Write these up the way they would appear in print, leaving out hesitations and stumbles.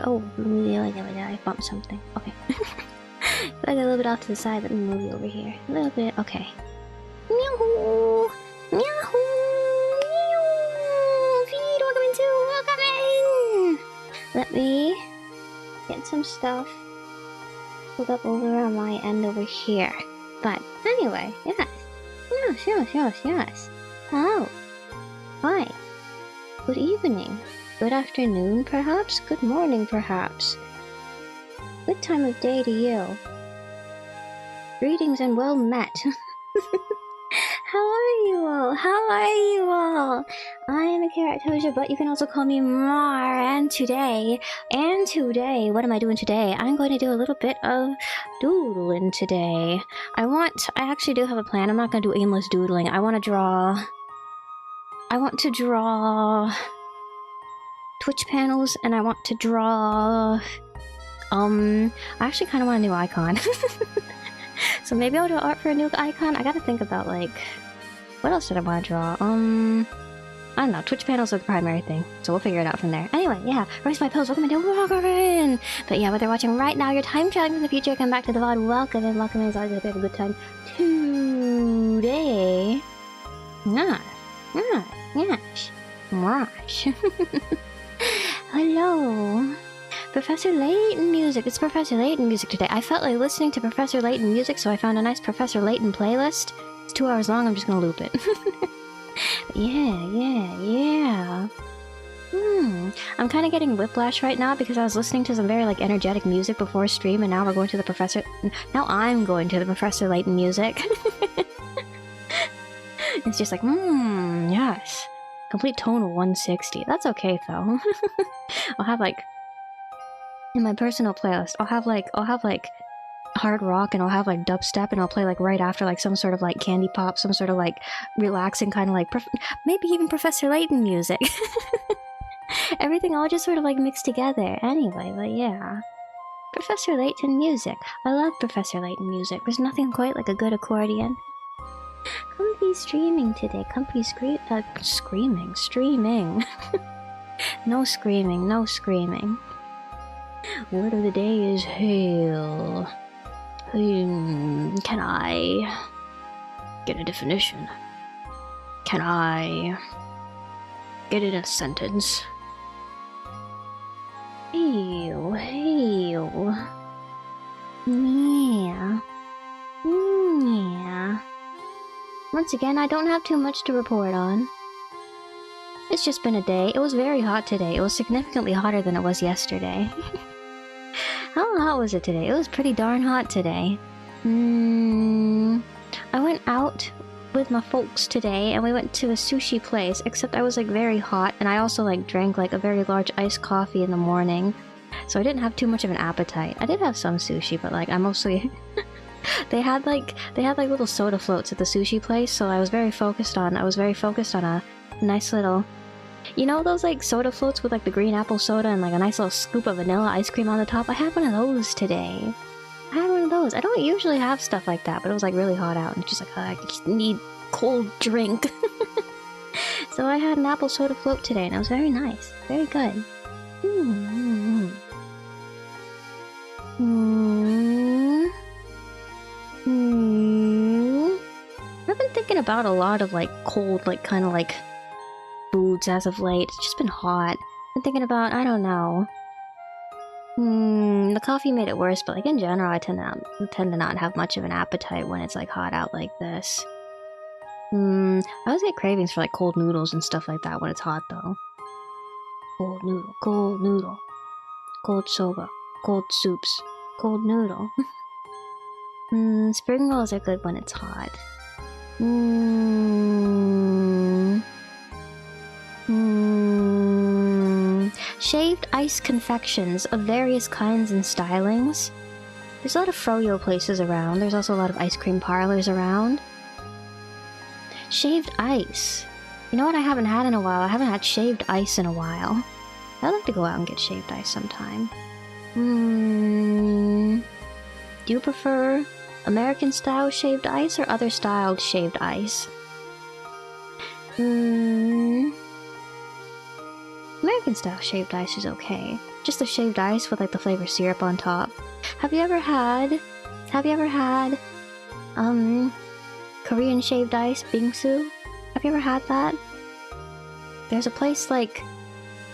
Oh, I bumped something. Okay. I got a little bit off to the side. Let me move you over here. A little bit. Okay. Meow! Meow! Feed! Welcome into! Welcome in! Let me get some stuff pulled up over on my end over here. But anyway, yes. Yes. Hello. Hi. Good evening. Good afternoon, perhaps? Good morning, perhaps? Good time of day to you. Greetings and well met. How are you all? How are you all? I am Akeratoja, but you can also call me Mar, and today, what am I doing today? I'm going to do a little bit of doodling today. I actually do have a plan. I'm not going to do aimless doodling. I want to draw Twitch panels, and I want to draw... I actually kind of want a new icon. So maybe I'll do art for a new icon. I gotta think about, like... What else did I want to draw? I don't know. Twitch panels are the primary thing, so we'll figure it out from there. Anyway, yeah. Raise my pills. Welcome into Walkerin! But yeah, whether you're watching right now, you're time traveling to the future, come back to the VOD, welcome in. Welcome in. It's always a bit of a good time. Today... Gosh. Hello. Professor Layton music. It's Professor Layton music today. I felt like listening to Professor Layton music, so I found a nice Professor Layton playlist. It's 2 hours long, I'm just gonna loop it. Yeah. I'm kind of getting whiplash right now because I was listening to some very, like, energetic music before stream, and now we're going to the Professor... Now I'm going to the Professor Layton music. It's just like, yes. Complete tone of 160. That's okay, though. I'll have, like... In my personal playlist, I'll have like hard rock, and I'll have like dubstep, and I'll play like right after like some sort of like candy pop, some sort of like relaxing kind of like maybe even Professor Layton music. Everything all just sort of like mixed together. Anyway, but yeah, Professor Layton music. I love Professor Layton music. There's nothing quite like a good accordion. Comfy streaming today. Comfy streaming. No screaming. Word of the day is hail. Can I get a definition? Can I get it in a sentence? Hail. Yeah. Once again, I don't have too much to report on. It's just been a day. It was very hot today. It was significantly hotter than it was yesterday. How hot was it today? It was pretty darn hot today. I went out with my folks today, and we went to a sushi place, except I was like very hot, and I also like drank like a very large iced coffee in the morning, so I didn't have too much of an appetite. I did have some sushi, but like I mostly... They had like little soda floats at the sushi place, so I was very focused on a nice little... You know those like soda floats with like the green apple soda and like a nice little scoop of vanilla ice cream on the top? I had one of those today. I had one of of those. I don't usually have stuff like that, but it was like really hot out, and just like, I just need cold drink. So I had an apple soda float today, and it was very nice. Very good. I've been thinking about a lot of like cold, like kind of like foods as of late. It's just been hot. I've been thinking about, I don't know. The coffee made it worse, but like in general, I tend to not have much of an appetite when it's like hot out like this. I always get cravings for like cold noodles and stuff like that when it's hot though. Cold noodle, cold soba, cold soups, cold noodle. Spring rolls are good when it's hot. Shaved ice confections of various kinds and stylings. There's a lot of froyo places around. There's also a lot of ice cream parlors around. Shaved ice. You know what I haven't had in a while? I haven't had shaved ice in a while. I'd like to go out and get shaved ice sometime. Do you prefer American style shaved ice or other styled shaved ice? American style shaved ice is okay. Just the shaved ice with like the flavor syrup on top. Have you ever had Korean shaved ice, bingsu? Have you ever had that? There's a place like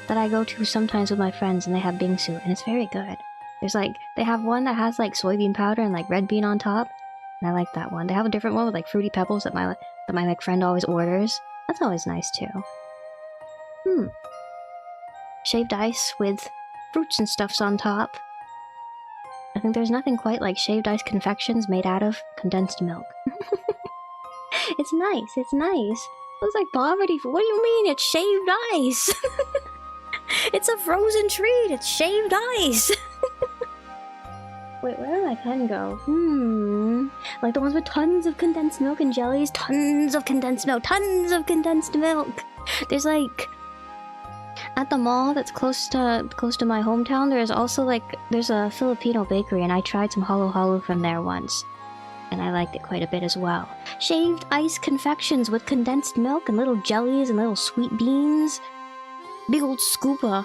that I go to sometimes with my friends, and they have bingsu, and it's very good. There's like, they have one that has like soybean powder and like red bean on top, and I like that one. They have a different one with like fruity pebbles that my like friend always orders. That's always nice too. Shaved ice with fruits and stuffs on top. I think there's nothing quite like shaved ice confections made out of condensed milk. It's nice, it's nice. It was like poverty food. What do you mean? It's shaved ice! It's a frozen treat! It's shaved ice! Wait, where did my pen go? Like the ones with tons of condensed milk and jellies? Tons of condensed milk! Tons of condensed milk! There's like... At the mall that's close to my hometown, there's also like... There's a Filipino bakery, and I tried some halo halo from there once. And I liked it quite a bit as well. Shaved ice confections with condensed milk and little jellies and little sweet beans. Big old scoop of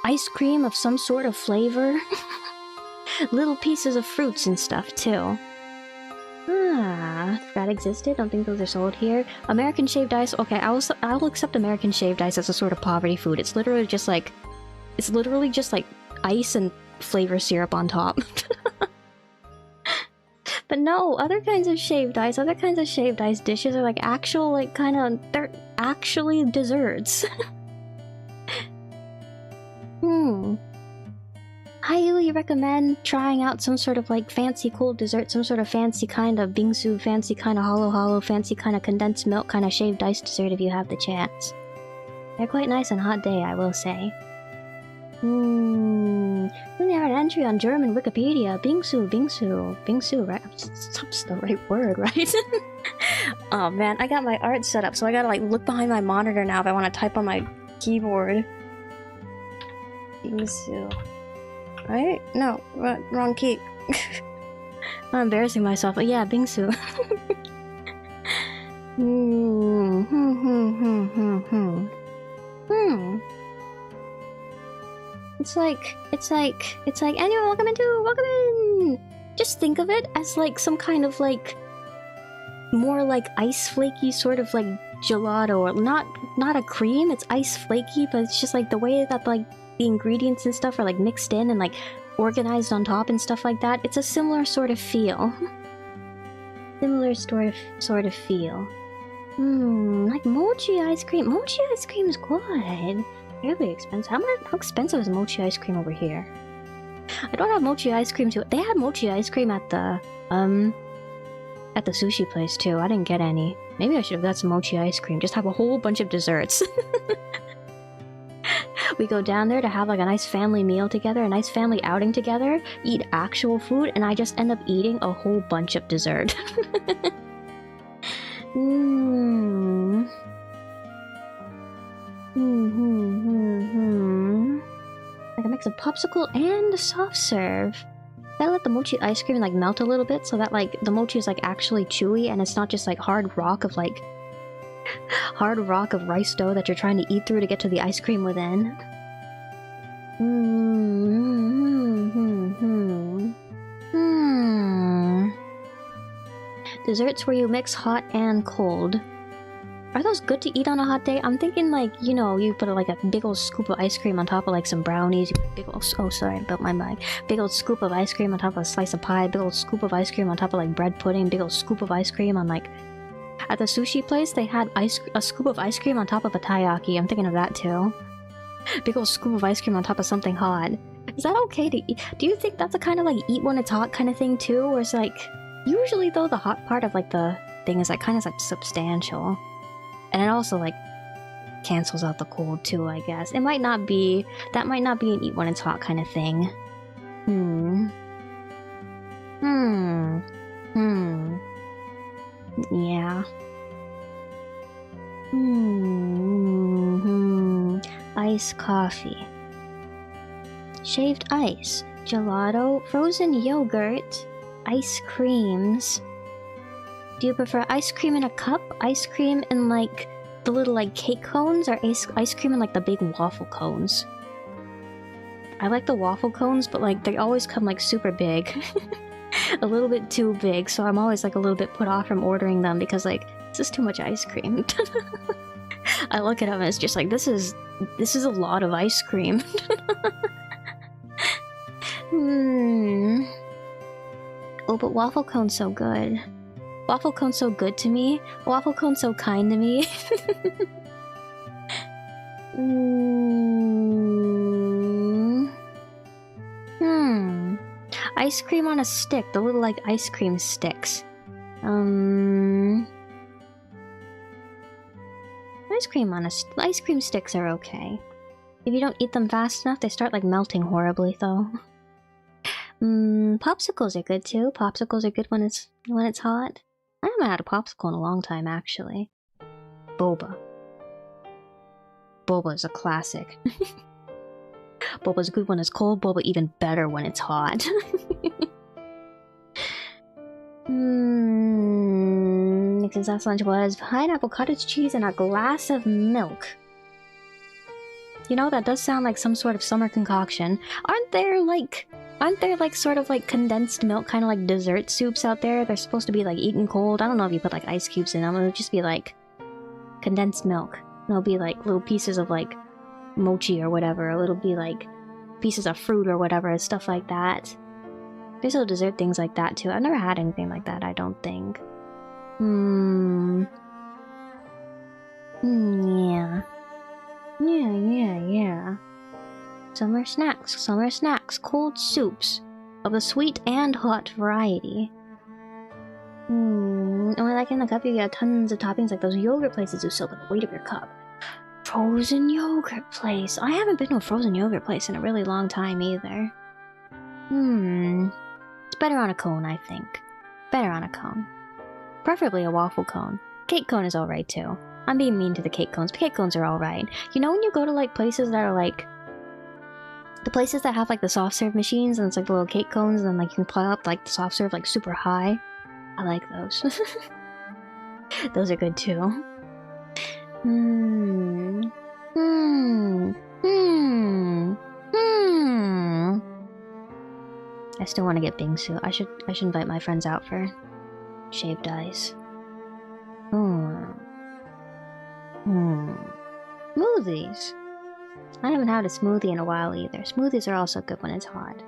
ice cream of some sort of flavor. Little pieces of fruits and stuff too. That existed. Don't think those are sold here. American shaved ice. Okay, I'll accept American shaved ice as a sort of poverty food. It's literally just like ice and flavor syrup on top. But no, other kinds of shaved ice dishes are like actual, like they're actually desserts. I highly recommend trying out some sort of like fancy cold dessert, some sort of fancy kind of bingsu, fancy kind of halo halo, fancy kind of condensed milk kind of shaved ice dessert if you have the chance. They're quite nice on a hot day, I will say. Then they had an entry on German Wikipedia. Bingsu, right? That's the right word, right? Oh man, I got my art set up, so I gotta like look behind my monitor now if I want to type on my keyboard. Bingsu. Right? No, wrong key. I'm embarrassing myself, but yeah, bingsu. It's like, anyone welcome in! Just think of it as like some kind of like, more like ice flaky sort of like gelato, or not a cream, it's ice flaky, but it's just like the way that like the ingredients and stuff are like mixed in and like organized on top and stuff like that. It's a similar sort of feel. Similar sort of feel. Like mochi ice cream. Mochi ice cream is good. Fairly expensive. How expensive is mochi ice cream over here? I don't have mochi ice cream too. They had mochi ice cream at the sushi place too. I didn't get any. Maybe I should have got some mochi ice cream. Just have a whole bunch of desserts. We go down there to have like a nice family meal together, a nice family outing together, eat actual food, and I just end up eating a whole bunch of dessert. Like a mix of popsicle and a soft serve. I let the mochi ice cream like melt a little bit so that like the mochi is like actually chewy and it's not just like hard rock of like hard rock of rice dough that you're trying to eat through to get to the ice cream within. Desserts where you mix hot and cold. Are those good to eat on a hot day? I'm thinking like, you know, you put like a big old scoop of ice cream on top of like some brownies. Big old, oh sorry, I built my mic. Big old scoop of ice cream on top of a slice of pie. Big old scoop of ice cream on top of like bread pudding. Big old scoop of ice cream on like... At the sushi place, they had a scoop of ice cream on top of a taiyaki. I'm thinking of that too. Big old scoop of ice cream on top of something hot. Is that okay to eat? Do you think that's a kind of like eat when it's hot kind of thing too? Or it's like... Usually though, the hot part of like the thing is like kind of like substantial. And it also, like, cancels out the cold, too, I guess. It might not be... That might not be an eat when it's hot kind of thing. Yeah. Iced coffee. Shaved ice. Gelato. Frozen yogurt. Ice creams. Do you prefer ice cream in a cup, ice cream in like the little like cake cones, or ice cream in like the big waffle cones? I like the waffle cones, but like they always come like super big. A little bit too big, so I'm always like a little bit put off from ordering them because like, this is too much ice cream. I look at them and it's just like, this is a lot of ice cream. Oh, but waffle cone's so good. Waffle cone's so good to me. Waffle cone's so kind to me. Ice cream on a stick. The little, like, ice cream sticks. Ice cream sticks are okay. If you don't eat them fast enough, they start, like, melting horribly, though. Popsicles are good, too. Popsicles are good when it's hot. I haven't had a popsicle in a long time, actually. Boba. Boba's a classic. Boba's good when it's cold, boba even better when it's hot. Nixon's last lunch was pineapple cottage cheese and a glass of milk. You know, that does sound like some sort of summer concoction. Aren't there like sort of like condensed milk, kind of like dessert soups out there? They're supposed to be like eaten cold. I don't know if you put like ice cubes in them. It'll just be like condensed milk. It'll be like little pieces of like mochi or whatever. Or it'll be like pieces of fruit or whatever, stuff like that. There's little dessert things like that too. I've never had anything like that, I don't think. Yeah. Yeah. Summer snacks, cold soups of the sweet and hot variety. Only like in the cup you get tons of toppings like those yogurt places do soak up the weight of your cup. Frozen yogurt place. I haven't been to a frozen yogurt place in a really long time either. It's better on a cone, I think. Better on a cone. Preferably a waffle cone. Cake cone is alright too. I'm being mean to the cake cones, but cake cones are alright. You know when you go to like places that are like... The places that have like the soft serve machines and it's like the little cake cones and then like you can pile up like the soft serve like super high? I like those. Those are good too. I still want to get bingsu. I should invite my friends out for shaved ice. Smoothies. I haven't had a smoothie in a while either. Smoothies are also good when it's hot.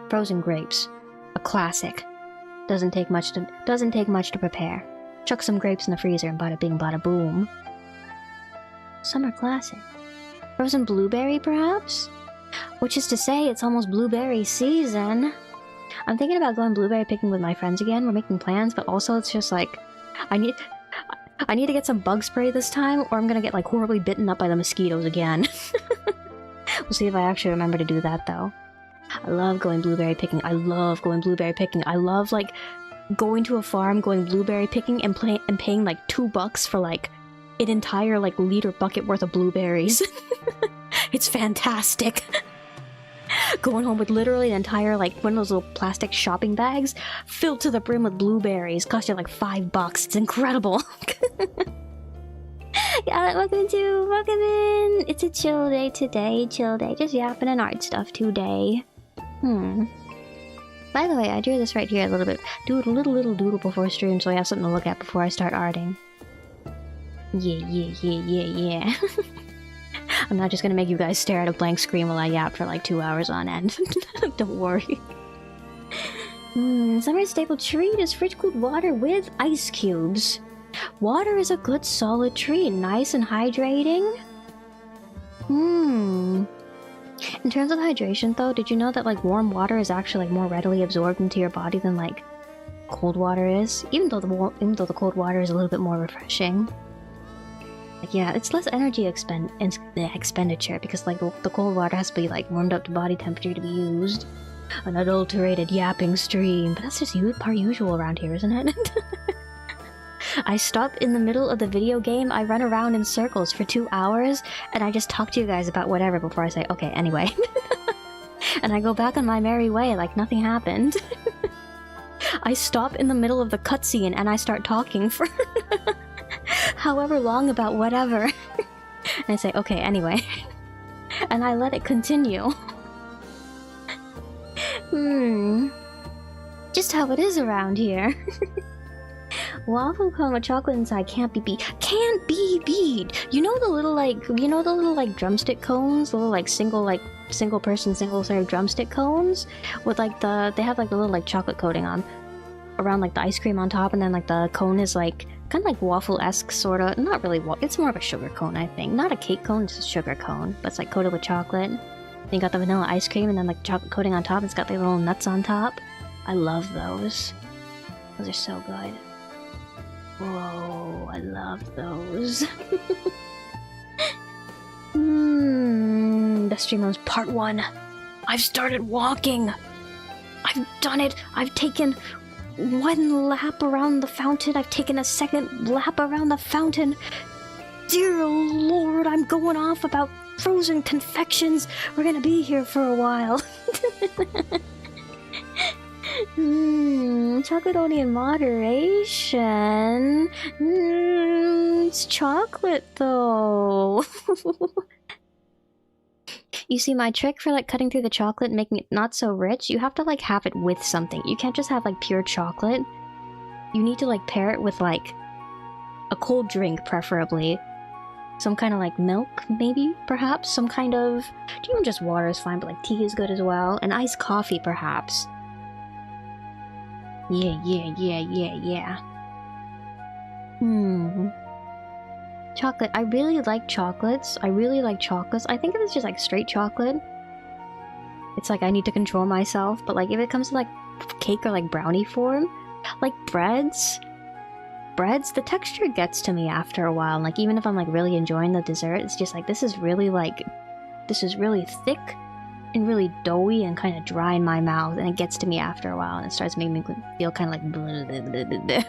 Frozen grapes. A classic. Doesn't take much to prepare. Chuck some grapes in the freezer and bada bing bada boom. Summer classic. Frozen blueberry, perhaps? Which is to say, it's almost blueberry season. I'm thinking about going blueberry picking with my friends again. We're making plans, but also it's just like... I need to get some bug spray this time, or I'm gonna get like horribly bitten up by the mosquitoes again. We'll see if I actually remember to do that, though. I love going blueberry picking. I love like going to a farm, going blueberry picking, and paying like $2 for like an entire like liter bucket worth of blueberries. It's fantastic. Going home with literally an entire, like, one of those little plastic shopping bags filled to the brim with blueberries. Cost you like $5. It's incredible. Yeah, welcome in. It's a chill day today, Just yapping and art stuff today. By the way, I drew this right here a little bit. Do a little doodle before stream so I have something to look at before I start arting. Yeah. I'm not just gonna make you guys stare at a blank screen while I yap for like 2 hours on end. Don't worry. Summer's staple treat is fridge cooled water with ice cubes. Water is a good solid treat, nice and hydrating. In terms of hydration though, did you know that like warm water is actually like more readily absorbed into your body than like cold water is? Even though the cold water is a little bit more refreshing. Like yeah, it's less energy expenditure because like the cold water has to be like warmed up to body temperature to be used. Unadulterated yapping stream, but that's just par usual around here, isn't it? I stop in the middle of the video game, I run around in circles for 2 hours, and I just talk to you guys about whatever before I say, okay, anyway. And I go back on my merry way like nothing happened. I stop in the middle of the cutscene and I start talking for however long about whatever. And I say, okay, anyway. And I let it continue. Just how it is around here. Waffle cone with chocolate inside can't be beat. Can't be beat! You know the little drumstick cones? The little single person, single serve drumstick cones? With like they have like the little like chocolate coating on. Around like the ice cream on top, and then like the cone is like kind of like waffle-esque sorta. Not really it's more of a sugar cone, I think. Not a cake cone, it's a sugar cone. But it's like coated with chocolate. Then you got the vanilla ice cream and then like chocolate coating on top. It's got the little nuts on top. I love those. Those are so good. Whoa, I love those. Best stream modes part 1. I've started walking. I've done it. I've taken 1 lap around the fountain. I've taken a 2nd lap around the fountain. Dear Lord, I'm going off about frozen confections. We're gonna be here for a while. Chocolate only in moderation. It's chocolate though. You see, my trick for like cutting through the chocolate and making it not so rich, you have to like have it with something. You can't just have like pure chocolate. You need to like pair it with like a cold drink, preferably. Some kind of like milk, maybe, perhaps. Some kind of... Even just water is fine, but like tea is good as well. And iced coffee, perhaps. Yeah. Chocolate. I really like chocolates. I think if it's just like straight chocolate, it's like I need to control myself. But like if it comes to like cake or like brownie form, like breads, the texture gets to me after a while. Like even if I'm like really enjoying the dessert, it's just like this is really thick and really doughy and kind of dry in my mouth, and it gets to me after a while, and it starts making me feel kind of like blah, blah, blah, blah, blah.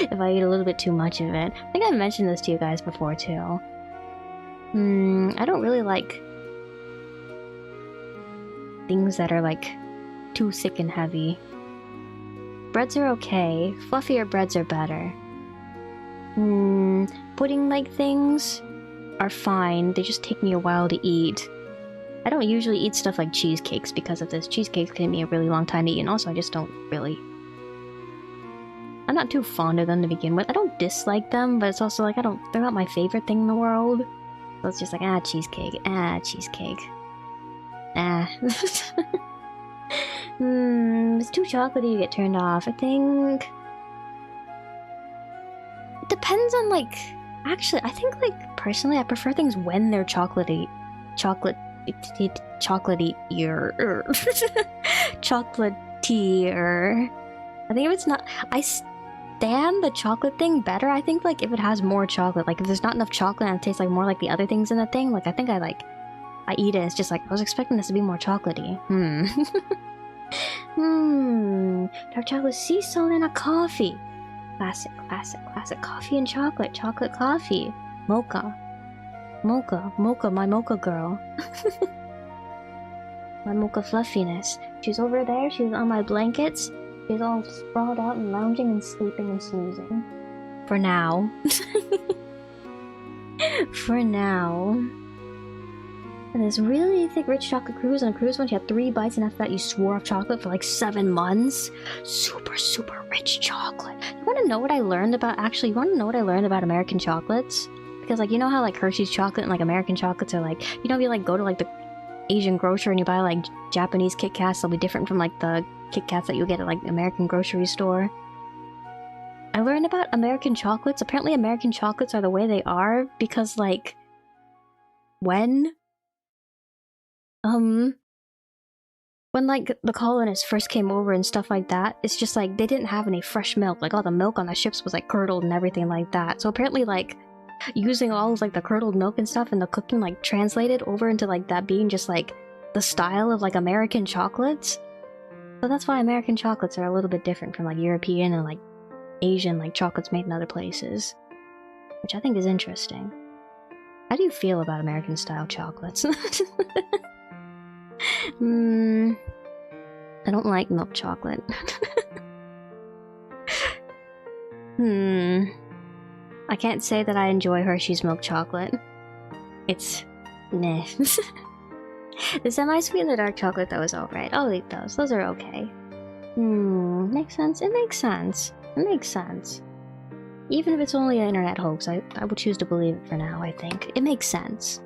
If I eat a little bit too much of it. I think I mentioned this to you guys before too. I don't really like things that are like too thick and heavy. Breads are okay. Fluffier breads are better. Pudding-like things are fine. They just take me a while to eat. I don't usually eat stuff like cheesecakes because of this. Cheesecakes take me a really long time to eat, and also I just don't really... I'm not too fond of them to begin with. I don't dislike them, but it's also like they're not my favorite thing in the world. So it's just like, cheesecake. Cheesecake. It's too chocolatey to get turned off. I think... It depends on like... Actually, I think like, personally, I prefer things when they're chocolatey. Chocolatier. Chocolatier. I think if it's not... I stand the chocolate thing better. I think like if it has more chocolate. Like if there's not enough chocolate and it tastes like more like the other things in the thing, like I think I eat it. It's just like, I was expecting this to be more chocolatey. Dark chocolate sea salt and a coffee. Classic. Coffee and chocolate. Chocolate coffee. Mocha, my mocha girl. My mocha fluffiness. She's over there, she's on my blankets. She's all sprawled out and lounging and sleeping and snoozing. For now. For now. And this really thick rich chocolate cruise on a cruise once you had 3 bites and after that you swore off chocolate for like 7 months. Super, super rich chocolate. You wanna know what I learned about you wanna know what I learned about American chocolates? Because like, you know how like Hershey's chocolate and like American chocolates are like, you know if you like go to like the Asian grocer and you buy like Japanese Kit Kats, they'll be different from like the Kit Kats that you get at like American grocery store. I learned about American chocolates. Apparently American chocolates are the way they are because like when like the colonists first came over and stuff like that, it's just like they didn't have any fresh milk. Like all the milk on the ships was like curdled and everything like that. So apparently like using all of like the curdled milk and stuff and the cooking like translated over into like that being just like the style of like American chocolates. So that's why American chocolates are a little bit different from like European and like Asian like chocolates made in other places. Which I think is interesting. How do you feel about American style chocolates? I don't like milk chocolate. I can't say that I enjoy Hershey's milk chocolate. It's... meh. The semi-sweet and the dark chocolate, though, is alright. I'll eat those. Those are okay. Makes sense? It makes sense. It makes sense. Even if it's only an internet hoax, I would choose to believe it for now, I think. It makes sense.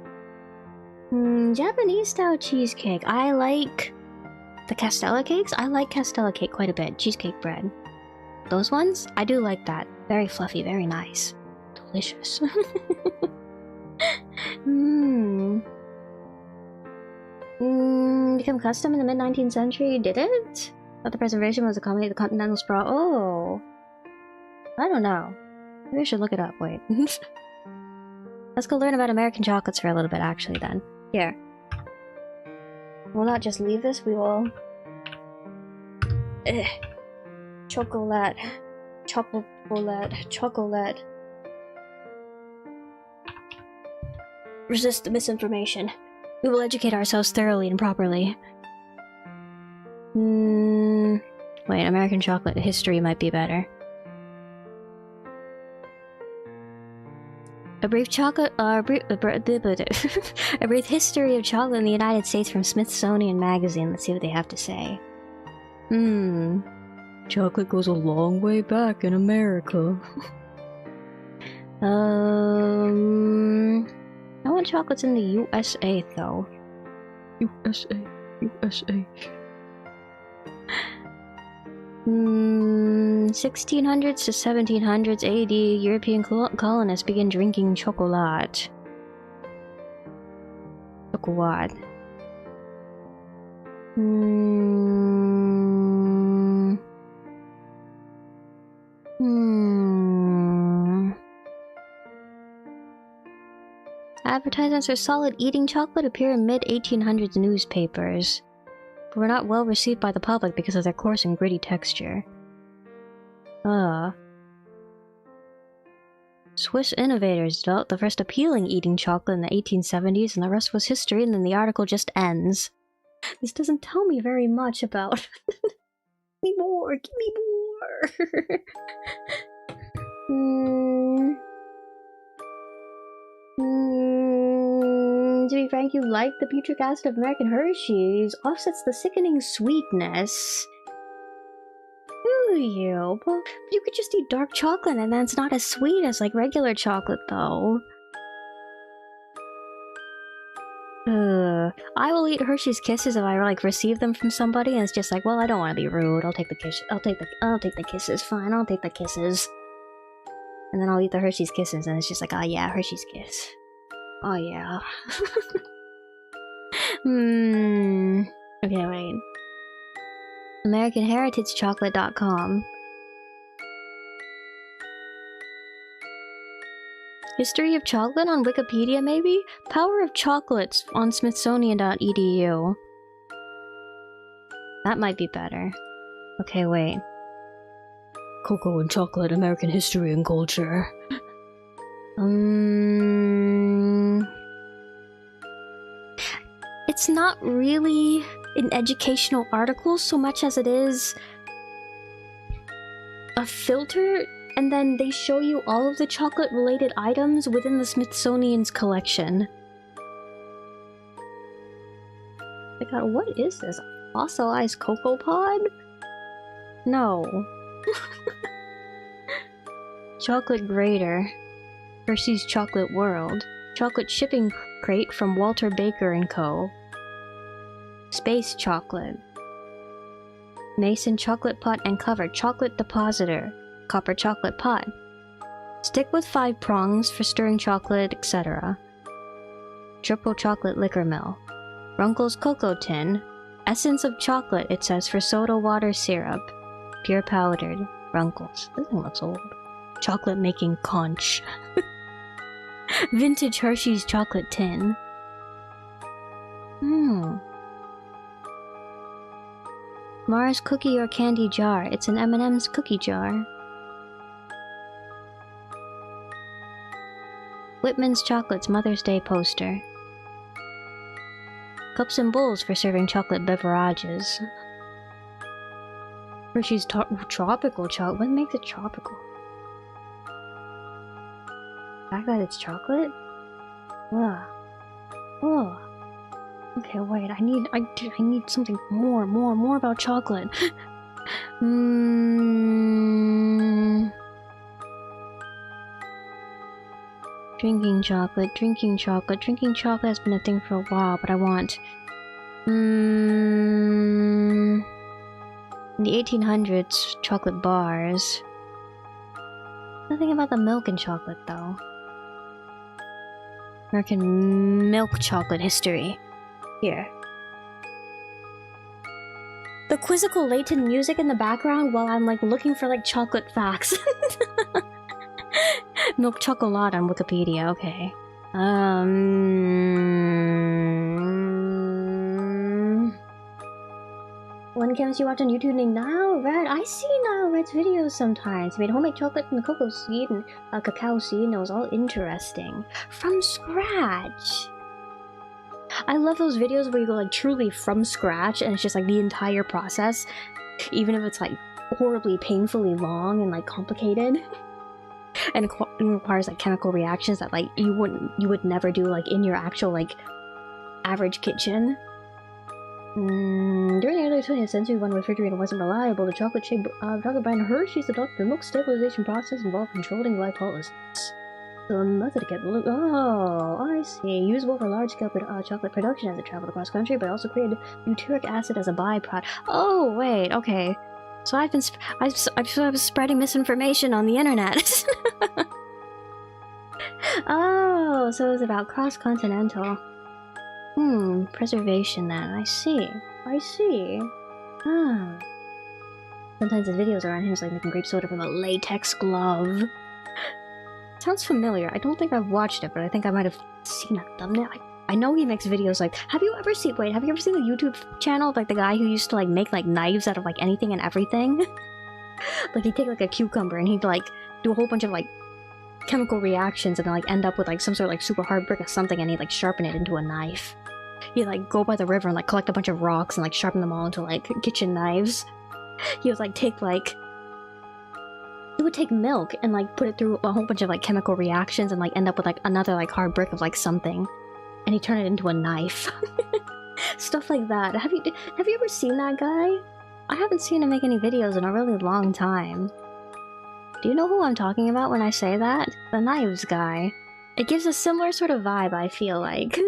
Japanese-style cheesecake. I like... the Castella cakes? I like Castella cake quite a bit. Cheesecake bread. Those ones? I do like that. Very fluffy, very nice. Delicious. Become custom in the mid-19th century? Did it? Thought the preservation was accommodate the continental sprawl. Oh. I don't know. Maybe I should look it up. Wait. Let's go learn about American chocolates for a little bit, actually, then. Here. We'll not just leave this, we will... Chocolate. Chocolate. Resist the misinformation. We will educate ourselves thoroughly and properly. Wait, American chocolate history might be better. A brief history of chocolate in the United States from Smithsonian Magazine. Let's see what they have to say. Chocolate goes a long way back in America. I want chocolates in the USA, though. USA. 1600s to 1700s AD, European colonists began drinking chocolate. Advertisements for solid eating chocolate appear in mid-1800s newspapers, but were not well received by the public because of their coarse and gritty texture. Swiss innovators developed the first appealing eating chocolate in the 1870s, and the rest was history, and then the article just ends. This doesn't tell me very much about... Give me more! Give me more! To be frank, you like the butyric acid of American Hershey's. Offsets the sickening sweetness. Do you? Well, you could just eat dark chocolate and then it's not as sweet as like regular chocolate, though. I will eat Hershey's Kisses if I like receive them from somebody and it's just like, well, I don't want to be rude. I'll take the kiss. I'll take the kisses. Fine, I'll take the kisses. And then I'll eat the Hershey's Kisses and it's just like, oh yeah, Hershey's Kiss. Oh yeah. Okay, wait. AmericanHeritageChocolate.com. History of chocolate on Wikipedia, maybe? Power of chocolates on Smithsonian.edu. That might be better. Okay, wait. Cocoa and chocolate, American history and culture. It's not really an educational article so much as it is a filter, and then they show you all of the chocolate-related items within the Smithsonian's collection. My god, what is this? A fossilized cocoa pod? No. Chocolate grater. Hershey's Chocolate World. Chocolate shipping crate from Walter Baker & Co. Space chocolate. Mason chocolate pot and cover. Chocolate depositor. Copper chocolate pot. Stick with 5 prongs for stirring chocolate, etc. Triple chocolate liquor mill. Runkle's cocoa tin. Essence of chocolate, it says, for soda water syrup. Pure powdered. Runkles. This thing looks old. Chocolate making conch. Vintage Hershey's chocolate tin. Mars cookie or candy jar. It's an M&M's cookie jar. Whitman's Chocolates Mother's Day poster. Cups and bowls for serving chocolate beverages. Hershey's tropical chocolate. What makes it tropical? The fact that it's chocolate? Ugh. Ugh. Okay, wait. I need something more about chocolate. Drinking chocolate. Drinking chocolate has been a thing for a while, but I want... In the 1800s, chocolate bars. Nothing about the milk in chocolate, though. American milk chocolate history. Here. The quizzical Latin music in the background while I'm like looking for like chocolate facts. Milk chocolate on Wikipedia, okay. One chemist you watch on YouTube named Nile Red. I see Nile Red's videos sometimes. He made homemade chocolate from the cocoa seed and cacao seed, and it was all interesting. From scratch! I love those videos where you go like truly from scratch and it's just like the entire process. Even if it's like horribly painfully long and like complicated. And it requires like chemical reactions that like you would never do like in your actual like average kitchen. During the early 20th century, when refrigerator wasn't reliable, the chocolate brand Hershey's adopted the milk stabilization process involved controlling glycolysis. The method kept I see. Usable for large-scale chocolate production as it traveled across country, but also created butyric acid as a byproduct. Oh wait, okay. So I was spreading misinformation on the internet. Oh, so it was about cross-continental. Preservation then. I see. Ah. Sometimes the videos are on him like making grape soda from a latex glove. Sounds familiar. I don't think I've watched it, but I think I might have seen a thumbnail. I know he makes videos like... Have you ever seen the YouTube channel of like the guy who used to like make like knives out of like anything and everything? Like he'd take like a cucumber and he'd like do a whole bunch of like chemical reactions and then like end up with like some sort of like super hard brick or something, and he'd like sharpen it into a knife. He'd like go by the river and like collect a bunch of rocks and like sharpen them all into like kitchen knives. He would like take like... He would take milk and like put it through a whole bunch of like chemical reactions and like end up with like another like hard brick of like something. And he'd turn it into a knife. Stuff like that. Have you ever seen that guy? I haven't seen him make any videos in a really long time. Do you know who I'm talking about when I say that? The knives guy. It gives a similar sort of vibe, I feel like.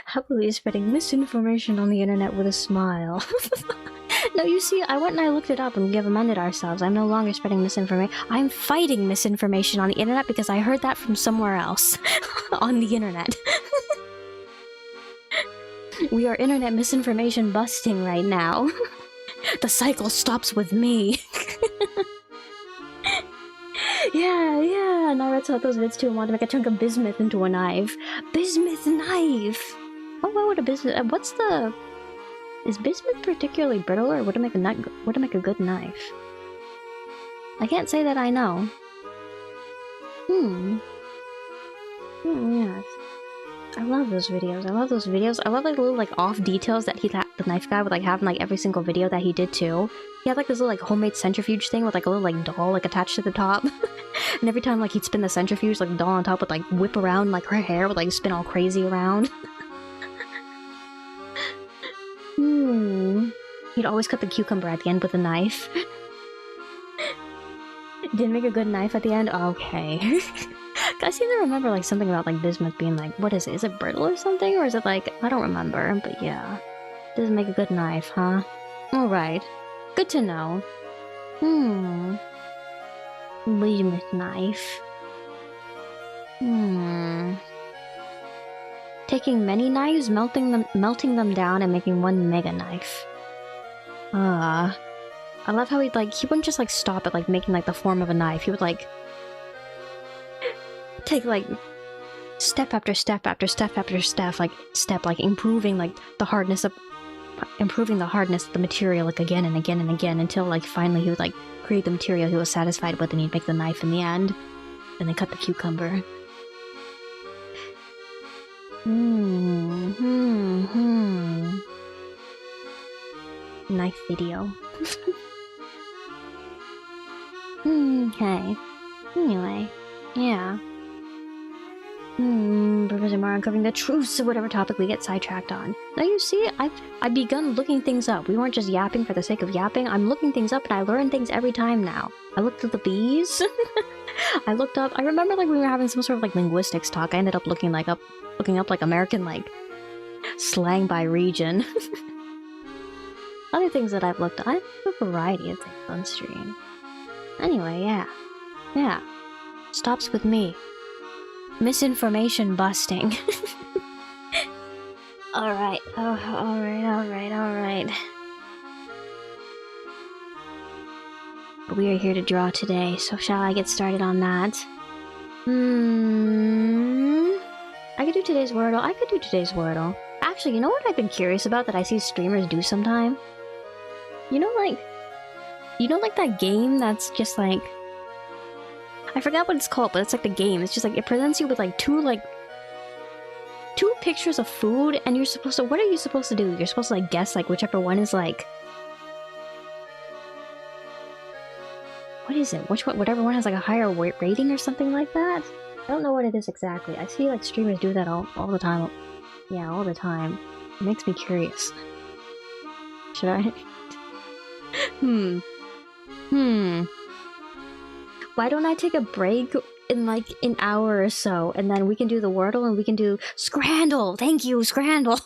Happily spreading misinformation on the internet with a smile. No, you see, I went and I looked it up and we have amended ourselves. I'm no longer spreading misinformation. I'm fighting misinformation on the internet because I heard that from somewhere else. On the internet. We are internet misinformation busting right now. The cycle stops with me. Yeah, Nara saw those vids too and wanted to make a chunk of bismuth into a knife. Bismuth knife! Oh, why would a bismuth... What's the... Is bismuth particularly brittle, or would it make a good knife? I can't say that I know. Yes. I love those videos. I love those videos. I love like the little like off details that the knife guy would like have in like every single video that he did too. He had like this little like homemade centrifuge thing with like a little like doll like attached to the top. And every time like he'd spin the centrifuge, like the doll on top would like whip around, like her hair would like spin all crazy around. He'd always cut the cucumber at the end with a knife. Didn't make a good knife at the end? Okay. I seem to remember like something about like bismuth being like, what is it? Is it brittle or something? Or is it like, I don't remember, but yeah. Doesn't make a good knife, huh? Alright. Good to know. Bismuth knife. Taking many knives, melting them down, and making one mega knife. I love how he wouldn't just like stop at like making like the form of a knife. He would like take like step after step after step after step, like improving like the hardness of the material like again and again and again until like finally he would like create the material he was satisfied with and he'd make the knife in the end. And then cut the cucumber. Knife video. Okay. Anyway, yeah. Professor Mara uncovering the truths of whatever topic we get sidetracked on. Now you see, I've begun looking things up. We weren't just yapping for the sake of yapping. I'm looking things up and I learn things every time now. I looked at the bees. I looked up, I remember like we were having some sort of like linguistics talk. I ended up looking up like American like slang by region. Other things that I've looked at, I have a variety of things on stream. Anyway, yeah. Stops with me. Misinformation busting. Alright. Alright. We are here to draw today, so shall I get started on that? I could do today's Wordle. Actually, you know what I've been curious about that I see streamers do sometime? You know like that game that's just like... I forgot what it's called, but it's like the game. It's just like, it presents you with like two pictures of food, and you're supposed to... What are you supposed to do? You're supposed to like guess like whichever one is like... What is it? Whatever one has like a higher rating or something like that? I don't know what it is exactly. I see like streamers do that all the time. Yeah, all the time. It makes me curious. Should I? Why don't I take a break in like an hour or so, and then we can do the Wordle and we can do Scrandle! Thank you, Scrandle!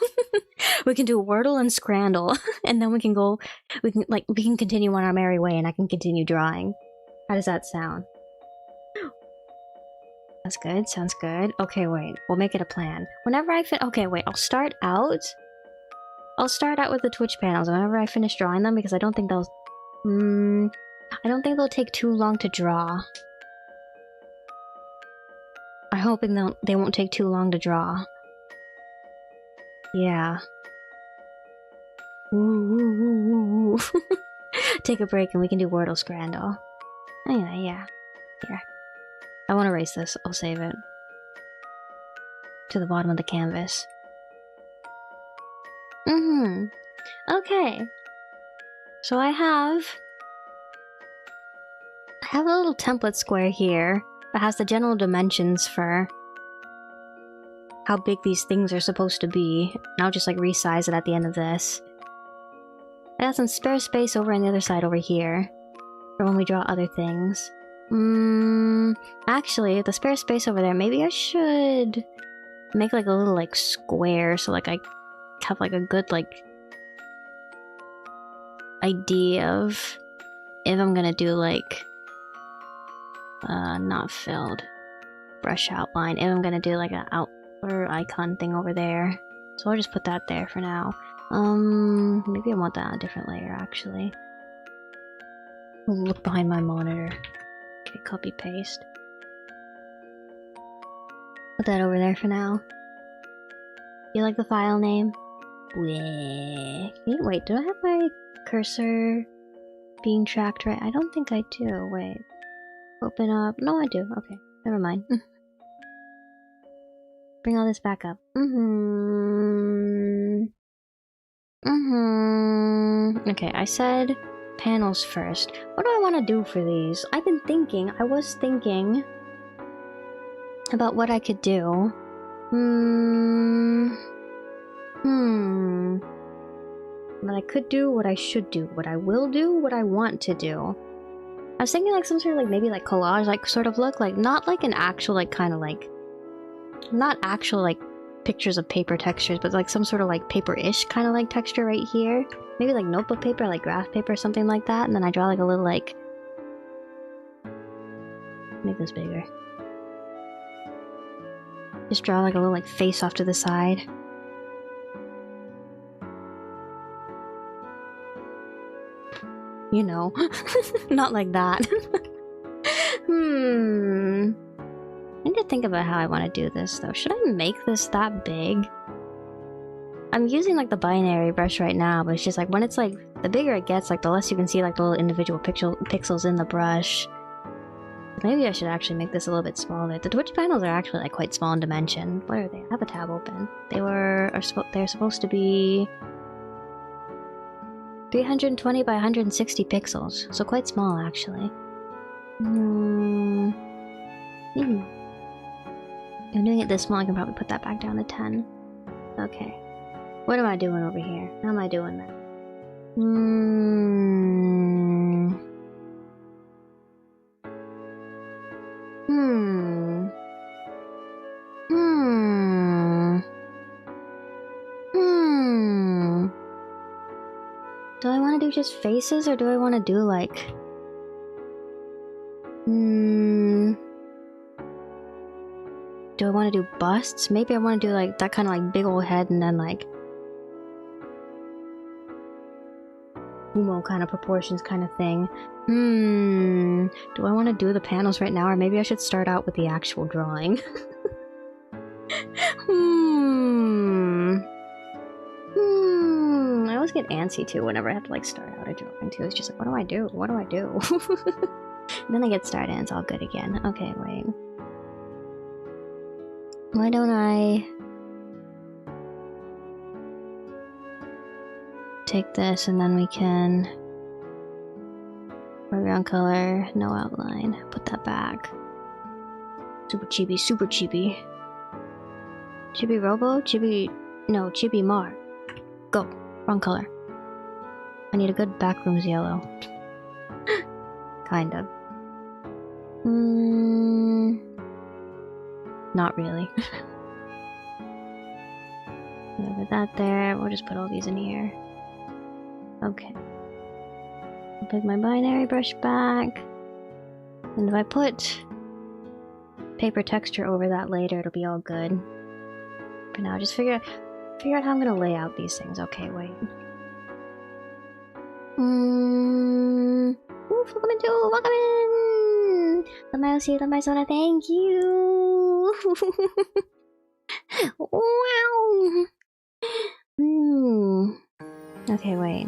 We can do Wordle and Scrandle, and then we can continue on our merry way and I can continue drawing. How does that sound? That's good, sounds good. Okay, wait, we'll make it a plan. Whenever I okay, wait, I'll start out with the Twitch panels whenever I finish drawing them, because I don't think they'll take too long to draw. I'm hoping they won't take too long to draw. Yeah. Ooh. Take a break and we can do Wordle Scrandle. Anyway, yeah. Here. I want to erase this. I'll save it. To the bottom of the canvas. Okay. So I have a little template square here that has the general dimensions for how big these things are supposed to be. And I'll just like resize it at the end of this. I got some spare space over on the other side over here for when we draw other things. Actually, the spare space over there, maybe I should make like a little like square so like I have like a good like idea of if I'm gonna do like not filled brush outline, if I'm gonna do like an outer icon thing over there. So I'll just put that there for now. Maybe I want that on a different layer actually. I'll look behind my monitor. Okay, copy paste. Put that over there for now. You like the file name? Wait, do I have my cursor being tracked right? I don't think I do. Wait. Open up. No, I do. Okay, never mind. Bring all this back up. Okay, I said panels first. What do I want to do for these? I was thinking about what I could do. What I could do, what I should do, what I will do, what I want to do. I was thinking like some sort of like maybe like collage like sort of look, like not like an actual like kind of like not actual like pictures of paper textures, but like some sort of like paper-ish kind of like texture right here. Maybe like notebook paper, like graph paper, something like that, and then I draw like a little like make this bigger. Just draw like a little like face off to the side. You know, not like that. I need to think about how I want to do this though. Should I make this that big? I'm using like the binary brush right now, but it's just like when it's like the bigger it gets, like the less you can see like the little individual pixels in the brush. Maybe I should actually make this a little bit smaller. The Twitch panels are actually like quite small in dimension. Where are they? I have a tab open. They're supposed to be 320 by 160 pixels, so quite small actually. I'm doing it this small, I can probably put that back down to 10. Okay. What am I doing over here? How am I doing that? Do I want to do just faces, or do I want to do like... Do I want to do busts? Maybe I want to do like that kind of like big old head and then like... Umo kind of proportions kind of thing. Do I want to do the panels right now, or maybe I should start out with the actual drawing? I always get antsy too whenever I have to like start out a drawing too. It's just like, what do I do? What do I do? Then I get started and it's all good again. Okay, wait. Why don't I take this and then we can foreground color, no outline. Put that back. Super chibi, super chibi. Chibi Robo? No, Chibi Mar. Go. Wrong color. I need a good backrooms yellow. Kind of. Not really. Put that there. We'll just put all these in here. Okay. I'll put my binary brush back. And if I put paper texture over that later, it'll be all good. For now, just figure out how I'm gonna lay out these things. Okay, wait. Welcome in! The mousey, the Maisona, thank you! Wow! Okay, wait.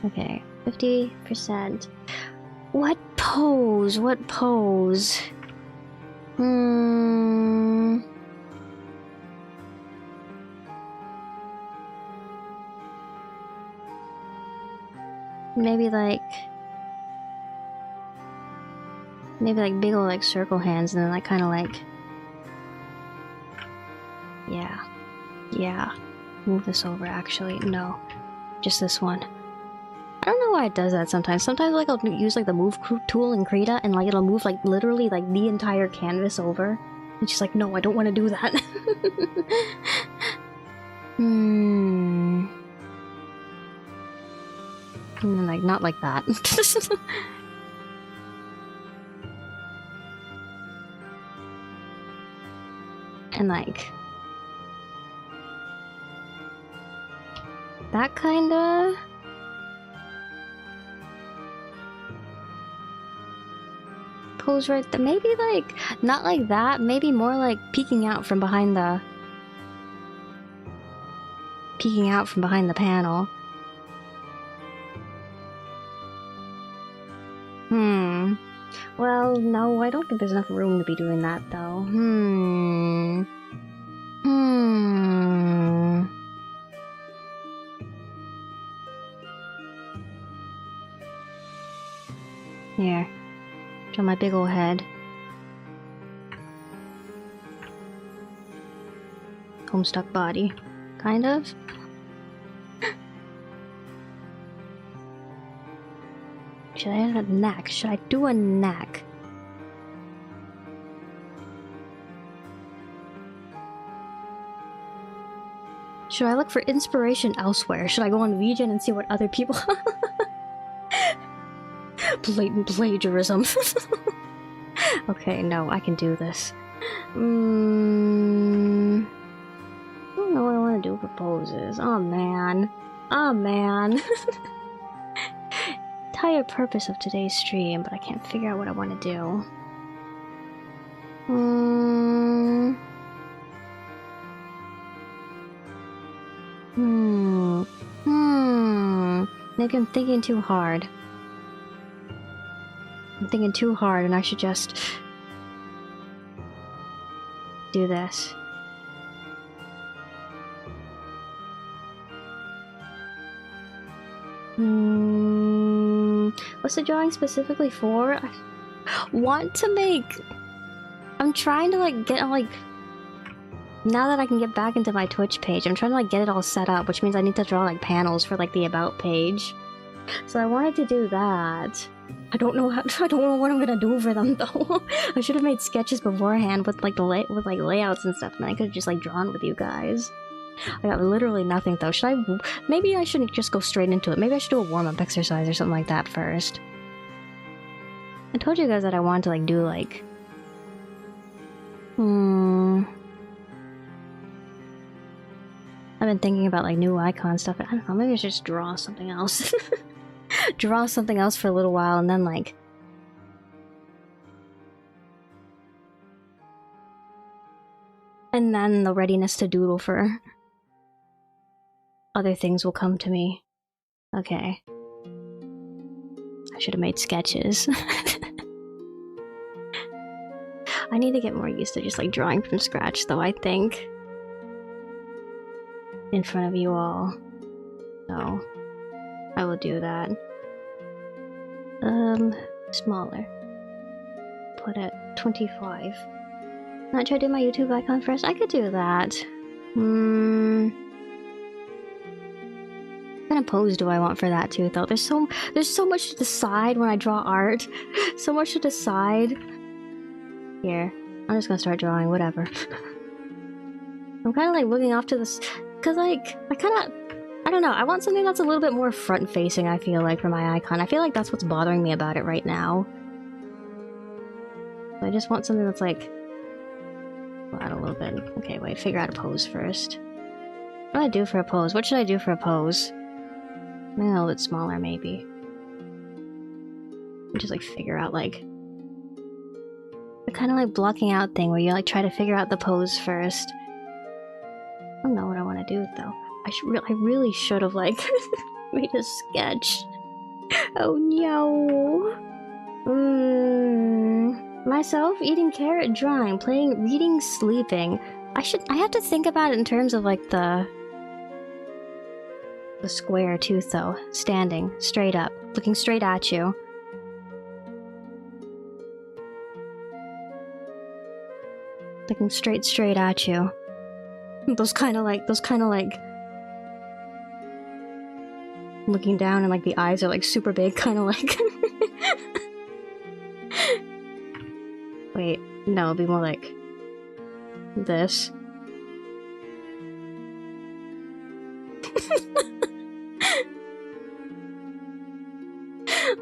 Okay, 50%. What pose? What pose? Maybe like big old like circle hands, and then like kind of like yeah. Move this over. Actually, no, just this one. I don't know why it does that sometimes. Sometimes like I'll use like the move tool in Krita and like it'll move like literally like the entire canvas over. And she's like, no, I don't want to do that. And then, like, not like that. And like that kinda. Pose right there. Maybe like not like that, maybe more like peeking out from behind the panel. Well, Well, no, I don't think there's enough room to be doing that, though. Here. Draw my big ol' head. Homestuck body. Kind of. Should I have a neck? Should I do a neck? Should I look for inspiration elsewhere? Should I go on VGen and see what other people... Blatant plagiarism. Okay, no, I can do this. I don't know what I want to do for poses. Oh man. Oh man. Entire purpose of today's stream, but I can't figure out what I want to do. Maybe I'm thinking too hard. I'm thinking too hard and I should just do this. What's the drawing specifically for? I want to make... I'm trying to like get like... Now that I can get back into my Twitch page, I'm trying to like get it all set up, which means I need to draw like panels for like the about page. So I wanted to do that. I don't know what I'm gonna do for them though. I should have made sketches beforehand with like layouts and stuff, and I could have just like drawn with you guys. I got literally nothing though. Should I? Maybe I shouldn't just go straight into it. Maybe I should do a warm-up exercise or something like that first. I told you guys that I wanted to like do like... I've been thinking about like new icon stuff. I don't know, maybe I should just draw something else. Draw something else for a little while and then like... And then the readiness to doodle for... Other things will come to me. Okay. I should have made sketches. I need to get more used to just like drawing from scratch though, I think. In front of you all. So, I will do that. Smaller. Put at 25. Not try to do my YouTube icon first? I could do that. What kind of pose do I want for that too though? There's so much to decide when I draw art. So much to decide. Here. I'm just gonna start drawing, whatever. I'm kinda like looking off to this, cause like, I don't know, I want something that's a little bit more front-facing, I feel like, for my icon. I feel like that's what's bothering me about it right now. I just want something that's like... Well, add a little bit. Okay, wait, figure out a pose first. What do I do for a pose? What should I do for a pose? Maybe a little bit smaller, maybe. Just like figure out like... The kind of like blocking out thing where you like try to figure out the pose first. I don't know what I want to do though. I really should have like made a sketch. Oh no. Myself, eating carrot, drawing, playing, reading, sleeping. I have to think about it in terms of like the square tooth though. Standing straight up, looking straight at you. Looking straight at you. Those kind of like looking down and like the eyes are like super big, kind of like. Wait, no, it'd be more like this.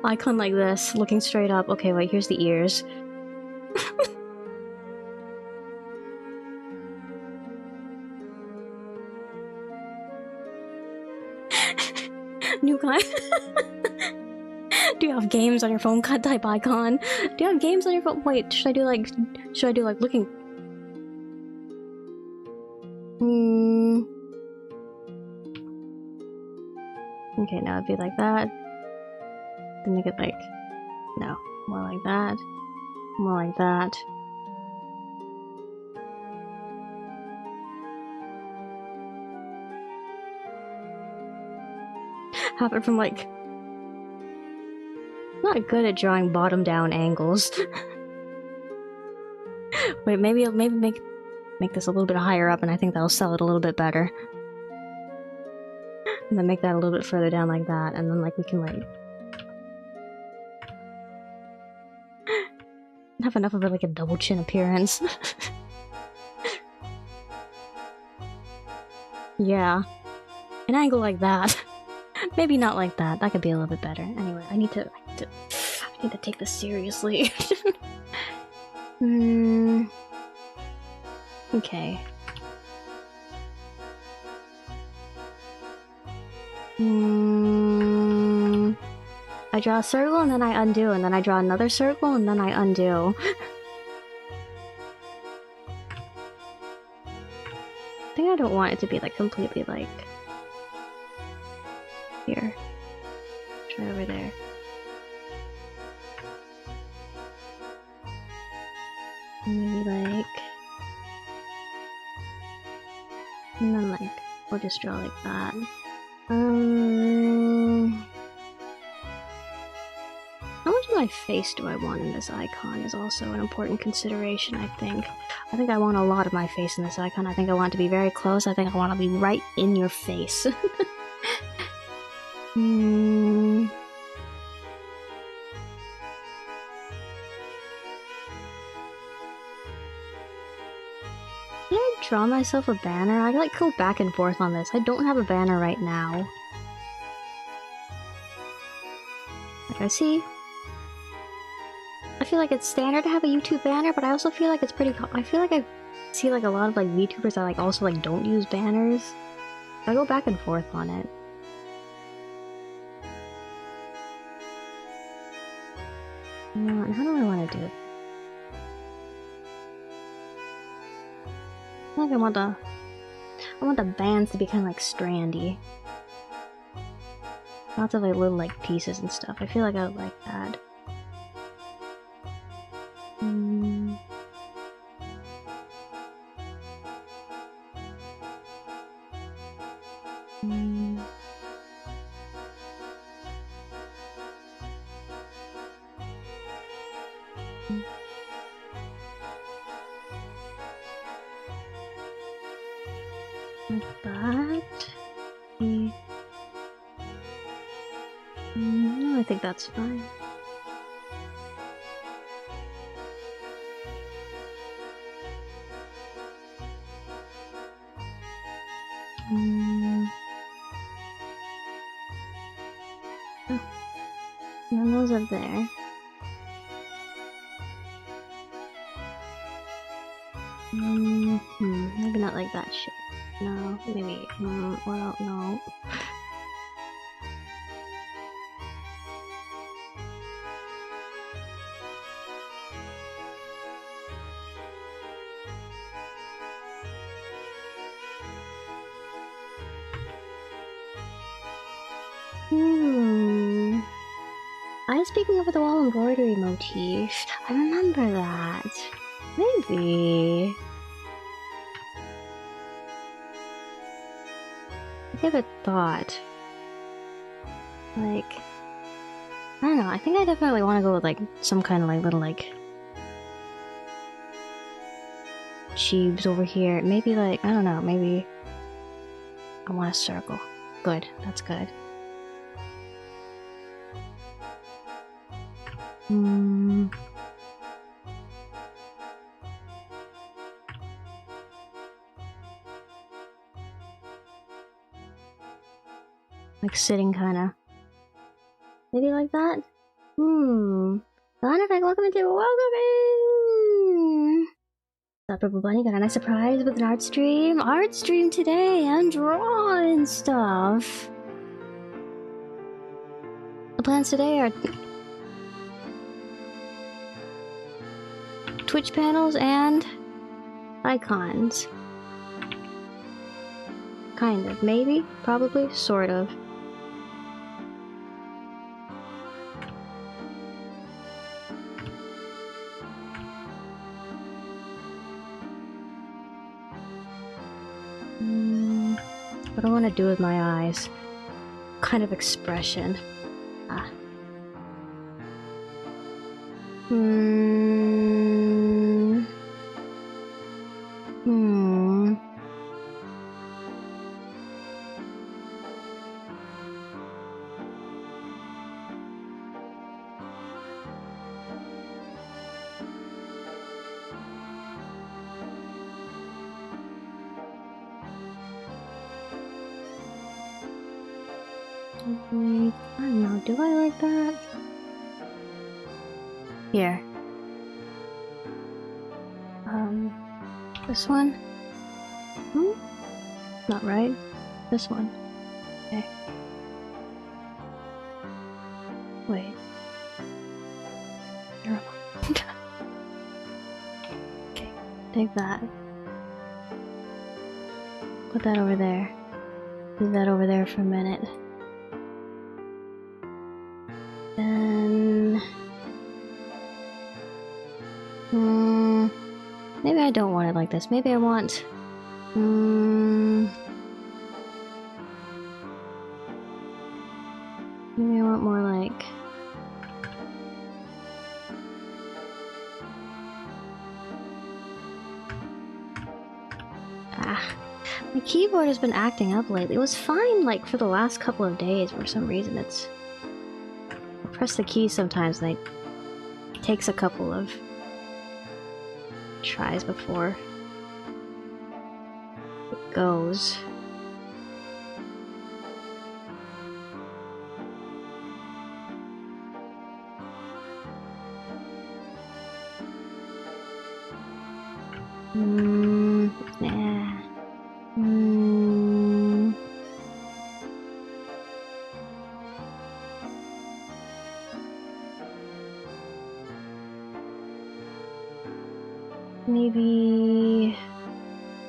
Icon like this, looking straight up. Okay, wait, here's the ears. New kind. Do you have games on your phone? Cut type icon. Do you have games on your phone? Wait, should I do like looking? Okay, now it'd be like that. Then make it like, no, more like that. More like that. Have it from like... Not good at drawing bottom-down angles. Wait, maybe make this a little bit higher up, and I think that'll sell it a little bit better. And then make that a little bit further down like that, and then like we can like... have enough of it like a double chin appearance. Yeah. An angle like that. Maybe not like that. That could be a little bit better. Anyway, I need to take this seriously. Okay. I draw a circle and then I undo, and then I draw another circle and then I undo. I think I don't want it to be like completely like... Here. Try over there. Maybe like... And then like, we'll just draw like that. How much of my face do I want in this icon is also an important consideration, I think. I think I want a lot of my face in this icon. I think I want it to be very close. I think I want to be right in your face. Can I draw myself a banner? I like go back and forth on this. I don't have a banner right now. Like I see. I feel like it's standard to have a YouTube banner, but I also feel like it's pretty. I feel like I see like a lot of like YouTubers that like also like don't use banners. I go back and forth on it. How do I want to do it? I think I want the bands to be kind of like strandy. Lots of like little like pieces and stuff. I feel like I would like that. Like that. No, I think that's fine. Oh. And then those up there. Maybe not like that shape. No, maybe. Well, no. I'm speaking over the wall embroidery motif. I remember that. Maybe. Give it thought. Like, I don't know. I think I definitely want to go with like some kind of like little like tubes over here. Maybe like, I don't know. Maybe I want a circle. Good. That's good. Like sitting kinda. Maybe like that? Sound effect, welcome into welcome in! What's up, Purple Bunny? Got a nice surprise with an art stream? Art stream today! I'm drawing stuff! The plans today are Twitch panels and icons. Kind of. Maybe? Probably? Sort of. to do with my eyes? What kind of expression? Ah. Hmm. Hmm. I don't know, do I like that? Here. This one? Hmm? Not right. This one. Okay. Wait. Never mind. Okay, take that. Put that over there. Leave that over there for a minute. Then... maybe I don't want it like this. Maybe I want... maybe I want more like... My keyboard has been acting up lately. It was fine, like, for the last couple of days. For some reason, it's... I press the keys sometimes, and it takes a couple of tries before it goes. Yeah.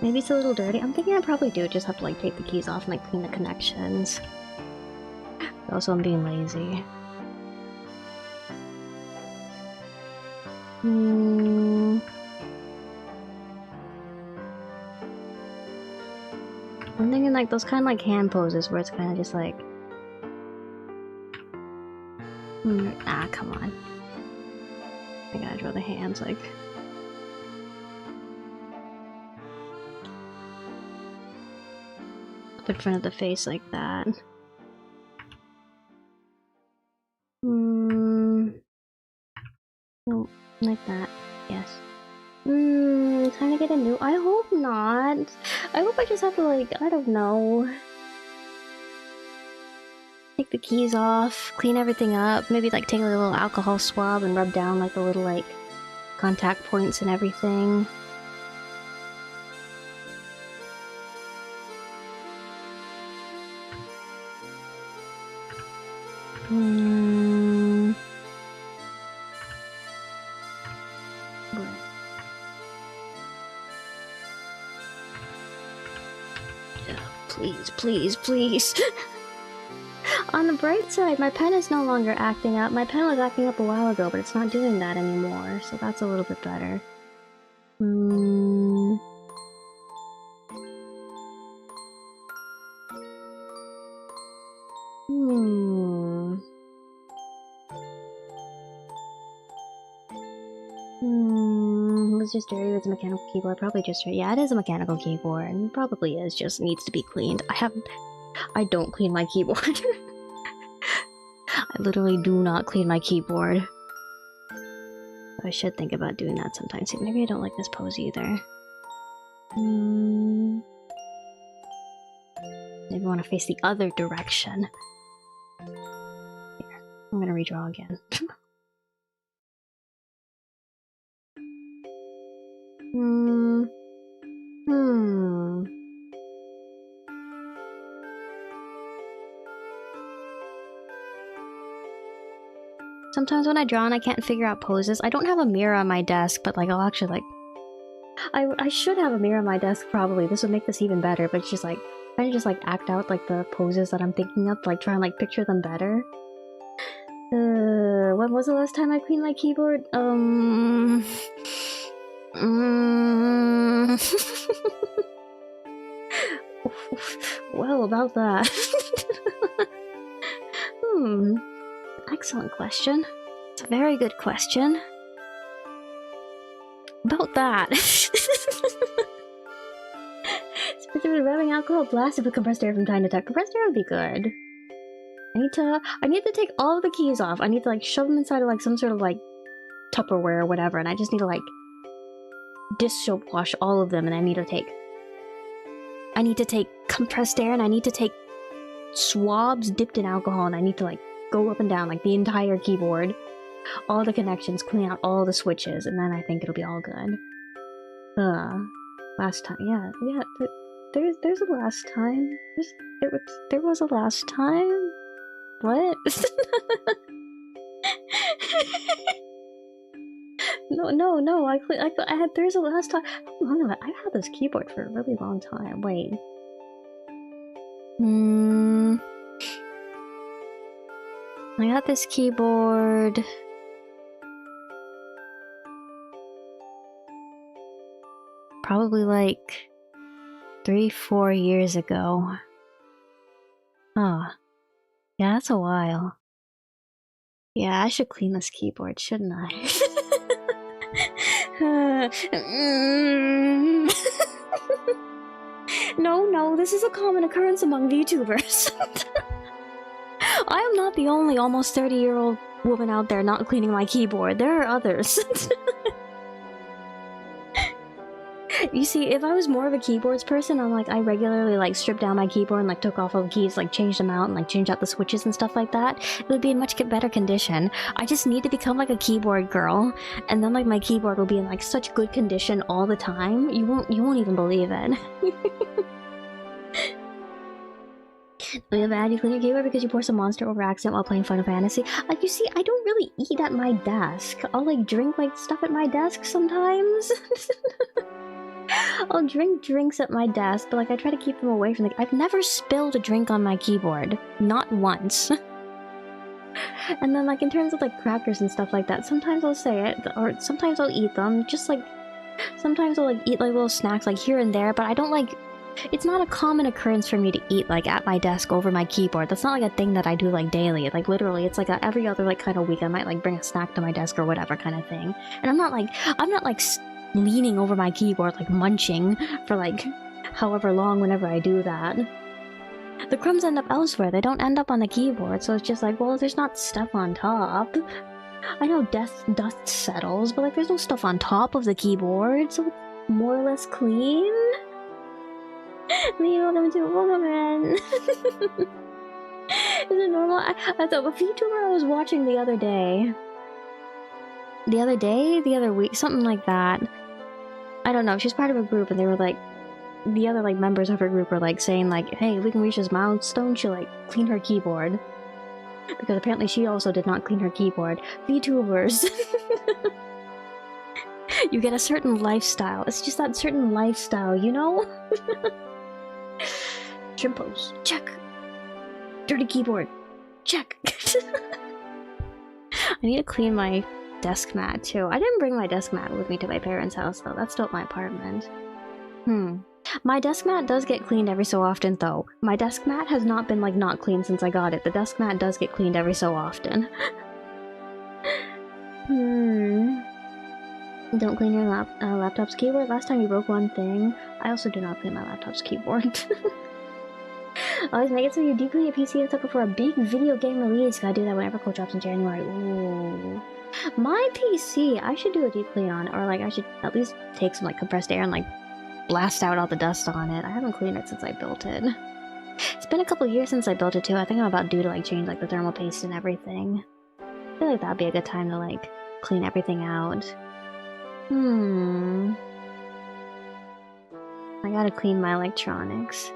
Maybe it's a little dirty. I'm thinking I probably do just have to like take the keys off and like clean the connections. Also, I'm being lazy. I'm thinking like those kind of like hand poses where it's kind of just like... come on. I gotta draw the hands like... up in front of the face like that. Oh, like that. Yes. Time to get a new... I hope not. I hope I just have to like, I don't know. Take the keys off, clean everything up, maybe like take a little alcohol swab and rub down like the little like contact points and everything. Please, please, please. On the bright side, my pen is no longer acting up. My pen was acting up a while ago, but it's not doing that anymore, so that's a little bit better. It's just dirty with a mechanical keyboard. Probably just... yeah, it is a mechanical keyboard. And probably is, just needs to be cleaned. I don't clean my keyboard. I literally do not clean my keyboard. I should think about doing that sometime soon. Maybe I don't like this pose either. Maybe I want to face the other direction. Here, I'm gonna redraw again. Sometimes when I draw and I can't figure out poses, I don't have a mirror on my desk, but like I'll actually like... I should have a mirror on my desk probably. This would make this even better, but it's just like... trying to just like act out like the poses that I'm thinking of, like try and like picture them better. When was the last time I cleaned my keyboard? Well, about that. Excellent question. It's a very good question. About that. Specifically, rubbing alcohol blasted with compressed air from time to time. Compressed air would be good. I need to take all of the keys off. I need to like shove them inside of like some sort of like Tupperware or whatever, and I just need to like dish soap wash all of them, and I need to take compressed air, and I need to take swabs dipped in alcohol, and I need to like go up and down like the entire keyboard, all the connections, clean out all the switches, and then I think it'll be all good. Last time, yeah, there's a last time. There was a last time. What? No, I had, there's a last time. I've had this keyboard for a really long time. Wait. I got this keyboard. Probably like 3-4 years ago. Oh. Yeah, that's a while. Yeah, I should clean this keyboard, shouldn't I? No, this is a common occurrence among VTubers. I am not the only almost 30-year-old woman out there not cleaning my keyboard. There are others. You see, if I was more of a keyboards person, I regularly like stripped down my keyboard and like took off all the keys, like changed them out and like changed out the switches and stuff like that, it would be in much better condition. I just need to become like a keyboard girl, and then like my keyboard will be in like such good condition all the time. You won't even believe it. Feel bad you clean your keyboard because you pour some Monster over accident while playing Final Fantasy. Like, you see, I don't really eat at my desk. I'll like drink like stuff at my desk sometimes. I'll drink drinks at my desk, but like I try to keep them away from the— I've never spilled a drink on my keyboard. Not once. And then like in terms of like crackers and stuff like that, sometimes I'll say it, or sometimes I'll eat them. Just like, sometimes I'll like eat like little snacks like here and there, but I don't like— it's not a common occurrence for me to eat like at my desk over my keyboard. That's not like a thing that I do like daily. Like literally, it's like every other like kind of week I might like bring a snack to my desk or whatever kind of thing. And I'm not like leaning over my keyboard like munching for like however long whenever I do that. The crumbs end up elsewhere. They don't end up on the keyboard, so it's just like, well, there's not stuff on top. I know dust settles, but like there's no stuff on top of the keyboard, so it's more or less clean. Welcome to a woman. Is it normal? I thought a VTuber I was watching the other day. The other week, something like that. I don't know, she's part of a group and they were like, the other like members of her group were like saying like, hey, we can reach this milestone, she'll like clean her keyboard. Because apparently she also did not clean her keyboard. VTubers. You get a certain lifestyle. It's just that certain lifestyle, you know? Trimpos, check. Dirty keyboard, check. I need to clean my desk mat too. I didn't bring my desk mat with me to my parents' house though. That's still at my apartment. My desk mat does get cleaned every so often though. My desk mat has not been like not cleaned since I got it. The desk mat does get cleaned every so often. Don't clean your laptop's keyboard. Last time you broke one thing. I also do not clean my laptop's keyboard. Always make it so you deep clean your PC and stuff before a big video game release. Gotta do that whenever Code drops in January. Ooh. My PC, I should do a deep clean on it, or like I should at least take some like compressed air and like blast out all the dust on it. I haven't cleaned it since I built it. It's been a couple years since I built it too. I think I'm about due to like change like the thermal paste and everything. I feel like that'd be a good time to like clean everything out. I gotta clean my electronics.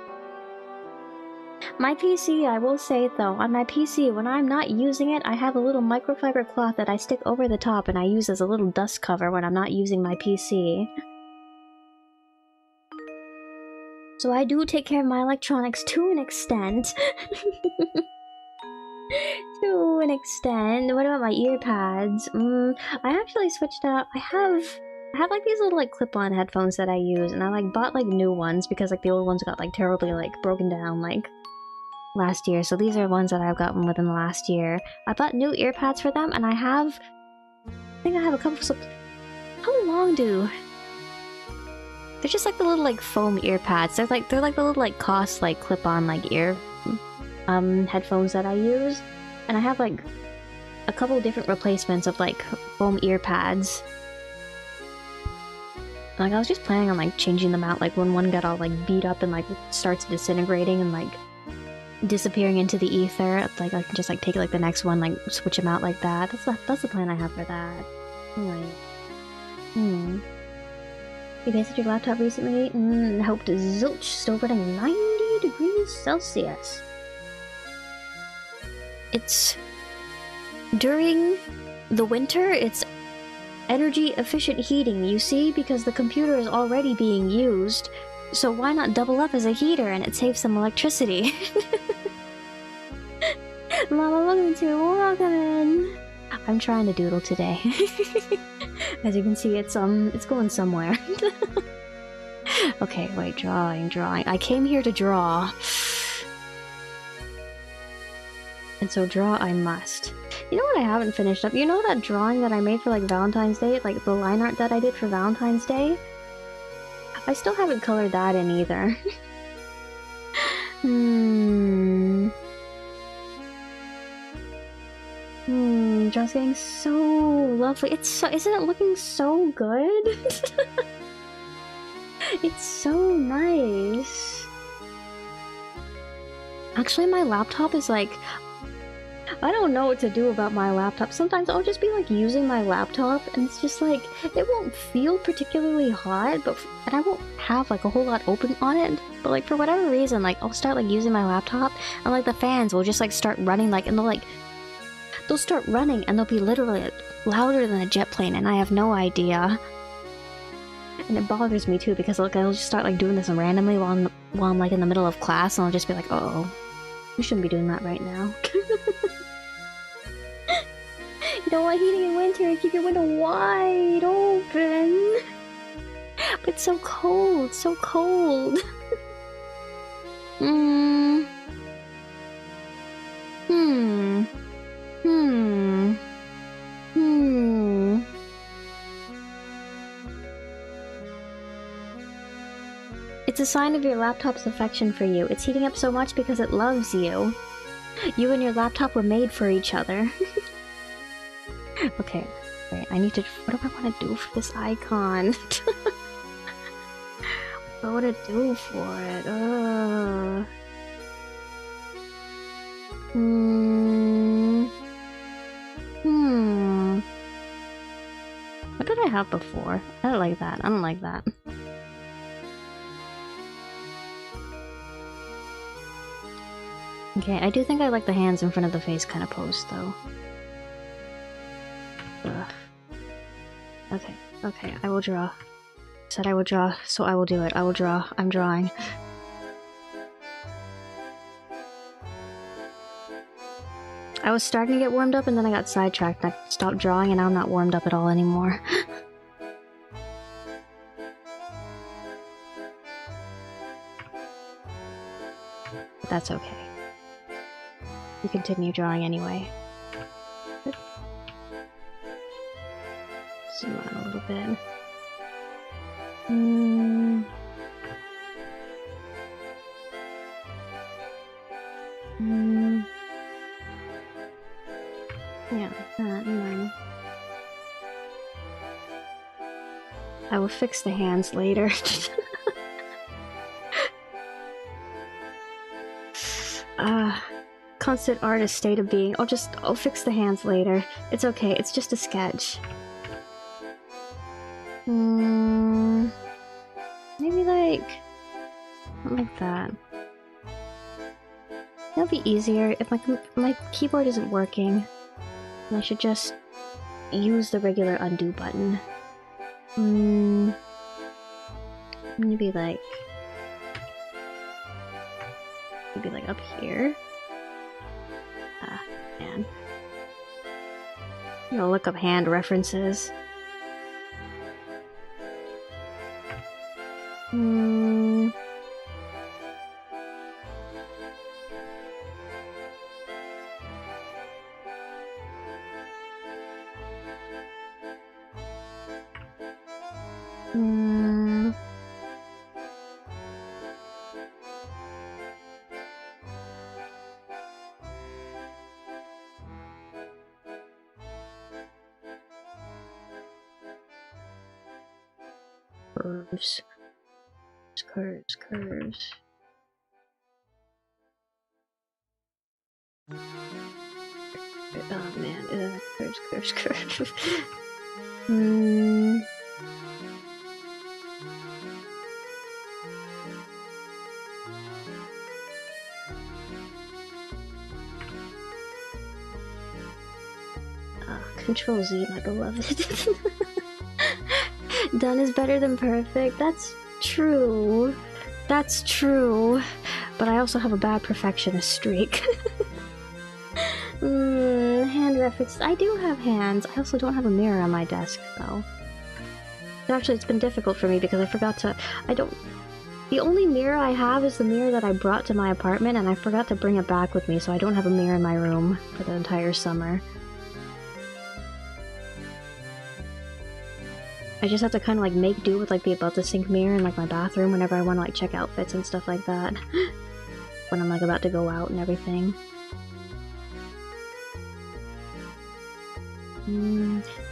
My PC, I will say though, on my PC, when I'm not using it, I have a little microfiber cloth that I stick over the top and I use as a little dust cover when I'm not using my PC. So I do take care of my electronics to an extent. To an extent. What about my ear pads? I actually switched out. I have I have like these little like clip-on headphones that I use, and I like bought like new ones because like the old ones got like terribly like broken down like last year. So these are ones that I've gotten within the last year. I bought new ear pads for them, and I think I have a couple of... How long do... They're just like the little like foam ear pads. They're like the little like COS like clip-on like ear headphones that I use. And I have like a couple different replacements of like foam ear pads. Like I was just planning on like changing them out like when one got all like beat up and like starts disintegrating and like disappearing into the ether. Like I can just like take like the next one, like switch them out like that. That's the plan I have for that. Anyway. You visited your laptop recently? Helped zilch, still running 90 degrees Celsius. It's... During the winter, it's energy efficient heating, you see? Because the computer is already being used. So why not double up as a heater and it saves some electricity? Mama, welcome in. I'm trying to doodle today. As you can see, it's going somewhere. Okay, wait, drawing. I came here to draw. And so draw I must. You know what I haven't finished up? You know that drawing that I made for like Valentine's Day? Like the line art that I did for Valentine's Day? I still haven't colored that in either. Just getting so lovely. Isn't it looking so good? It's so nice. Actually, my laptop is like... I don't know what to do about my laptop. Sometimes I'll just be like using my laptop and it's just like, it won't feel particularly hot, and I won't have like a whole lot open on it, but like for whatever reason, like I'll start like using my laptop and like the fans will just like start running, like, and they'll start running and they'll be literally louder than a jet plane, and I have no idea. And it bothers me too because like I'll just start like doing this randomly while I'm like in the middle of class, and I'll just be like, uh-oh, we shouldn't be doing that right now. You don't want heating in winter, keep your window wide open. But it's so cold, so cold. It's a sign of your laptop's affection for you. It's heating up so much because it loves you. You and your laptop were made for each other. Okay, wait, I need to... What do I want to do for this icon? What do I want to do for it? What did I have before? I don't like that. I don't like that. Okay, I do think I like the hands in front of the face kind of pose, though. Ugh. Okay, I will draw. Said I would draw, so I will do it. I will draw. I'm drawing. I was starting to get warmed up and then I got sidetracked. I stopped drawing and now I'm not warmed up at all anymore. But that's okay. You continue drawing anyway. Zoom out a little bit. Yeah, that, and then I will fix the hands later. Constant artist state of being. I'll fix the hands later. It's okay, it's just a sketch. Maybe like... something like that. That'll be easier if my keyboard isn't working. I should just use the regular undo button. Maybe like up here. Man. I'm gonna look up hand references. Curves. Curves, curves. Oh man, curves, curves. Control Z, my beloved. Done is better than perfect. That's true. That's true. But I also have a bad perfectionist streak. Hand references. I do have hands. I also don't have a mirror on my desk, though. Actually, it's been difficult for me because I forgot to... The only mirror I have is the mirror that I brought to my apartment, and I forgot to bring it back with me, so I don't have a mirror in my room for the entire summer. I just have to kind of like make do with like the above the sink mirror in like my bathroom whenever I want to like check outfits and stuff like that. When I'm like about to go out and everything.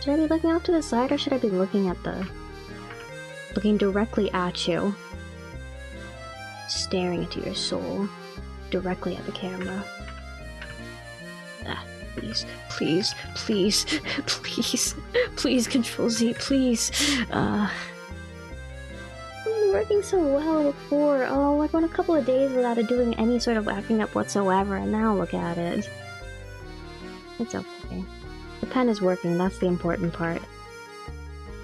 Should I be looking off to the side or should I be looking at the... looking directly at you? Staring into your soul. Directly at the camera. Please, please, please, please, please, Control Z, please. It was working so well before. Oh, I went a couple of days without it doing any sort of acting up whatsoever, and now look at it. It's okay. The pen is working, that's the important part.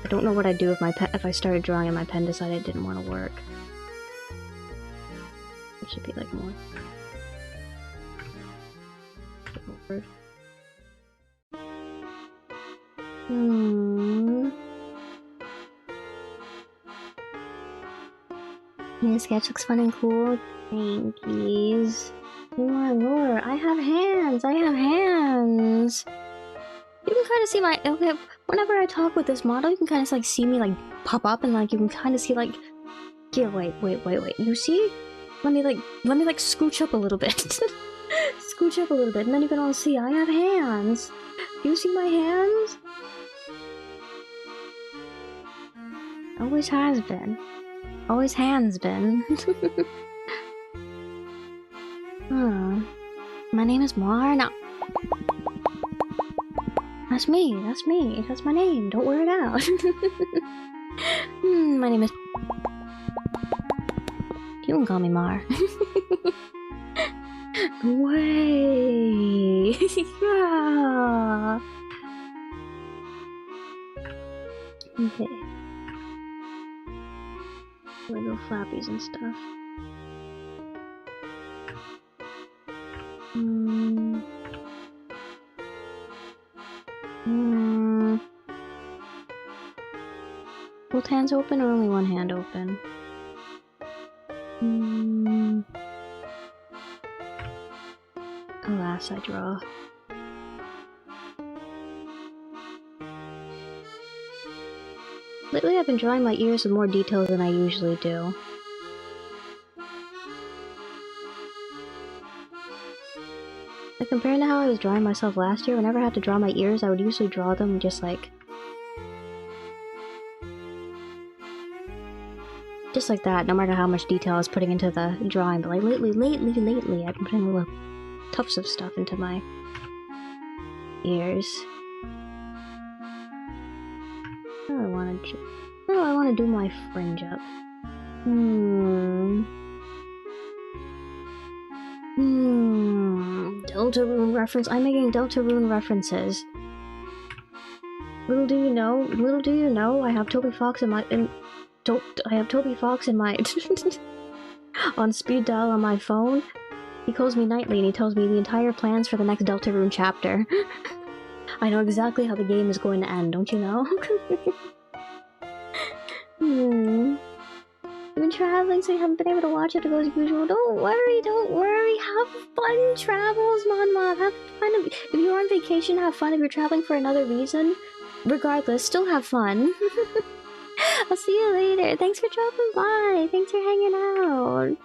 I don't know what I'd do if if I started drawing and my pen decided it didn't want to work. It should be like more. Your sketch looks fun and cool. Thank yous. Lore. I have hands. I have hands. You can kind of see my... Okay, whenever I talk with this model, you can kind of like see me like pop up and like you can kind of see like... Here, wait. You see? Let me like scooch up a little bit. Scooch up a little bit and then you can all see I have hands. Do you see my hands? Always has been. Always hands been. My name is Mar. No. That's me. That's my name. Don't wear it out. My name is... You can call me Mar. Way. Yeah. Okay. Little flappies and stuff. Both hands open or only one hand open? Alas, I draw. Lately I've been drawing my ears with more detail than I usually do. Like comparing to how I was drawing myself last year, whenever I had to draw my ears, I would usually draw them just like that, no matter how much detail I was putting into the drawing. But like lately, I've been putting little tufts of stuff into my ears. Oh, I want to do my fringe up. Deltarune reference. I'm making Deltarune references. Little do you know, I have Toby Fox in my on speed dial on my phone. He calls me nightly and he tells me the entire plans for the next Deltarune chapter. I know exactly how the game is going to end, don't you know? You've been traveling, so you haven't been able to watch it to go as usual. Don't worry. Have fun travels, Monmouth. Have fun. If you're on vacation, have fun. If you're traveling for another reason, regardless, still have fun. I'll see you later. Thanks for dropping by. Thanks for hanging out.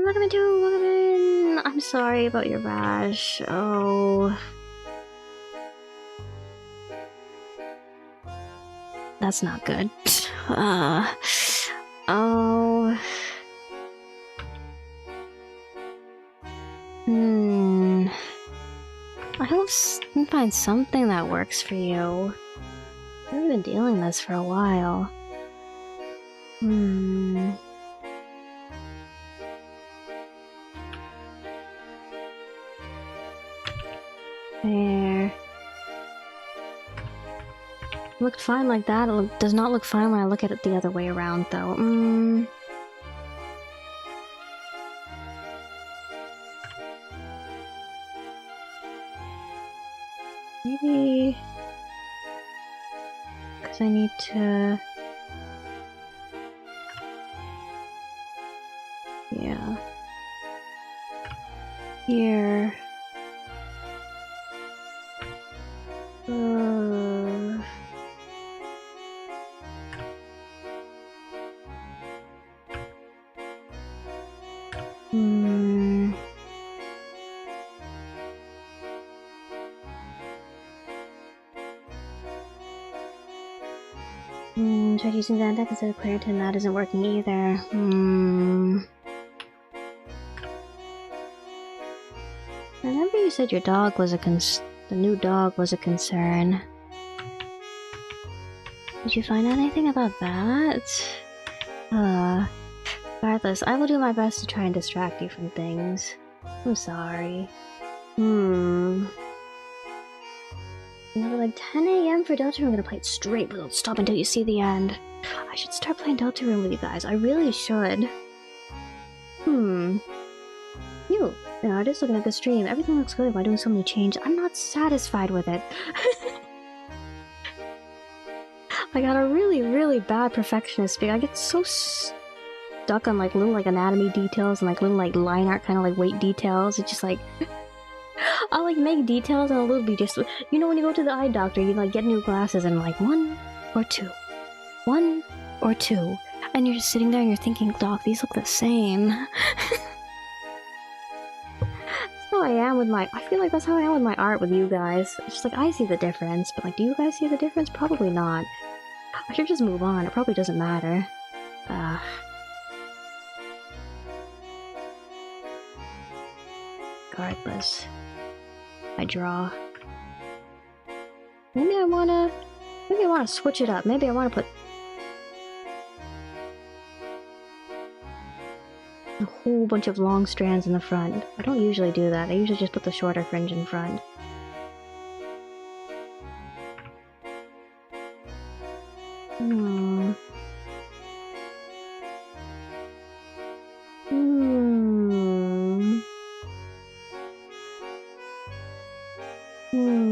Welcome to welcome in. I'm sorry about your rash. Oh. That's not good. Oh. I hope you can find something that works for you. I've been dealing with this for a while. There. Looked fine like that. It does not look fine when I look at it the other way around, though. Maybe... because I need to... yeah. Here... Tried using Zantac instead of Claritin, that isn't working either. I remember you said your dog was the new dog was a concern. Did you find out anything about that? Regardless, I will do my best to try and distract you from things. I'm sorry. Another like 10 AM for Deltarune. I'm gonna play it straight, but don't stop until you see the end. I should start playing Deltarune with you guys. I really should. Yeah, I'm just looking at the stream. Everything looks good. Why doing so many changes? I'm not satisfied with it. I got a really, really bad perfectionist because I get so stuck on like little like anatomy details and like little like line art kind of like weight details. It's just like I'll like make details and it'll be just, you know, when you go to the eye doctor, you like get new glasses and like 1 or 2, 1 or 2, and you're just sitting there and you're thinking, Doc, these look the same. That's how I am with my, I feel like that's how I am with my art with you guys. It's just like, I see the difference, but like, do you guys see the difference? Probably not. I should just move on, it probably doesn't matter. Regardless. I draw. Maybe I wanna switch it up. Maybe I wanna put a whole bunch of long strands in the front. I don't usually do that. I usually just put the shorter fringe in front.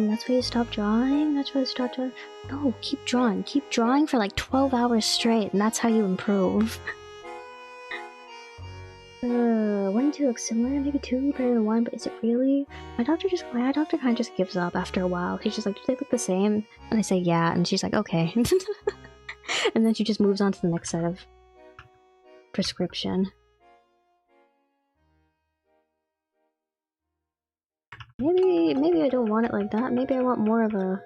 That's why you stop drawing? That's why you stop drawing? No, keep drawing. Keep drawing for like 12 hours straight, and that's how you improve. 1 and 2 look similar, maybe 2 better than 1, but is it really? My doctor kind of just gives up after a while. She's just like, do they look the same? And I say, yeah, and she's like, okay. And then she just moves on to the next set of prescription. Maybe I don't want it like that. Maybe I want more of a...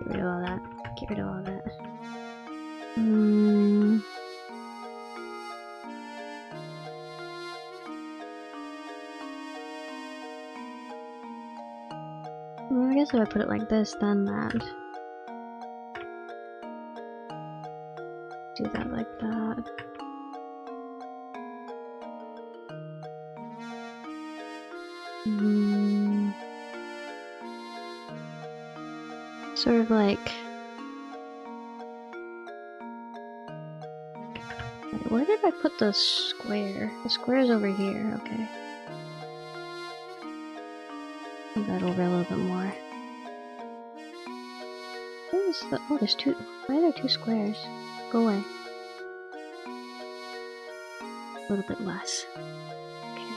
Get rid of all that. Get rid of all that. Well, I guess if I put it like this, then that. Do that like that. Sort of like... Wait, where did I put the square? The square's over here, okay. that over a little bit more. Oh, there's two. Why are there two squares? Go away. A little bit less. Okay.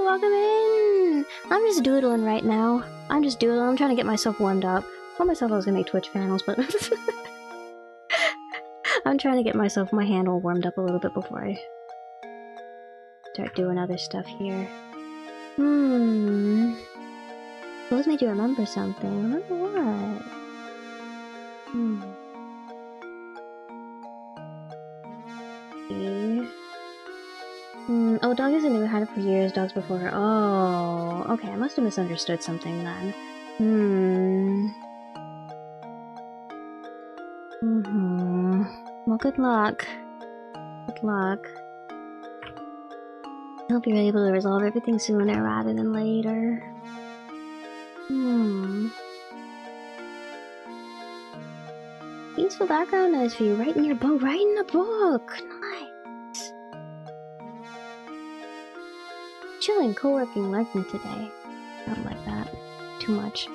Welcome in! I'm just doodling right now. I'm just doodling. I'm trying to get myself warmed up. I told myself I was gonna make Twitch panels, but I'm trying to get myself, my handle warmed up a little bit before I start doing other stuff here. Those made you remember something. Remember what? Oh, dog isn't new. Had it for years. Dogs before her. Oh, okay. I must have misunderstood something then. Well, good luck. Good luck. I hope you're able to resolve everything sooner rather than later. Peaceful background noise for you. Right in your book. Right in the book. Nice. Chilling, co-working, lurking today. Not like that. Too much.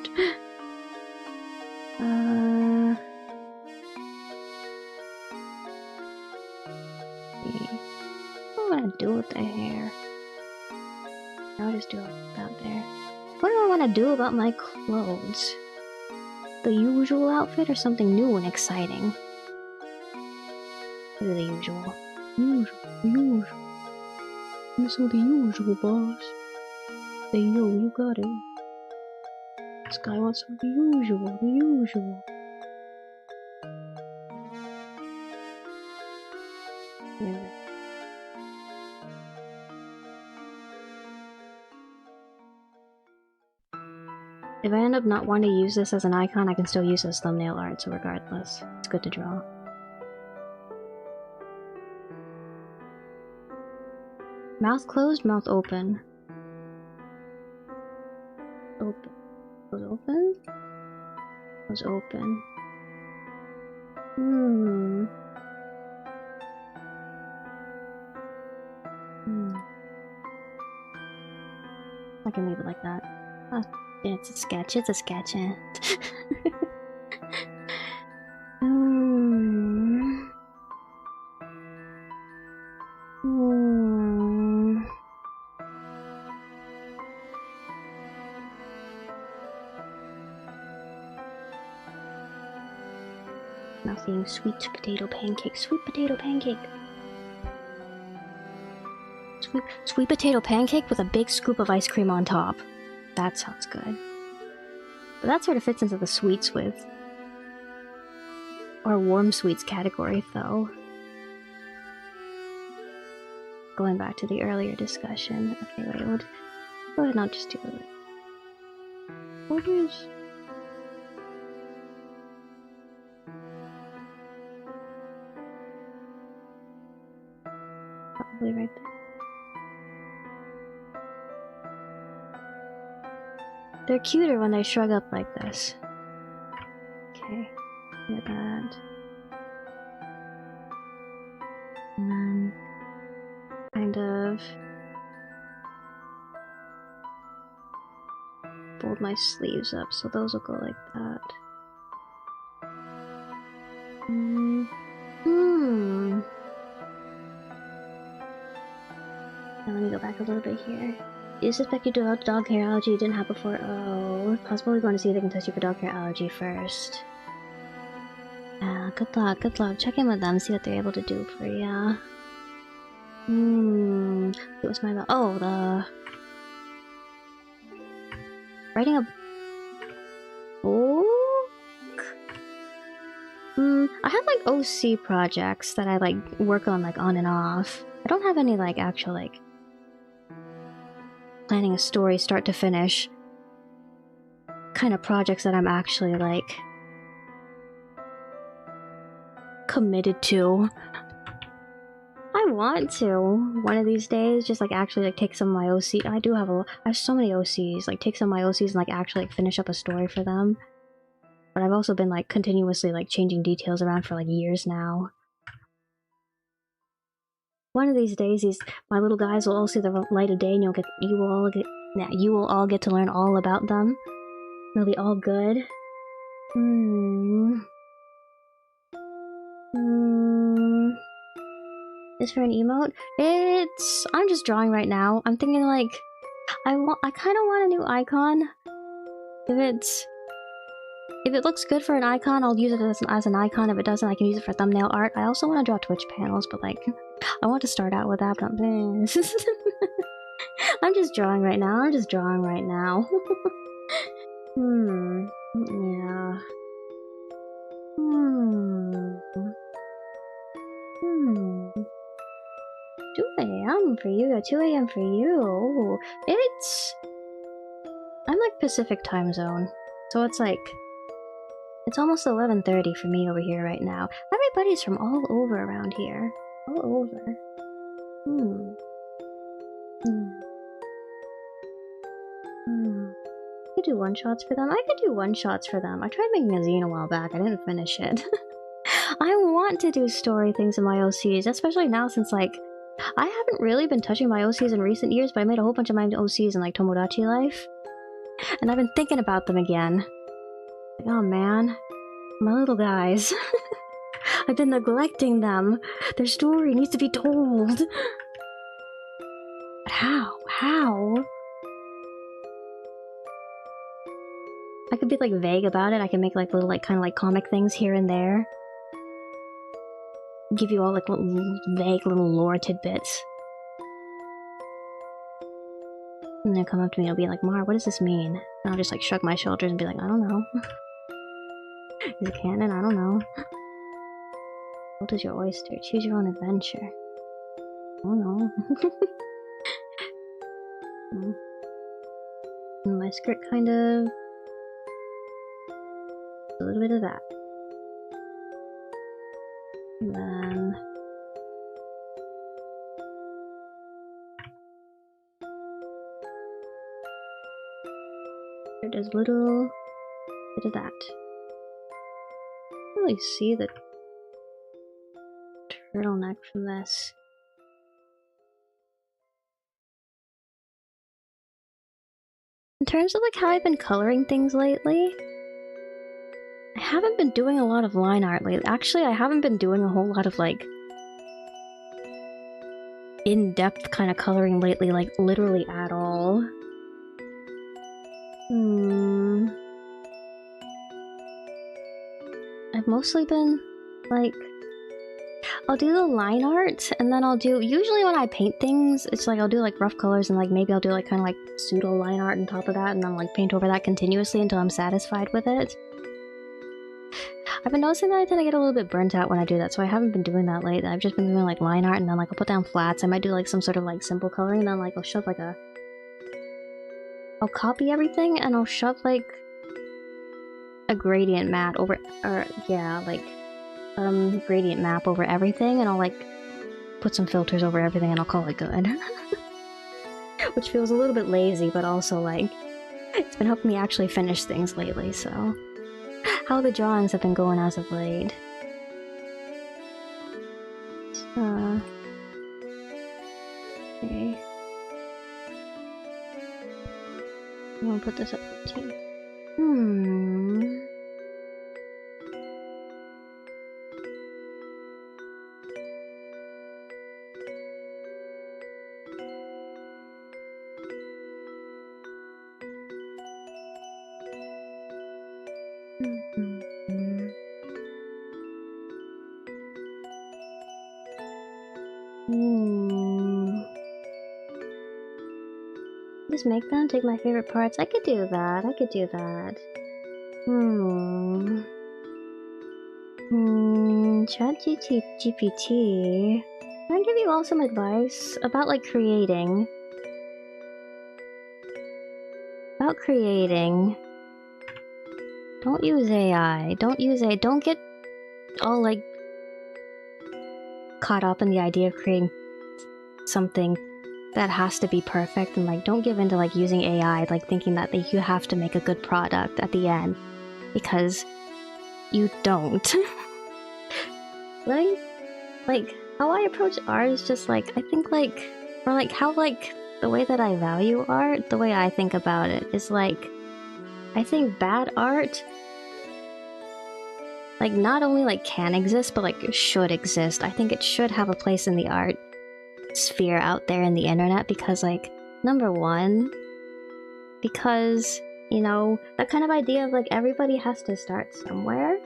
What do I do with the hair? I'll just do it out there. What do I want to do about my clothes? The usual outfit or something new and exciting? What is the usual? Usual. So the usual, boss. Hey, yo, you got it. This guy wants some the usual. Yeah. If I end up not wanting to use this as an icon, I can still use this thumbnail art, so regardless, it's good to draw. Mouth closed, mouth open. Open. Was open? Was open. I can leave it like that. It's a sketch, Nothing. Sweet potato pancake. Sweet potato pancake. Sweet potato pancake with a big scoop of ice cream on top. That sounds good. But that sort of fits into the sweets with our warm sweets category, though. Going back to the earlier discussion. Okay, wait, we'll go ahead and I'll just do it. What is... Probably right there. They're cuter when they shrug up like this. Okay, look at that. And then kind of fold my sleeves up so those will go like that. Now let me go back a little bit here. Do you suspect you developed dog hair allergy you didn't have before? Oh, possibly going to see if they can test you for dog hair allergy first. Good luck, good luck. Check in with them, see what they're able to do for ya. It was my... Oh, the... Writing a... book? I have, like, OC projects that I, like, work on, like, on and off. I don't have any, like, actual, like... planning a story start to finish kind of projects that I'm actually like committed to. I want to one of these days just like actually like take some of my OC. I have so many OCs, like take some of my OCs and like actually like finish up a story for them. But I've also been like continuously like changing details around for like years now. one of these days, my little guys will all see the light of day, and you will all get to learn all about them. They'll be all good. Is for an emote? I'm just drawing right now. I'm thinking like, I kind of want a new icon. If it looks good for an icon, I'll use it as an icon. If it doesn't, I can use it for thumbnail art. I also want to draw Twitch panels, but like, I want to start out with that, but I'm just drawing right now. Yeah. 2 AM for you, 2 AM for you. I'm like Pacific time zone, so it's like, it's almost 11:30 for me over here right now. Everybody's from all over around here. All over. I could do one-shots for them. I tried making a zine a while back. I didn't finish it. I want to do story things in my OCs, especially now since, like, I haven't really been touching my OCs in recent years, but I made a whole bunch of my OCs in, like, Tomodachi Life. And I've been thinking about them again. Like, oh man, my little guys. I've been neglecting them. Their story needs to be told. But how? I could be like vague about it. I can make like little like kind of like comic things here and there. Give you all like little vague little lore tidbits. And they'll come up to me and they'll be like, Mar, what does this mean? And I'll just like shrug my shoulders and be like, I don't know. Is it canon? I don't know. What is your oyster? Choose your own adventure. I don't know. And my script kind of... a little bit of that. And then... there's a little bit of that. I can't really see the turtleneck from this. In terms of like how I've been coloring things lately, I haven't been doing a lot of line art lately. Actually, I haven't been doing a whole lot of like in-depth kind of coloring lately, like literally at all. I've mostly been like, I'll do the line art, and then I'll do, usually when I paint things, it's like I'll do like rough colors, and like maybe I'll do like kind of like pseudo line art on top of that, and then like paint over that continuously until I'm satisfied with it. I've been noticing that I tend to get a little bit burnt out when I do that, so I haven't been doing that lately. I've just been doing like line art, and then like I'll put down flats. I might do like some sort of like simple coloring, and then like I'll shove like a... I'll copy everything, and I'll shove like a gradient mat over, or yeah, like gradient map over everything, and I'll like put some filters over everything, and I'll call it good. Which feels a little bit lazy, but also like it's been helping me actually finish things lately. So how the drawings have been going as of late. Okay. I'm gonna put this up for 2. Just make them, take my favorite parts. I could do that. ChatGPT. Can I give you all some advice about like creating? About creating. Don't use AI. Don't get all like caught up in the idea of creating something that has to be perfect, and like don't give in to like using AI, like thinking that you have to make a good product at the end, because you don't. Like how I approach art is just like, I think like, or like how like the way that I value art, the way I think about it is like, I think bad art, like not only like can exist, but like should exist. I think it should have a place in the art sphere out there in the internet because like, number one, because, you know, that kind of idea of like everybody has to start somewhere.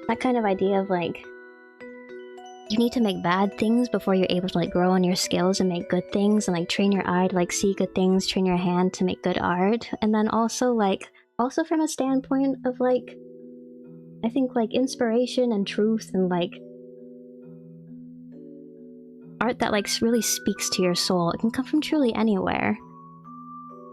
That kind of idea of like, you need to make bad things before you're able to like grow on your skills and make good things and like train your eye to like see good things, train your hand to make good art. And then also like, also from a standpoint of like, I think like inspiration and truth and like art that like really speaks to your soul. It can come from truly anywhere.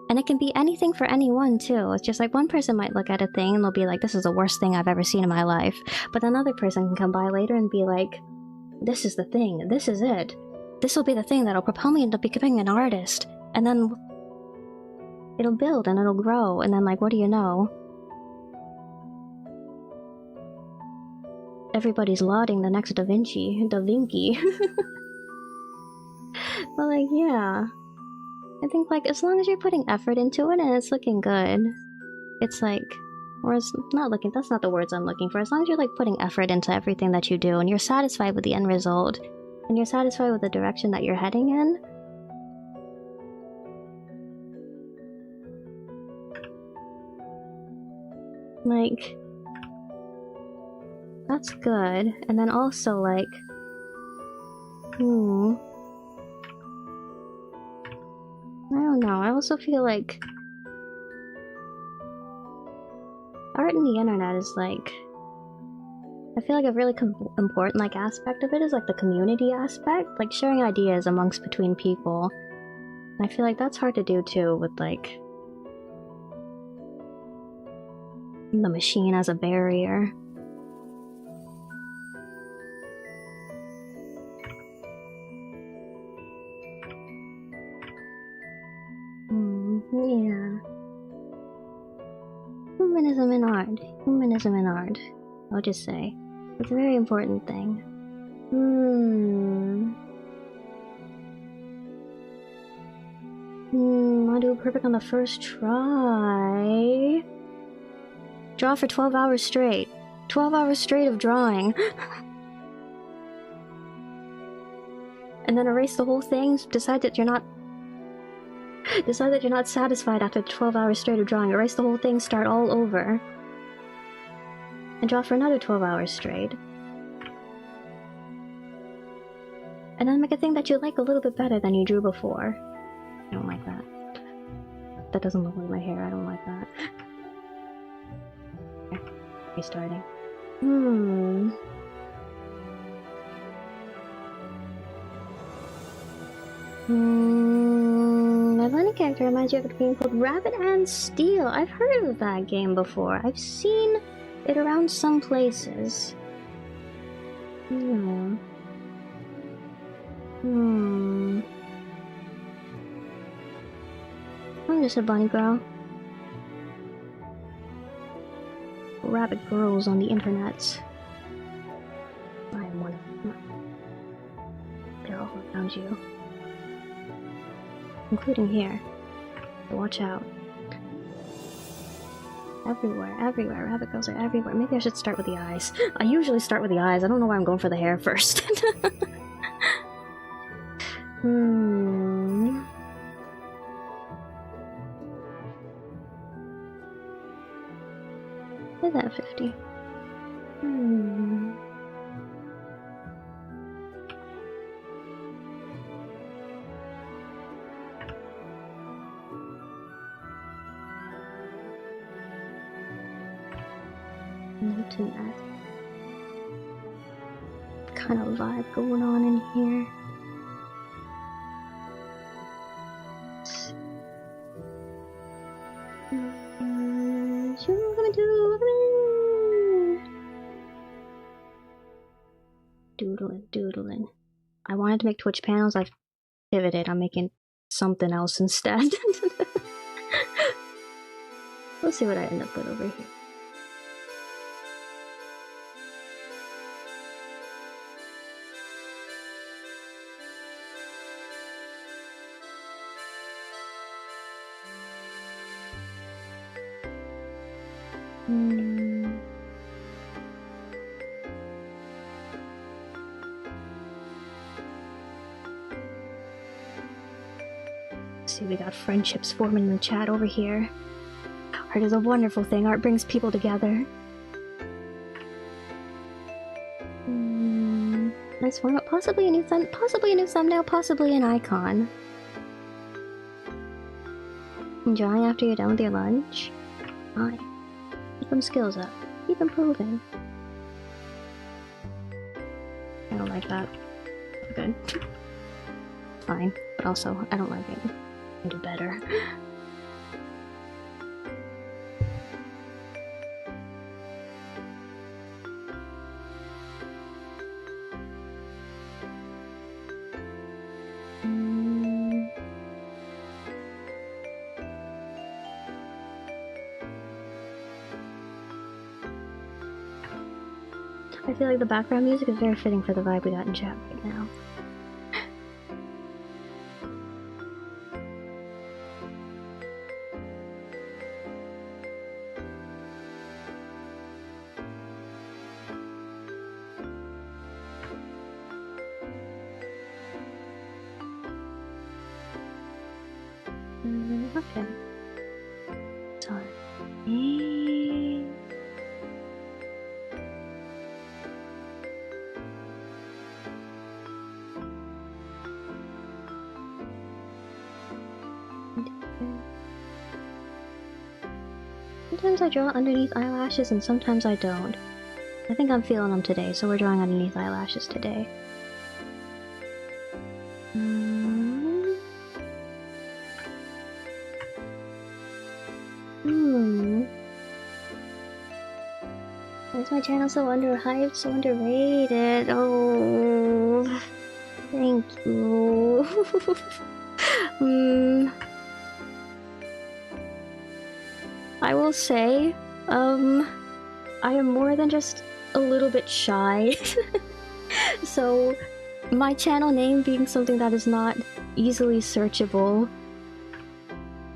And it can be anything for anyone too. It's just like one person might look at a thing and they'll be like, this is the worst thing I've ever seen in my life. But another person can come by later and be like, this is the thing, this is it. This will be the thing that'll propel me into becoming an artist. And then it'll build and it'll grow. And then like, what do you know? Everybody's lauding the next Da Vinci. But like, yeah. I think like as long as you're putting effort into it and it's looking good, it's like, or it's not looking, that's not the words I'm looking for. As long as you're like putting effort into everything that you do and you're satisfied with the end result and you're satisfied with the direction that you're heading in, like, that's good. And then also like, I don't know, I also feel like art in the internet is like, I feel like a really important like aspect of it is like the community aspect, like sharing ideas amongst between people. And I feel like that's hard to do too with like the machine as a barrier. Yeah. Humanism in art. Humanism in art. I'll just say. It's a very important thing. I'll do perfect on the first try. Draw for 12 hours straight. 12 hours straight of drawing. And then erase the whole thing, decide that you're not satisfied after 12 hours straight of drawing. Erase the whole thing, start all over. And draw for another 12 hours straight. And then make a thing that you like a little bit better than you drew before. I don't like that. That doesn't look like my hair, I don't like that. Okay, restarting. My Lenny character reminds you of a game called Rabbit and Steel. I've heard of that game before. I've seen it around some places. I'm just a bunny girl. Rabbit girls on the internets. I am one of them. They're all around you. Including here. So watch out. Everywhere, everywhere. Rabbit girls are everywhere. Maybe I should start with the eyes. I usually start with the eyes. I don't know why I'm going for the hair first. Is that 50? That kind of vibe going on in here. Doodlin. I wanted to make Twitch panels, I've pivoted, I'm making something else instead. Let's see what I end up with over here. see, we got friendships forming in the chat over here. Art is a wonderful thing. Art brings people together. Nice format. Possibly a new thumbnail, possibly an icon. Drawing after you're done with your lunch? Fine. Keep them skills up. Keep improving. I don't like that. Good. Fine. But also, I don't like it. I can do better. I feel like the background music is very fitting for the vibe we got in chat right now. Okay. Sorry. Sometimes I draw underneath eyelashes and sometimes I don't. I think I'm feeling them today, so we're drawing underneath eyelashes today. Why is my channel so underhyped, so underrated? Oh, thank you. I will say, I am more than just a little bit shy. So, my channel name being something that is not easily searchable,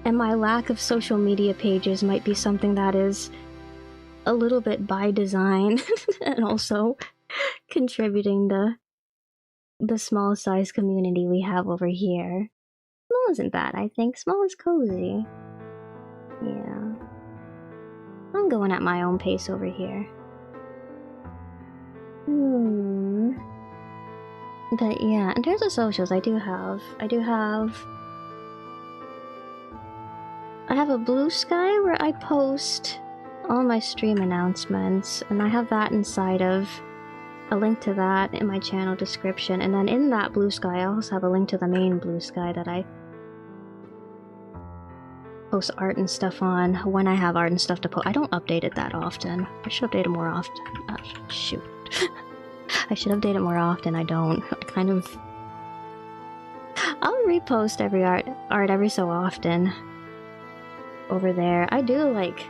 and my lack of social media pages might be something that is a little bit by design, and also contributing to the small size community we have over here. Small isn't bad, I think. Small is cozy. Yeah. I'm going at my own pace over here. But yeah, in terms of socials, I have a Blue Sky where I post all my stream announcements, and I have that inside of a link to that in my channel description, and then in that Blue Sky I also have a link to the main Blue Sky that I post art and stuff on when I have art and stuff to post. I don't update it that often. I should update it more often. Shoot. I should update it more often. I don't. I'll repost every art every so often over there. I do like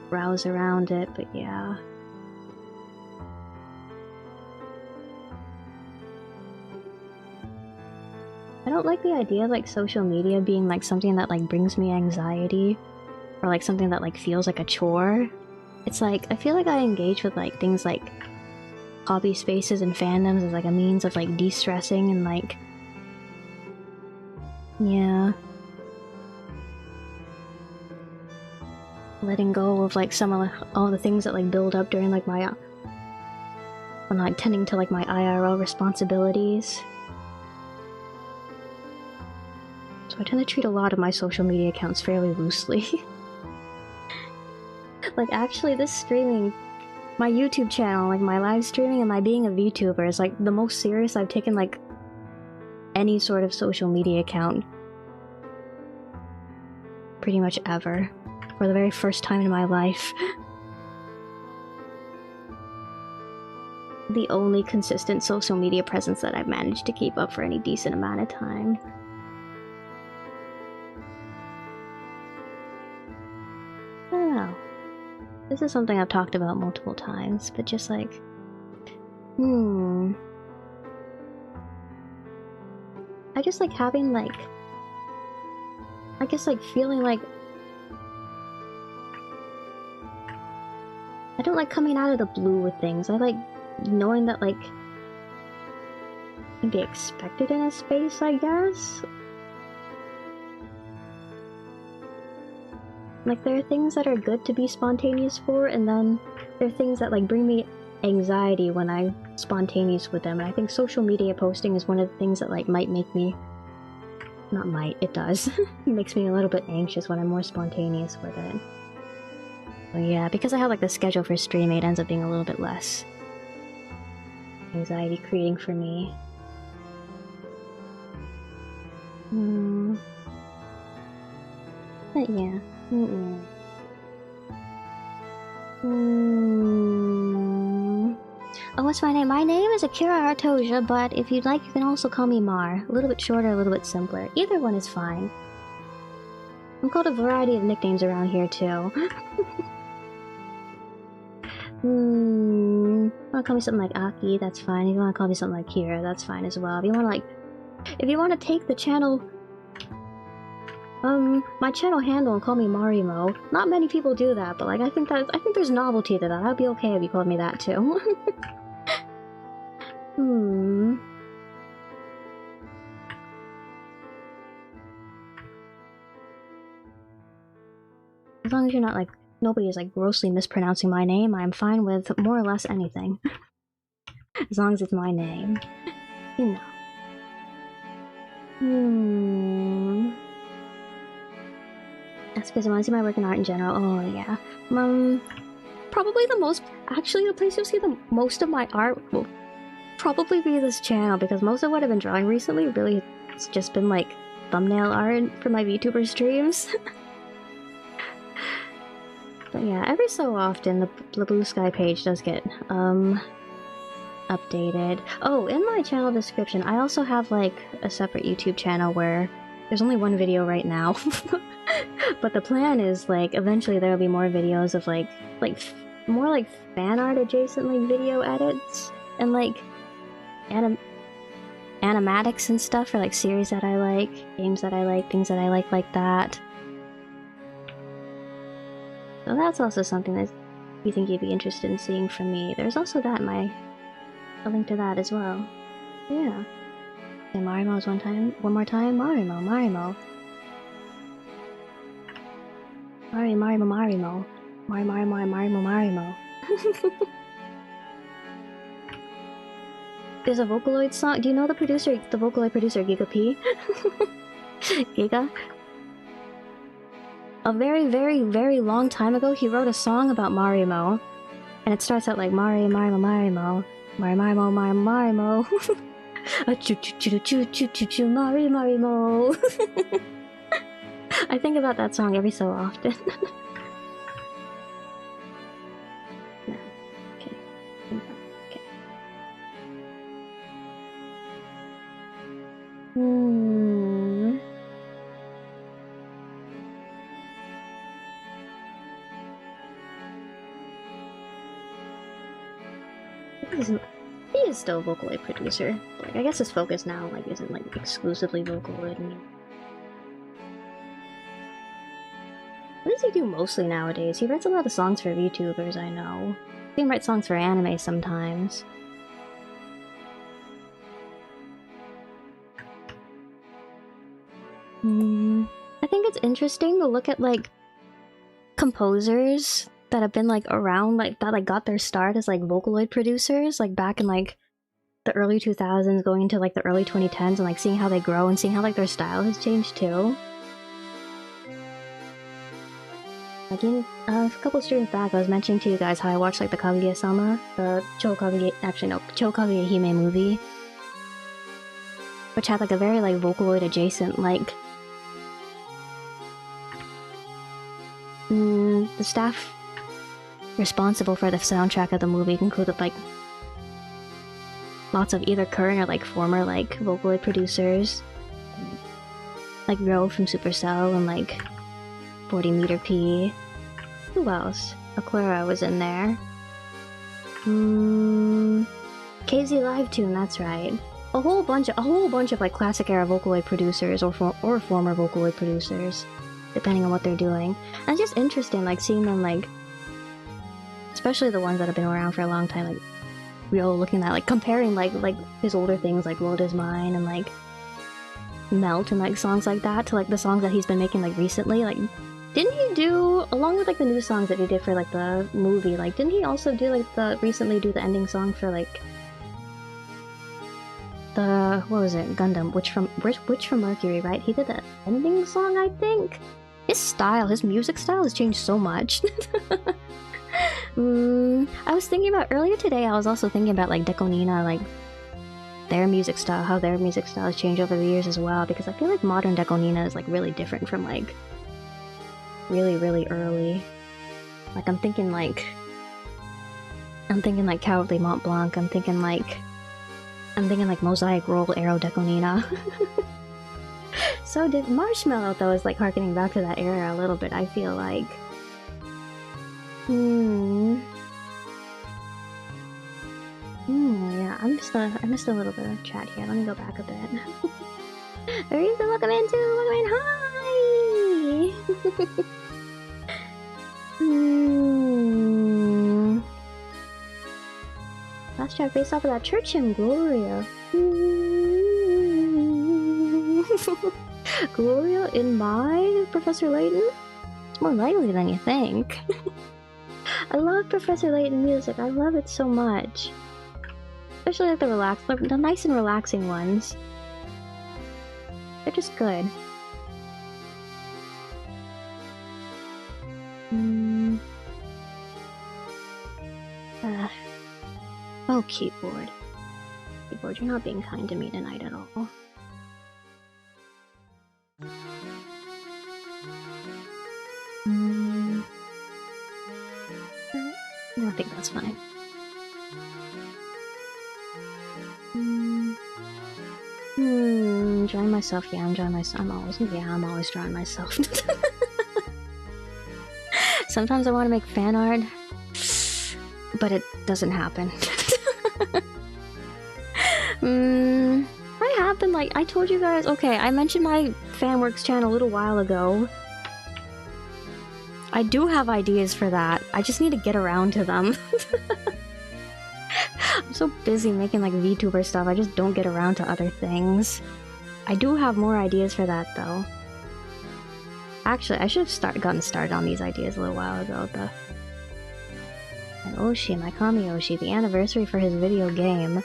browse around it, but yeah. I don't like the idea of like social media being like something that like brings me anxiety, or like something that like feels like a chore. It's like, I feel like I engage with like things like hobby spaces and fandoms as like a means of like de-stressing and like, yeah, letting go of like some of all the things that like build up during like my when I'm tending to like my IRL responsibilities. So I tend to treat a lot of my social media accounts fairly loosely. Like, actually, this streaming, my YouTube channel, like my live streaming and my being a VTuber is like the most serious I've taken like any sort of social media account pretty much ever, for the very first time in my life. The only consistent social media presence that I've managed to keep up for any decent amount of time. I don't know. This is something I've talked about multiple times, but just like, I just like having like, I guess like feeling like, I don't like coming out of the blue with things. I like knowing that like, can be expected in a space, I guess. Like, there are things that are good to be spontaneous for, and then there are things that, like, bring me anxiety when I'm spontaneous with them, and I think social media posting is one of the things that, like, might make me... Not might, it does. It makes me a little bit anxious when I'm more spontaneous with it. But yeah, because I have, like, the schedule for streaming, it ends up being a little bit less anxiety creating for me. But yeah. Oh, what's my name? My name is Akira Artoja, but if you'd like, you can also call me Mar. A little bit shorter, a little bit simpler. Either one is fine. I'm called a variety of nicknames around here, too. You wanna call me something like Aki, that's fine. If you wanna call me something like Kira, that's fine as well. If you wanna take the channel... my channel handle and call me Marimo. Not many people do that, but like I think there's novelty to that. I'd be okay if you called me that too. As long as you're not like nobody is like grossly mispronouncing my name, I'm fine with more or less anything. As long as it's my name. You know. That's because I want to see my work in art in general. Oh yeah. Probably actually the place you'll see the most of my art will probably be this channel, because most of what I've been drawing recently really has just been like thumbnail art for my VTuber streams. But yeah, every so often the Blue Sky page does get updated. Oh, in my channel description I also have like a separate YouTube channel where there's only one video right now. But the plan is like eventually there'll be more videos of like more like fan art adjacent like video edits and like animatics and stuff for like series that I like, games that I like, things that I like that. So that's also something that you think you'd be interested in seeing from me. There's also that a link to that as well. Yeah. Say Marimo's one more time. Marimo. Marimo. There's a Vocaloid song. Do you know the Vocaloid producer, Giga P? Giga? A very, very, very long time ago, he wrote a song about Marimo. And it starts out like Marimo. Marimo. I think about that song every so often. No. Okay. Okay. He is still a Vocaloid producer. Like, I guess his focus now like isn't like exclusively Vocaloid. What does he do mostly nowadays? He writes a lot of songs for VTubers, I know. He even writes songs for anime sometimes. I think it's interesting to look at like composers that have been like around, like that like got their start as like Vocaloid producers, like back in like the early 2000s going into like the early 2010s, and like seeing how they grow and seeing how like their style has changed too. Like a couple streams back, I was mentioning to you guys how I watched like the Kaguya-sama, the Chou Kaguya Hime movie, which had like a very like Vocaloid adjacent like the staff responsible for the soundtrack of the movie included like lots of either current or like former like Vocaloid producers, like Ryo from Supercell and like 40 meter P. Who else? Aquara was in there. KZ Live Tune, that's right. A whole bunch of like classic era Vocaloid producers or former Vocaloid producers, depending on what they're doing. And it's just interesting, like seeing them like, especially the ones that have been around for a long time, like Ryo looking at, like, comparing, like his older things, like World Is Mine and, like, Melt and, like, songs like that to, like, the songs that he's been making, like, recently. Like, didn't he do, along with, like, the new songs that he did for, like, the movie, like, didn't he also do, like, recently do the ending song for, like, the, what was it, Gundam, Witch from Mercury, right? He did the ending song, I think? His music style has changed so much. I was thinking about, earlier today, I was also thinking about, like, Dekonina, like, their music style, how their music style has changed over the years as well, because I feel like modern Dekonina is, like, really different from, like, really, really early. Like, I'm thinking, like, Cowardly Mont Blanc, I'm thinking, like, Mosaic Roll, Arrow Dekonina. So did Marshmallow, though, is, like, harkening back to that era a little bit, I feel like. Yeah, I missed a little bit of chat here. Let me go back a bit. Arisa, welcome in too! Welcome in! Hi! Last chat based off of that Church and Gloria. Gloria in my Professor Layton? It's more likely than you think. I love Professor Layton music. I love it so much. Especially like the nice and relaxing ones. They're just good. Oh, keyboard. Keyboard, you're not being kind to me tonight at all. I think that's fine. Drawing myself. Yeah, I'm drawing myself. I'm always drawing myself. Sometimes I want to make fan art, but it doesn't happen. I have been, like, I told you guys, okay, I mentioned my Fanworks channel a little while ago. I do have ideas for that. I just need to get around to them. I'm so busy making, like, VTuber stuff, I just don't get around to other things. I do have more ideas for that, though. Actually, I should have gotten started on these ideas a little while ago. And Oshi, my Kami Oshi, the anniversary for his video game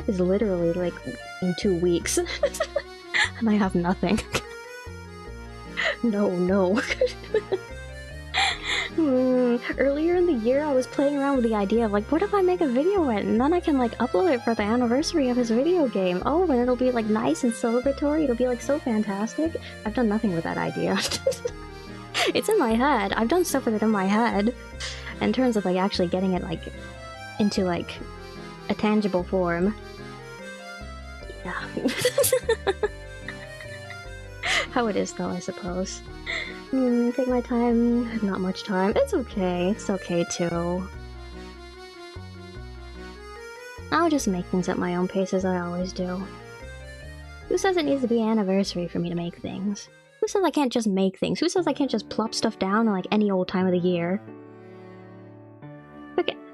is literally, like, in 2 weeks. And I have nothing. No. Earlier in the year, I was playing around with the idea of, like, what if I make a video it, and then I can, like, upload it for the anniversary of his video game. Oh, and it'll be, like, nice and celebratory. It'll be, like, so fantastic. I've done nothing with that idea. It's in my head. I've done stuff with it in my head. In terms of, like, actually getting it, like, into, like, a tangible form. Yeah. How it is, though, I suppose. Take my time. Not much time. It's okay. It's okay, too. I'll just make things at my own pace, as I always do. Who says it needs to be an anniversary for me to make things? Who says I can't just make things? Who says I can't just plop stuff down on, like, any old time of the year?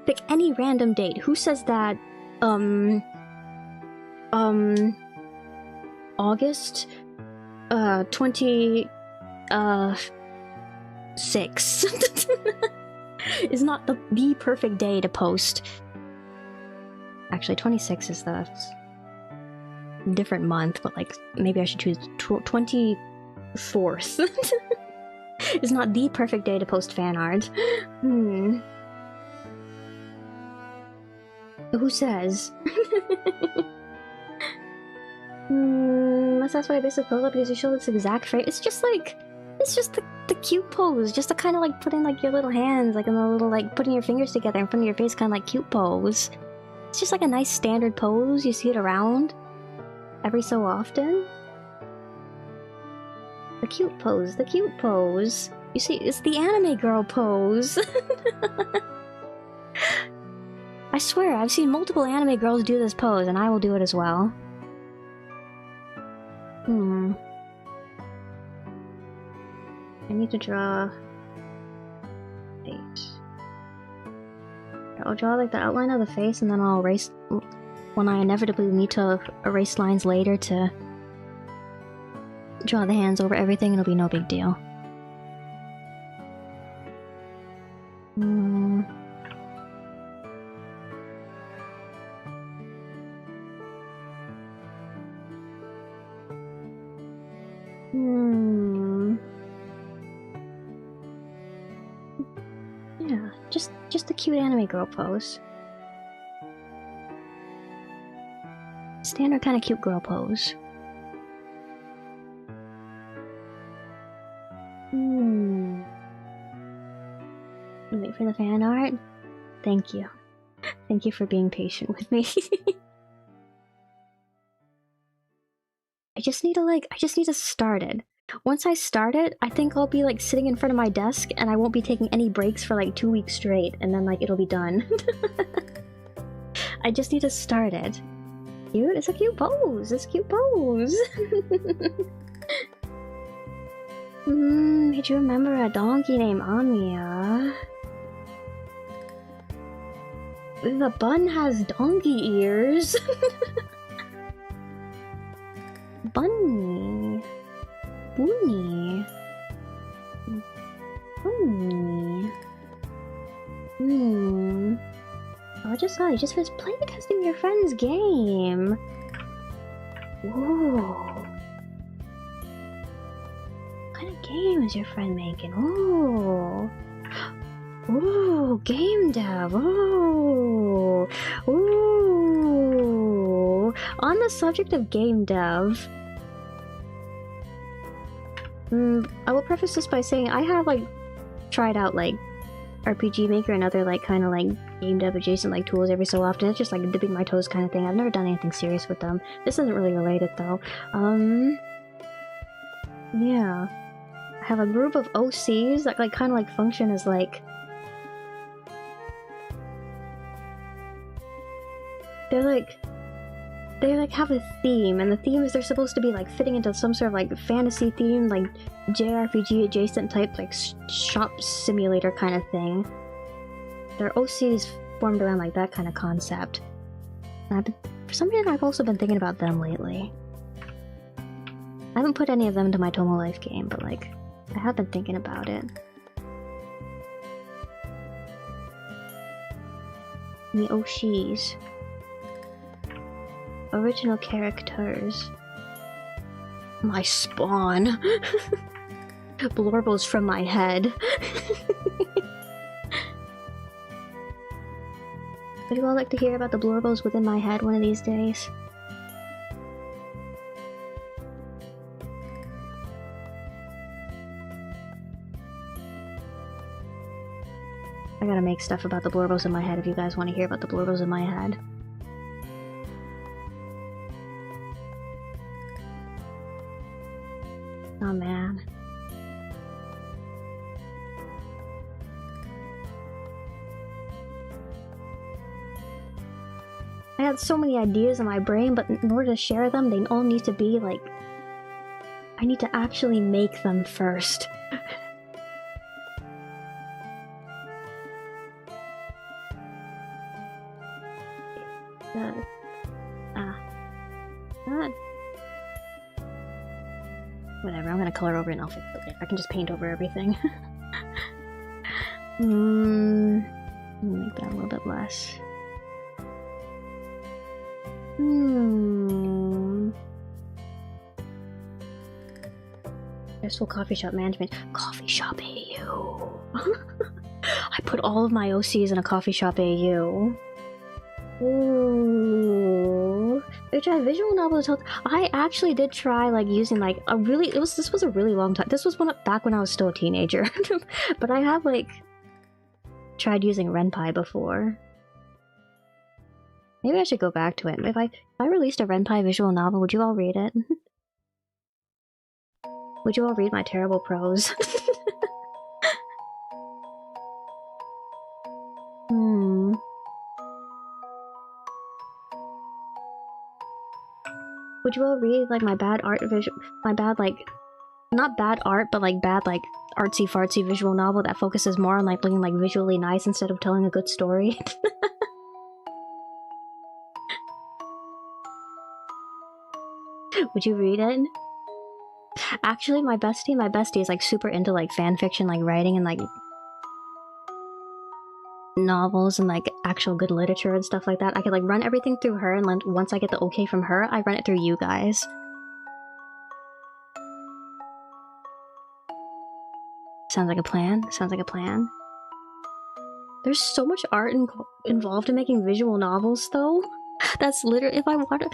Pick any random date. Who says that, August, 6 is not the perfect day to post. Actually, 26 is the different month, but, like, maybe I should choose 24th. Is not the perfect day to post fan art. Who says? That's why this is pulled up, because you show this exact frame. It's just like, it's just the cute pose, just to kind of, like, put in, like, your little hands, like, in the little, like, putting your fingers together in front of your face, kind of like cute pose. It's just like a nice standard pose. You see it around every so often. The cute pose, the cute pose. You see, it's the anime girl pose. I swear, I've seen multiple anime girls do this pose, and I will do it as well. I need to draw... 8. I'll draw like the outline of the face, and then I'll erase when I inevitably need to erase lines later to draw the hands over everything. It'll be no big deal. Yeah, just the cute anime girl pose. Standard kind of cute girl pose. Wait for the fan art? Thank you. Thank you for being patient with me. I just need to start it. Once I start it, I think I'll be like sitting in front of my desk and I won't be taking any breaks for like 2 weeks straight, and then like it'll be done. I just need to start it. Cute? It's a cute pose! It's a cute pose! Did you remember a donkey named Anya? The bun has donkey ears! Bunny. Bunny. Bunny. Oh, I just saw you just finished playtesting your friend's game. Ooh. What kind of game is your friend making? Ooh. Ooh, game dev. Ooh. Ooh. On the subject of game dev, I will preface this by saying I have like tried out like RPG Maker and other like kind of like game dev adjacent like tools every so often. It's just like dipping my toes kind of thing. I've never done anything serious with them. This isn't really related though. Yeah. I have a group of OCs that like kind of like function as like they like have a theme, and the theme is they're supposed to be like fitting into some sort of like fantasy theme, like JRPG adjacent type like shop simulator kind of thing. Their OCs formed around like that kind of concept. And for some reason I've also been thinking about them lately. I haven't put any of them into my Tomo Life game, but like I have been thinking about it. The OCs. Original characters. My spawn. Blorbles from my head. Would you all like to hear about the blorbles within my head one of these days? I gotta make stuff about the blorbles in my head if you guys want to hear about the blorbles in my head. Oh man. I had so many ideas in my brain, but in order to share them, they all need to be like... I need to actually make them first. Whatever, I'm gonna color over it and I'll fix it later. I can just paint over everything. Make that a little bit less. Stressful coffee shop management. Coffee shop AU. I put all of my OCs in a coffee shop AU. Ooh. I tried visual novels. I actually did try like using like a really this was a really long time. This was back when I was still a teenager. But I have like tried using Ren'Py before. Maybe I should go back to it. If I released a Ren'Py visual novel, would you all read it? Would you all read my terrible prose? Would you all read like my bad art my bad like not bad art, but like bad like artsy fartsy visual novel that focuses more on like looking like visually nice instead of telling a good story. Would you read it? Actually, my bestie is like super into like fan fiction, like writing and like novels and like actual good literature and stuff like that. I could like run everything through her, and then once I get the okay from her, I run it through you guys. Sounds like a plan. Sounds like a plan. There's so much art involved in making visual novels, though. That's literally, if I want to...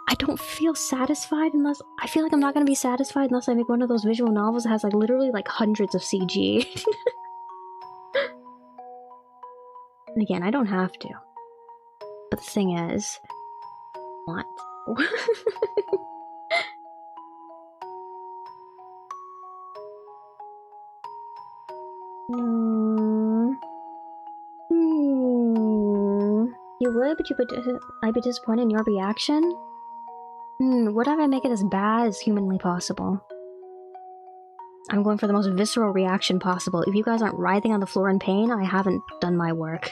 I don't feel satisfied unless... I feel like I'm not going to be satisfied unless I make one of those visual novels that has like literally like hundreds of CG. And again, I don't have to. But the thing is... I want to. You would, but I'd be disappointed in your reaction? What if I make it as bad as humanly possible? I'm going for the most visceral reaction possible. If you guys aren't writhing on the floor in pain, I haven't done my work.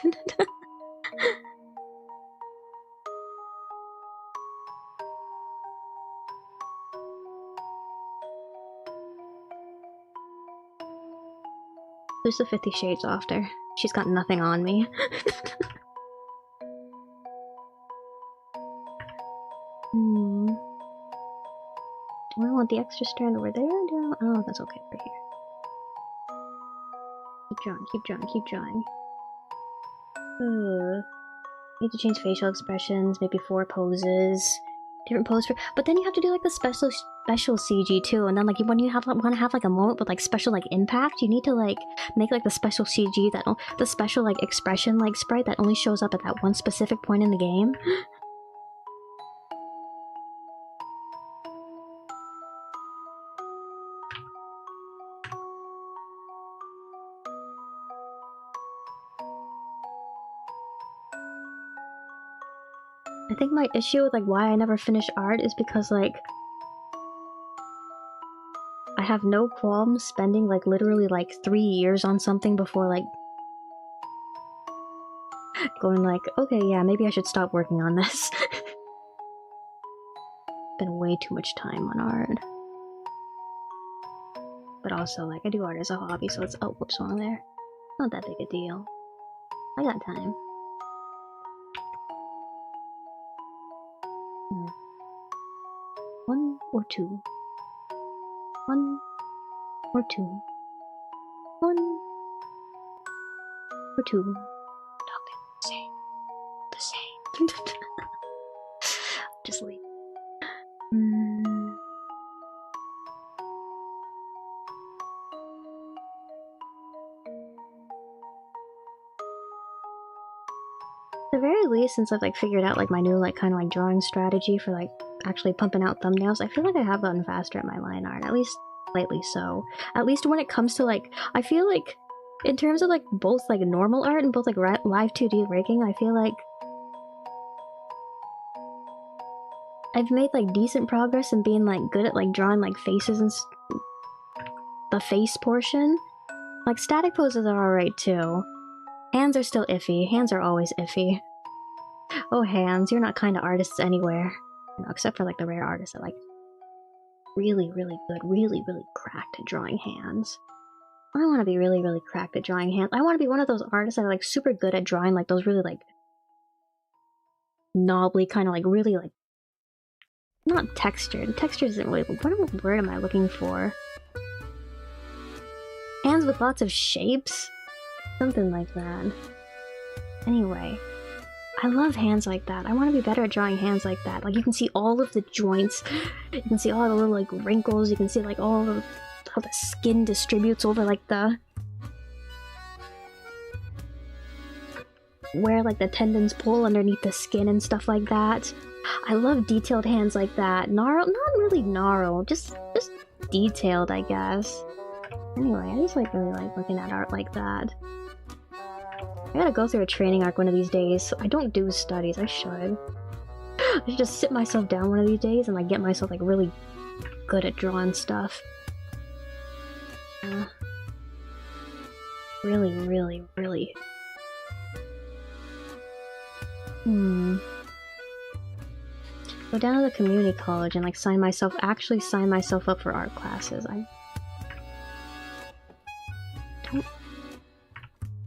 Who's the 50 Shades after? She's got nothing on me. Do I want the extra strand over there? Oh, that's okay over here. Keep drawing, keep drawing, keep drawing. Need to change facial expressions, maybe 4 poses. Different pose for, but then you have to do like the special CG too, and then like when you want to have like a moment with like special like impact, you need to like make like the special CG that the special like expression like sprite that only shows up at that one specific point in the game. I think my issue with like why I never finish art is because like I have no qualms spending like literally like 3 years on something before like going like, okay, yeah, maybe I should stop working on this. Been way too much time on art. But also like I do art as a hobby, so it's whoops wrong there. Not that big a deal. I got time. One or two. One or two. One or two. Nothing. The same. Just leave. At the very least, since I've like figured out like my new like kind of like drawing strategy for like actually pumping out thumbnails, I feel like I have gotten faster at my line art, at least slightly so. At least when it comes to like, I feel like in terms of like both like normal art and both like live 2D rigging, I feel like I've made like decent progress in being like good at like drawing like faces and the face portion. Like static poses are alright too. Hands are still iffy. Hands are always iffy. Oh, hands, you're not kind of artists anywhere. You know, except for like the rare artists that like really, really good, really, really cracked at drawing hands. I want to be really, really cracked at drawing hands. I want to be one of those artists that are like super good at drawing like those really like knobbly kind of like really like not textured. Textured isn't really. What word am I looking for? Hands with lots of shapes? Something like that. Anyway, I love hands like that. I want to be better at drawing hands like that. Like you can see all of the joints, you can see all the little like wrinkles, you can see like all of how the skin distributes over like the where like the tendons pull underneath the skin and stuff like that. I love detailed hands like that. Not really gnarled, just detailed, I guess. Anyway, I just like really like looking at art like that. I gotta go through a training arc one of these days. I don't do studies, I should. I should just sit myself down one of these days and like get myself like really good at drawing stuff. Really, really, really. Go down to the community college and like actually sign myself up for art classes. I don't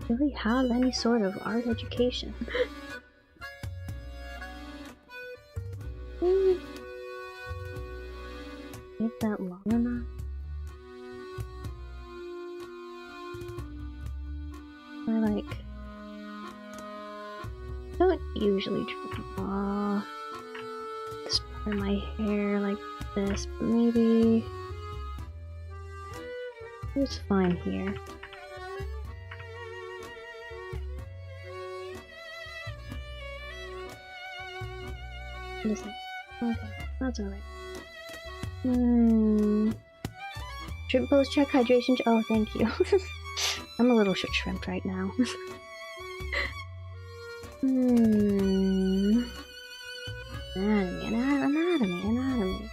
really have any sort of art education. Is that long enough? I don't usually draw this part of my hair like this, but maybe it's fine here. Just like, okay, that's alright. Shrimp pose check, hydration. Oh, thank you. I'm a little shit shrimp right now. Anatomy.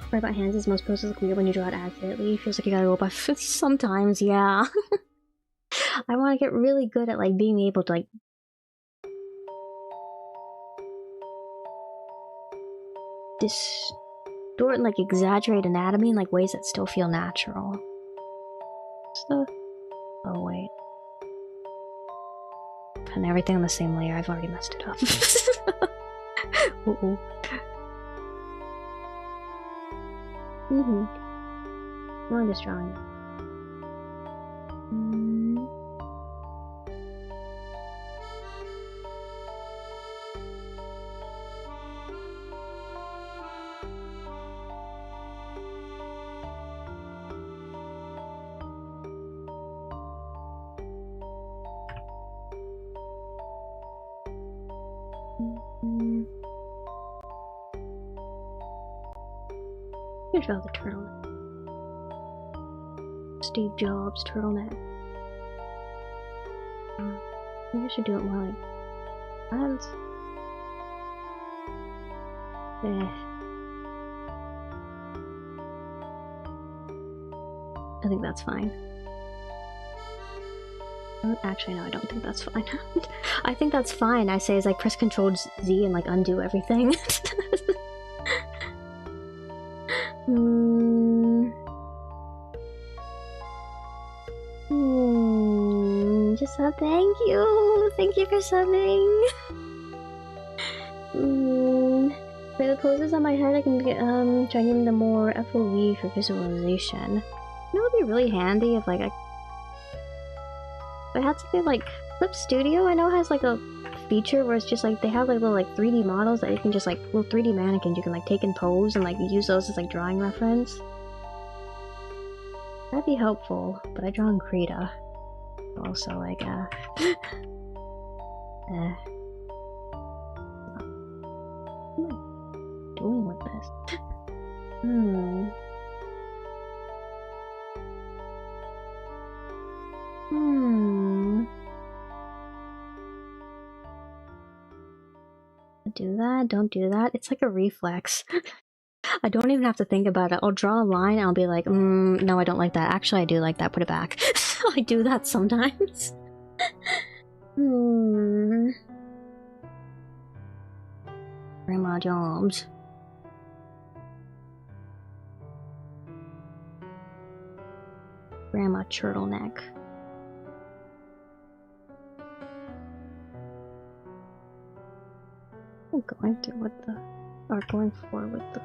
Part about hands is most poses look weird when you draw it accurately. Feels like you gotta go by sometimes, yeah. I want to get really good at like being able to like distort and like exaggerate anatomy in like ways that still feel natural. So, oh wait. And everything on the same layer, I've already messed it up. Uh-oh. I'm just drawing it. Here's all the turtleneck. Steve Jobs turtleneck. Maybe I should do it more like hands. I think that's fine. Actually, no, I don't think that's fine. I think that's fine. I say as I press Ctrl Z and like undo everything. Just said thank you. Thank you for subbing. For the poses on my head, I can get try getting the more FOV for visualization. That would be really handy if like I had something like Clip Studio. I know has like a feature where it's just like they have like little like 3D models that you can just like little 3D mannequins you can like take and pose and like use those as like drawing reference. That'd be helpful, but I draw in Krita. Also like what am I doing with this? Do that, don't do that. It's like a reflex. I don't even have to think about it. I'll draw a line and I'll be like, no, I don't like that. Actually, I do like that. Put it back. I do that sometimes. Grandma Jobs. Grandma turtleneck. I'm going through with the, or going for with the,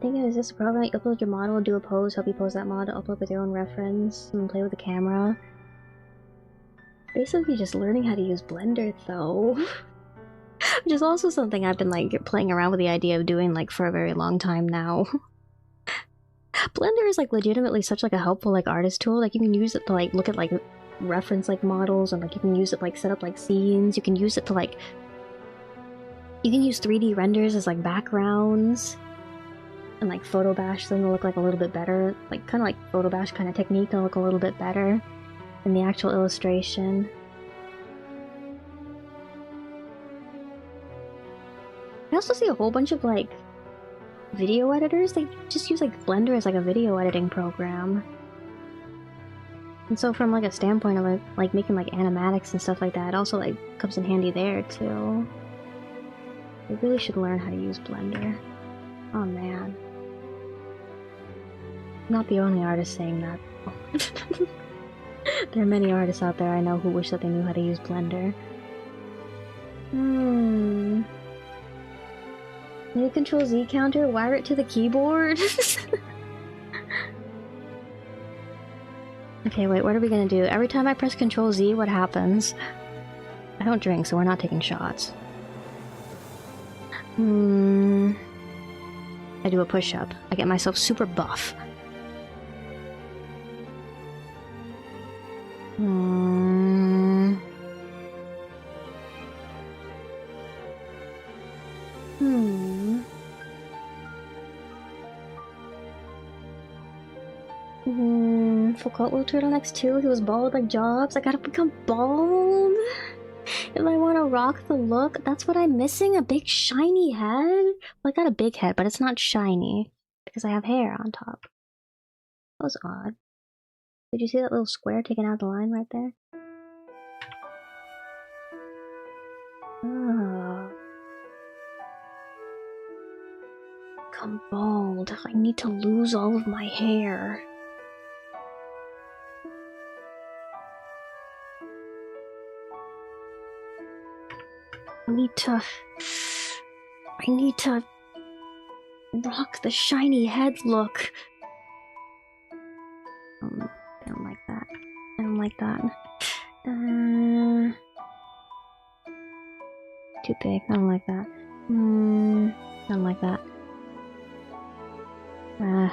thinking is this a program? You upload your model, do a pose, help you pose that model, upload with your own reference, and play with the camera. Basically just learning how to use Blender though. Which is also something I've been like playing around with the idea of doing like for a very long time now. Blender is like legitimately such like a helpful like artist tool. Like you can use it to like look at like reference like models, and like you can use it to like set up like scenes. You can use it to like, you can use 3D renders as like backgrounds. and like photo bash them to look like a little bit better, like kind of like photo bash kind of technique to look a little bit better than the actual illustration. I also see a whole bunch of like video editors, they just use like Blender as like a video editing program. And so from like a standpoint of like making like animatics and stuff like that, it also like comes in handy there too. I really should learn how to use Blender. Oh man. I'm not the only artist saying that. There are many artists out there I know who wish that they knew how to use Blender. New Control Z counter, wire it to the keyboard. Okay, wait, what are we gonna do? Every time I press Control Z, what happens? I don't drink, so we're not taking shots. I do a push-up. I get myself super buff. Full Cutlow turtlenecks too. He was bald like Jobs. I gotta become bald if I want to rock the look. That's what I'm missing. A big shiny head. Well, I got a big head, but it's not shiny because I have hair on top. That was odd. Did you see that little square taking out the line right there? Oh. Become bald. I need to lose all of my hair. I need to rock the shiny head look. I don't like that. I don't like that. Too big. I don't like that. I don't like that.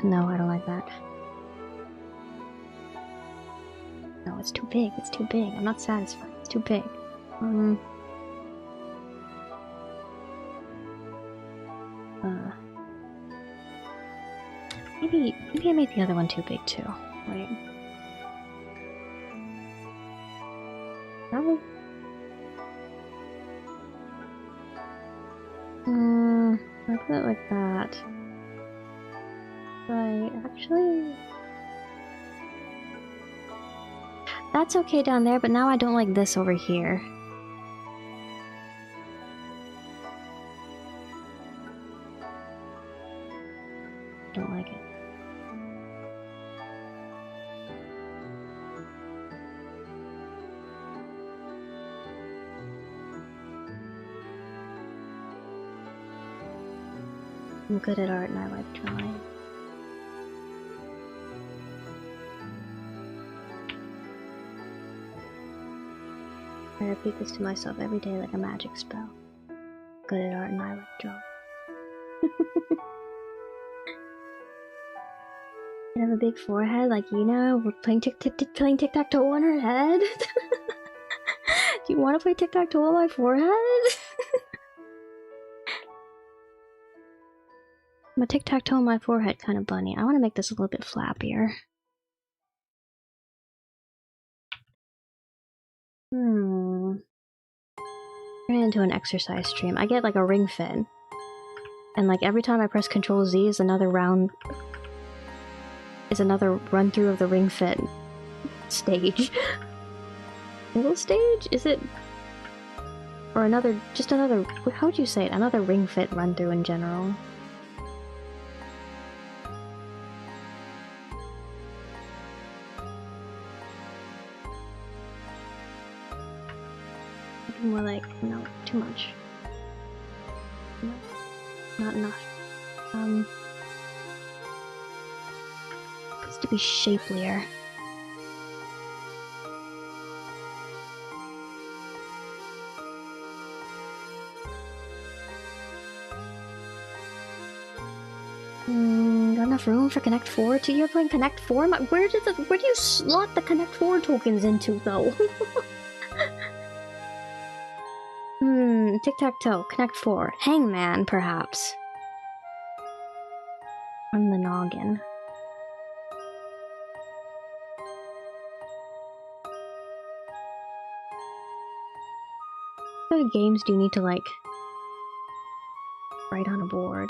No, I don't like that. No, it's too big. It's too big. I'm not satisfied. It's too big. Maybe I made the other one too big too. Wait. Probably. I put it like that. Right, actually... That's okay down there, but now I don't like this over here. Don't like it. I'm good at art and I like drawing. I repeat this to myself every day like a magic spell. Good at art and I like drawing. You have a big forehead like Yuna? We're playing tic-tac-toe on her head? Do you want to play tic-tac-toe on my forehead? I'm a tic-tac-toe on my forehead kind of bunny. I want to make this a little bit flappier. Turn it into an exercise stream. I get like a ring fit. And like every time I press Control Z is another run through of the ring fit stage. Single stage? Is it? Or just another, how would you say it? Another ring fit run through in general. More like, no, too much. No, not enough. Needs to be shapelier. Got enough room for Connect 4 too? You're playing Connect 4? Where do you slot the Connect 4 tokens into though? Tic-tac-toe, Connect 4, Hangman, perhaps. On the noggin. What other games do you need to, like, write on a board?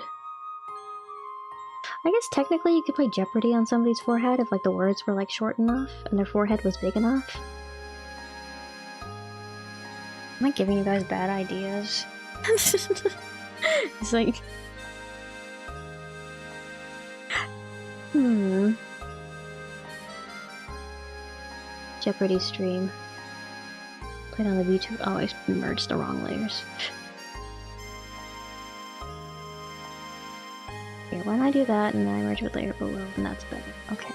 I guess technically you could play Jeopardy on somebody's forehead if, like, the words were, like, short enough and their forehead was big enough. Am I giving you guys bad ideas? It's like... Jeopardy stream. Played on the VTuber. Oh, I merged the wrong layers. Okay, when I do that and then I merge with layer below, then that's better. Okay.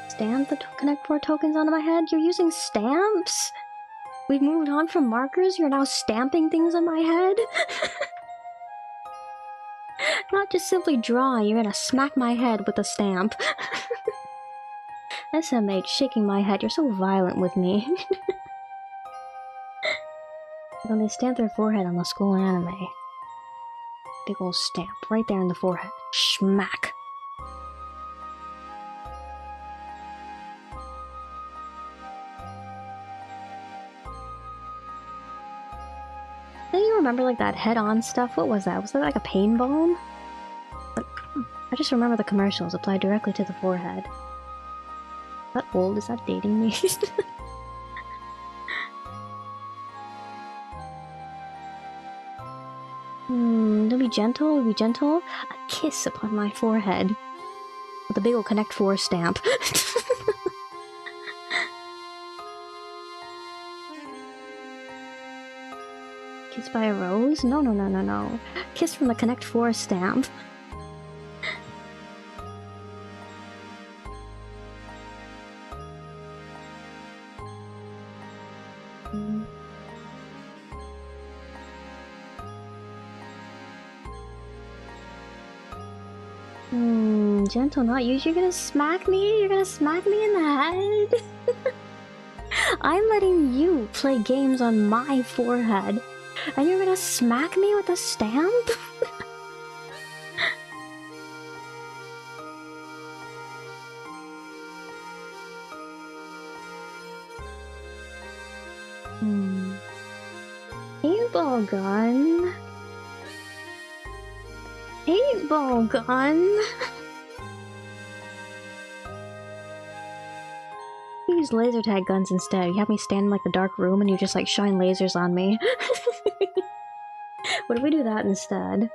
Stamp the connect 4 tokens onto my head? You're using stamps? We've moved on from markers? You're now stamping things on my head? Not just simply drawing, you're gonna smack my head with a stamp. SMH, shaking my head, you're so violent with me. When they stamp their forehead on the school anime. Big ol' stamp, right there in the forehead. Schmack! Do you remember, like, that head-on stuff? What was that? Was that like a pain balm? I just remember the commercials applied directly to the forehead. Is that old? Is that dating me? Don't be gentle, be gentle. A kiss upon my forehead. With a big ol' Connect 4 stamp. Kiss by a rose? No, no, no, no, no. Kiss from the Connect 4 stamp. Gentle, not you. You're gonna smack me? You're gonna smack me in the head? I'm letting you play games on my forehead. And you're gonna smack me with a stamp? Paintball gun? Paintball gun? You use laser tag guns instead. You have me stand in like the dark room and you just like shine lasers on me. What if we do that instead?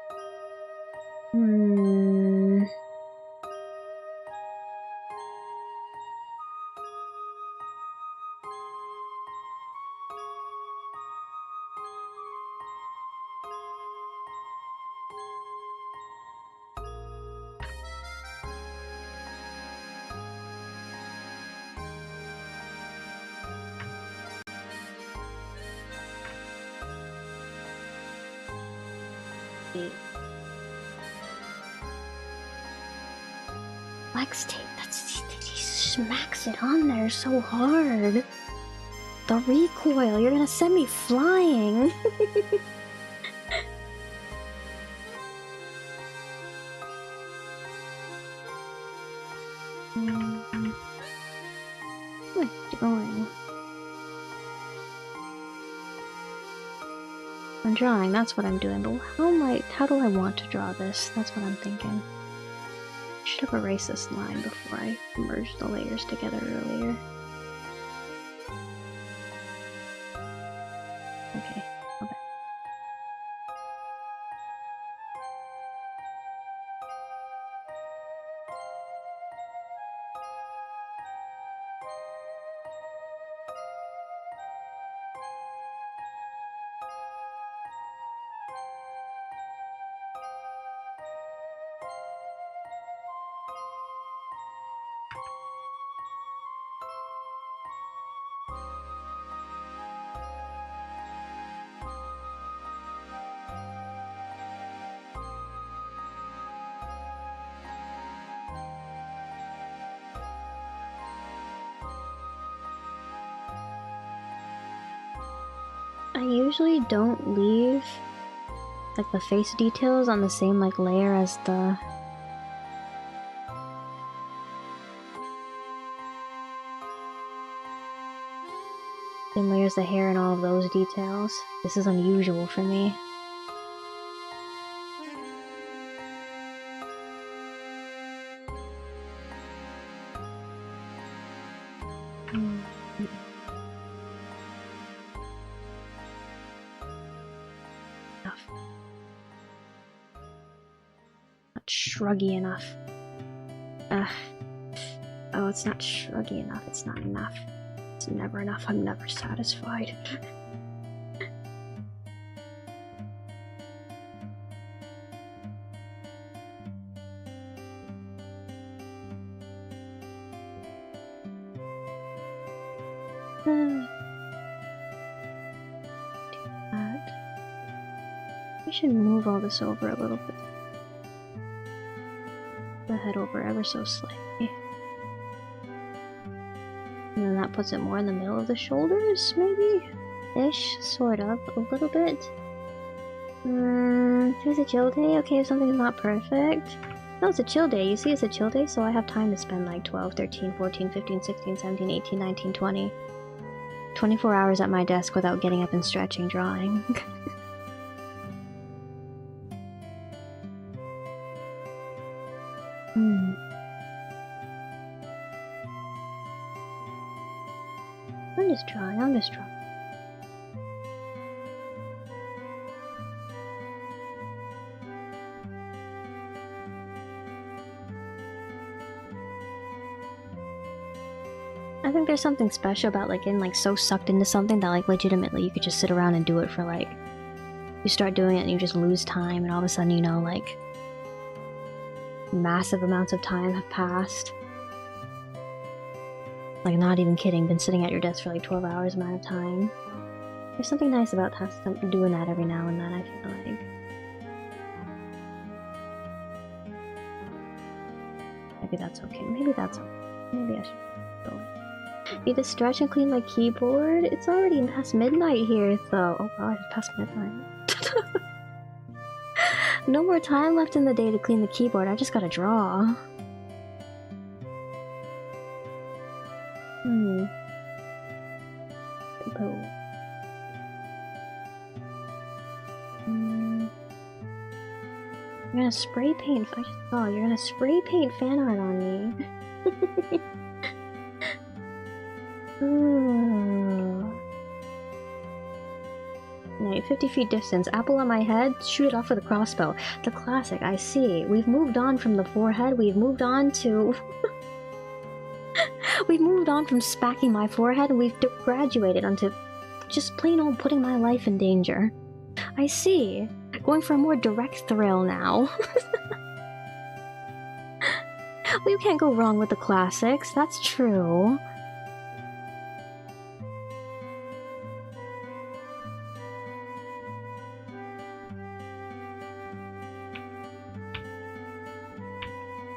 Flex tape, he smacks it on there so hard. The recoil, you're gonna send me flying. What am I doing? I'm drawing, that's what I'm doing, but how do I want to draw this? That's what I'm thinking. I should have erased this line before I merged the layers together earlier. Okay, okay. I usually don't leave like the face details on the same like layer as the same layer as the hair and all of those details. This is unusual for me. Shruggy enough. Oh, it's not shruggy enough. It's not enough. It's never enough. I'm never satisfied. We should move all this over a little bit. The head over ever so slightly. And then that puts it more in the middle of the shoulders, maybe? Ish, sort of, a little bit. Today's a chill day? Okay, if something's not perfect. No, it's a chill day. You see, it's a chill day, so I have time to spend like 12, 13, 14, 15, 16, 17, 18, 19, 20. 24 hours at my desk without getting up and stretching, drawing. I'm just trying. I think there's something special about like getting like so sucked into something that like legitimately you could just sit around and do it for like, you start doing it and you just lose time and all of a sudden you know like massive amounts of time have passed. Like, not even kidding, been sitting at your desk for like 12 hours amount of time. There's something nice about doing that every now and then, I feel like. Maybe that's okay. Maybe that's okay. Maybe I should go. Need to stretch and clean my keyboard? It's already past midnight here, though. Oh god, it's past midnight. No more time left in the day to clean the keyboard, I just gotta draw. You're gonna spray paint. I just saw you're gonna spray paint fan art on me. Right, 50 feet distance. Apple on my head. Shoot it off with a crossbow. The classic. I see. We've moved on from the forehead. We've moved on to. We've moved on from smacking my forehead, and we've graduated onto just plain old putting my life in danger. I see. Going for a more direct thrill now. Well, you can't go wrong with the classics, that's true.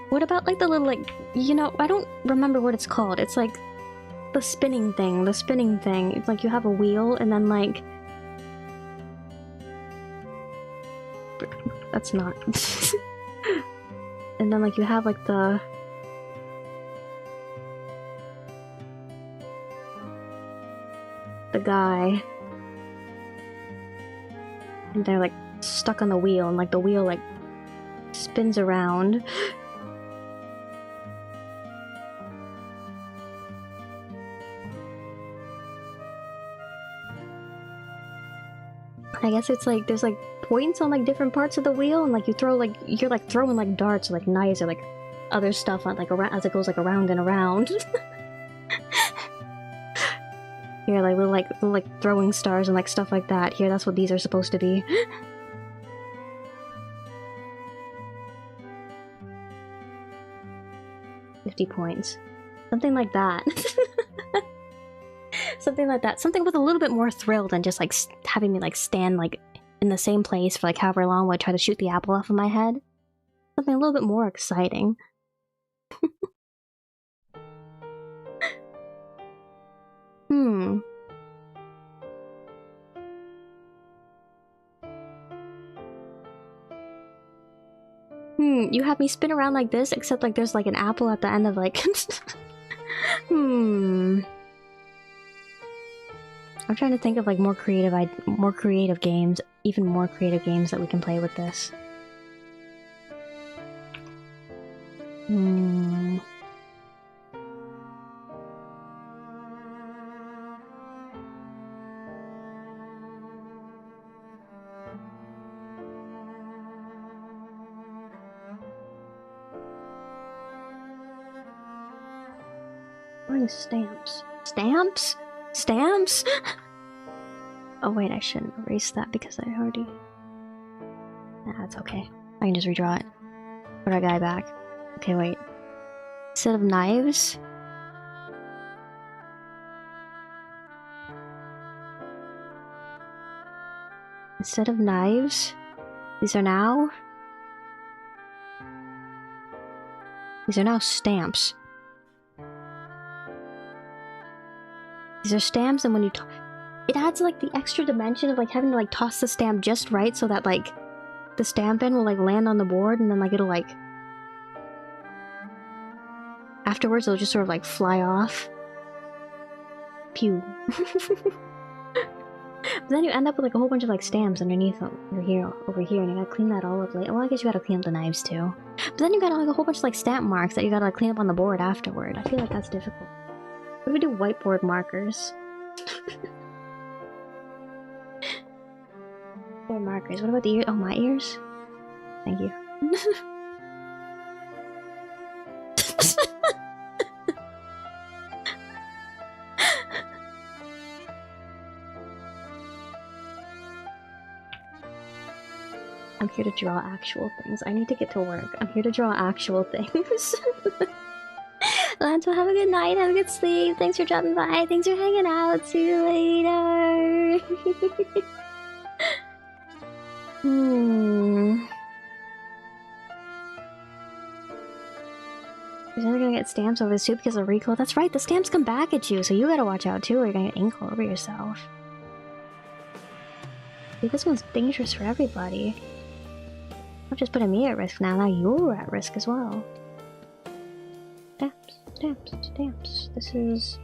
What about like the little like, you know, I don't remember what it's called. It's like the spinning thing, It's like you have a wheel and then like that's not. And then like you have like the guy and they're like stuck on the wheel and like the wheel like spins around. I guess it's like there's like points on like different parts of the wheel and like you throw like you're like throwing like darts or like knives or like other stuff on like around as it goes like around and around. Here like little throwing stars and like stuff like that. Here, that's what these are supposed to be. $50 points. Something like that. Something like that. Something with a little bit more thrill than just like having me like stand like in the same place for like however long while I try to shoot the apple off of my head. Something a little bit more exciting. You have me spin around like this, except like there's like an apple at the end of like... I'm trying to think of like more creative games, even more creative games that we can play with this. Where are the stamps? Stamps? Stamps? Oh wait, I shouldn't erase that because I already... Nah, that's okay. I can just redraw it. Put our guy back. Okay, wait. Instead of knives... Instead of knives... These are now stamps. These are stamps, and when you it adds like the extra dimension of like having to like toss the stamp just right so that like the stamp in will like land on the board, and then like it'll like afterwards it'll just sort of like fly off. Pew. But then you end up with like a whole bunch of like stamps underneath over here, and you gotta clean that all up later. Well, I guess you gotta clean up the knives too. But then you got like a whole bunch of like stamp marks that you gotta like clean up on the board afterward. I feel like that's difficult. What if we do whiteboard markers? Or markers. What about the ears? Oh, my ears? Thank you. I'm here to draw actual things. I need to get to work. I'm here to draw actual things. Lanto, have a good night, have a good sleep. Thanks for dropping by. Thanks for hanging out. See you later. You're never gonna get stamps over this too because of recoil. That's right, the stamps come back at you, so you gotta watch out too, or you're gonna get ink all over yourself. See, this one's dangerous for everybody. Not just putting me at risk now you're at risk as well. Stamps, stamps, stamps. This is...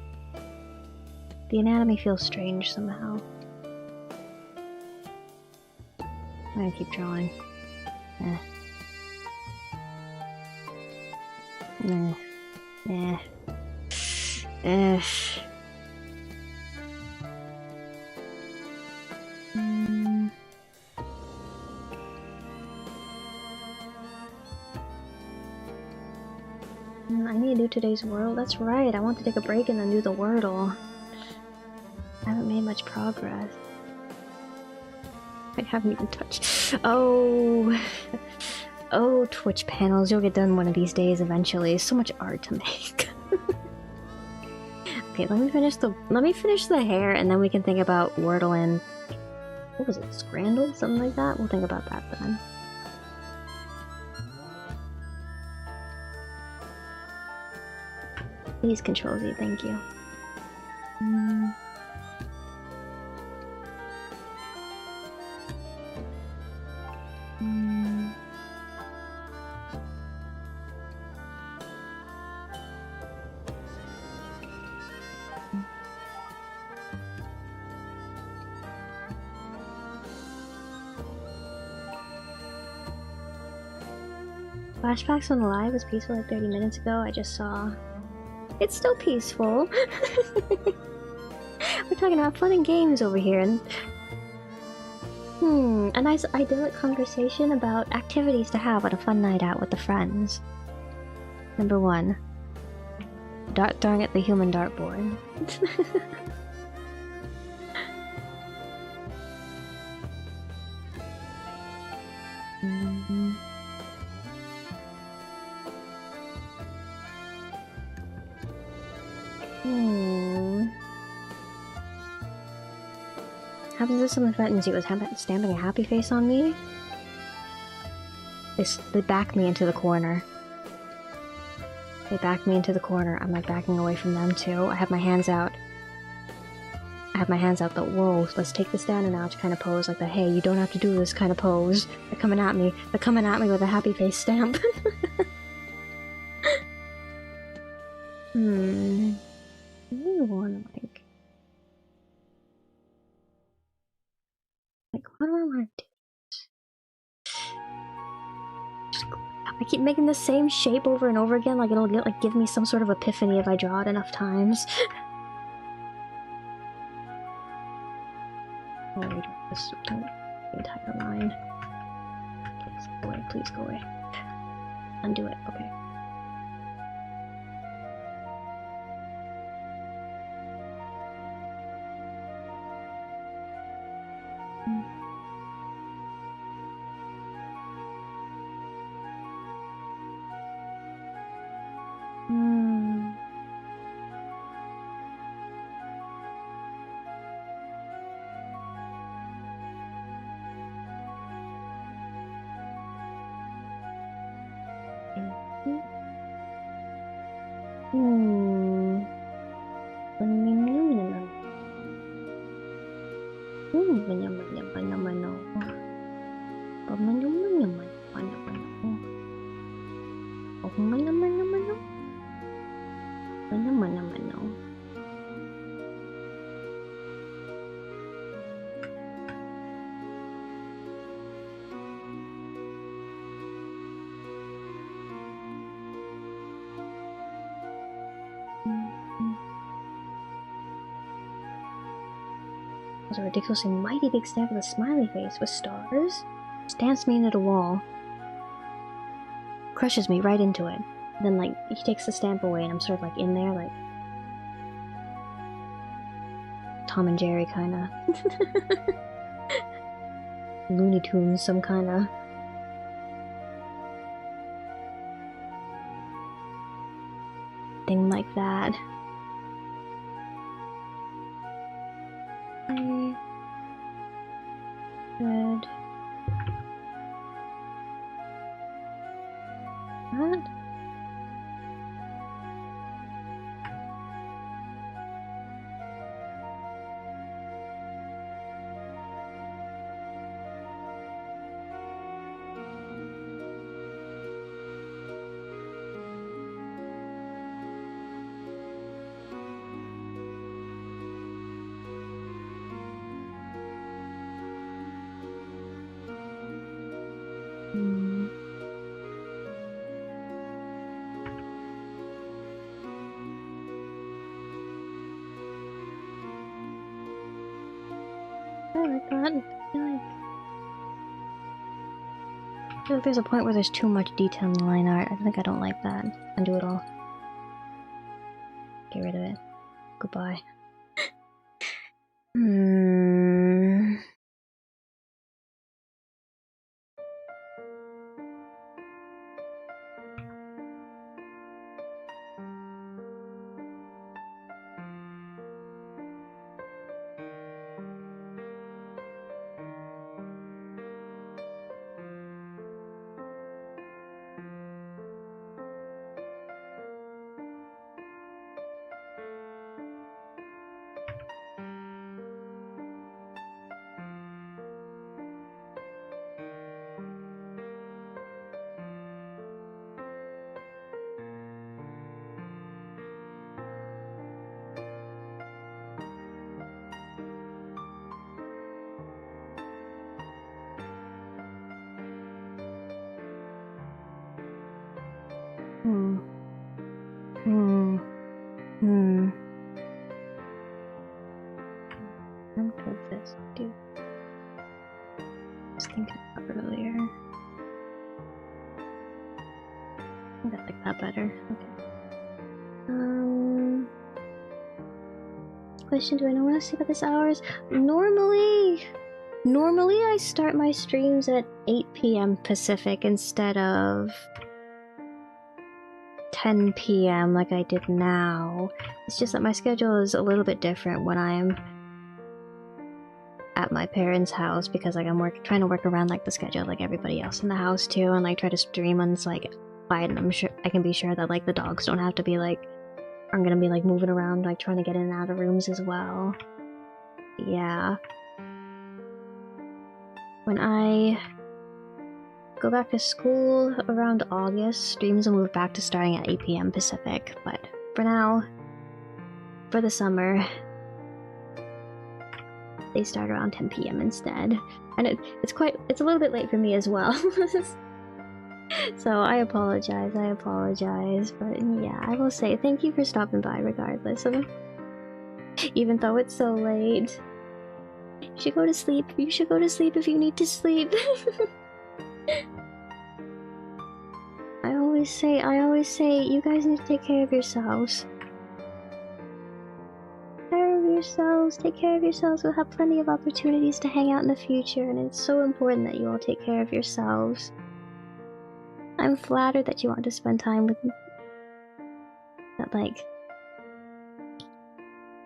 The anatomy feels strange somehow. I'm gonna keep drawing. I need to do today's Wordle. That's right, I want to take a break and then do the Wordle. I haven't made much progress. I haven't even touched. Oh, oh, Twitch panels. You'll get done one of these days eventually. So much art to make. Okay, let me finish the hair, and then we can think about Wordle and what was it, Scrandle, something like that. We'll think about that then. Please Control Z, thank you. Flashbacks when the live was peaceful like 30 minutes ago. I just saw. It's still peaceful. We're talking about fun and games over here, and a nice idyllic conversation about activities to have on a fun night out with the friends. Number 1. Throwing at the human dartboard. Happens if someone threatens you with stamping a happy face on me? They back me into the corner. They back me into the corner. I'm like backing away from them too. I have my hands out. I have my hands out the whoa, let's take this down a notch kind of pose, like the hey, you don't have to do this kind of pose. They're coming at me. They're coming at me with a happy face stamp. I really wanna like what do I wanna do? I keep making the same shape over and over again, like it'll like give me some sort of epiphany if I draw it enough times. I'll redraw this entire line. Please go away, please go away. Undo it, okay. A ridiculously mighty big stamp with a smiley face with stars. Stamps me into the wall. Crushes me right into it. Then like he takes the stamp away and I'm sort of like in there like Tom and Jerry kinda. Looney Tunes some kinda. Thing like that. Good. What? I feel like there's a point where there's too much detail in the line art. I think I don't like that. Undo it all. Get rid of it. Goodbye. This, dude. I was thinking about earlier. I think I like that better. Okay. Question, do I know when to sleep at this hours? Normally I start my streams at 8 p.m. Pacific instead of 10 p.m. like I did now. It's just that my schedule is a little bit different when I'm at my parents' house because like I'm trying to work around like the schedule like everybody else in the house too, and like try to stream on like quiet, and I'm sure I can be sure that like the dogs don't have to be like I'm gonna be like moving around like trying to get in and out of rooms as well. yeah. When I go back to school around August, streams will move back to starting at 8 p.m. Pacific, but for now, for the summer, they start around 10 p.m. instead. And it's a little bit late for me as well. So I apologize, but yeah, I will say thank you for stopping by regardless of even though it's so late. You should go to sleep. You should go to sleep if you need to sleep. I always say, you guys need to take care of yourselves. Take care of yourselves. We'll have plenty of opportunities to hang out in the future, and it's so important that you all take care of yourselves. I'm flattered that you want to spend time with me. That, like,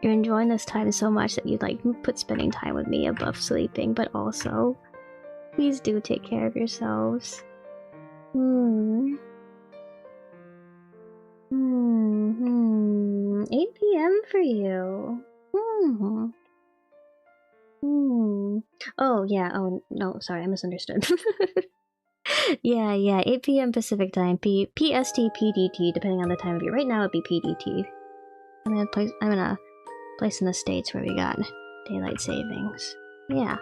you're enjoying this time so much that you'd, like, put spending time with me above sleeping, but also, please do take care of yourselves. 8 p.m. for you. Oh, yeah. Oh, no, sorry, I misunderstood. Yeah, 8 p.m. Pacific time. PST, PDT, depending on the time of year. Right now it'd be PDT. I'm in a place in the States where we got daylight savings. Yeah,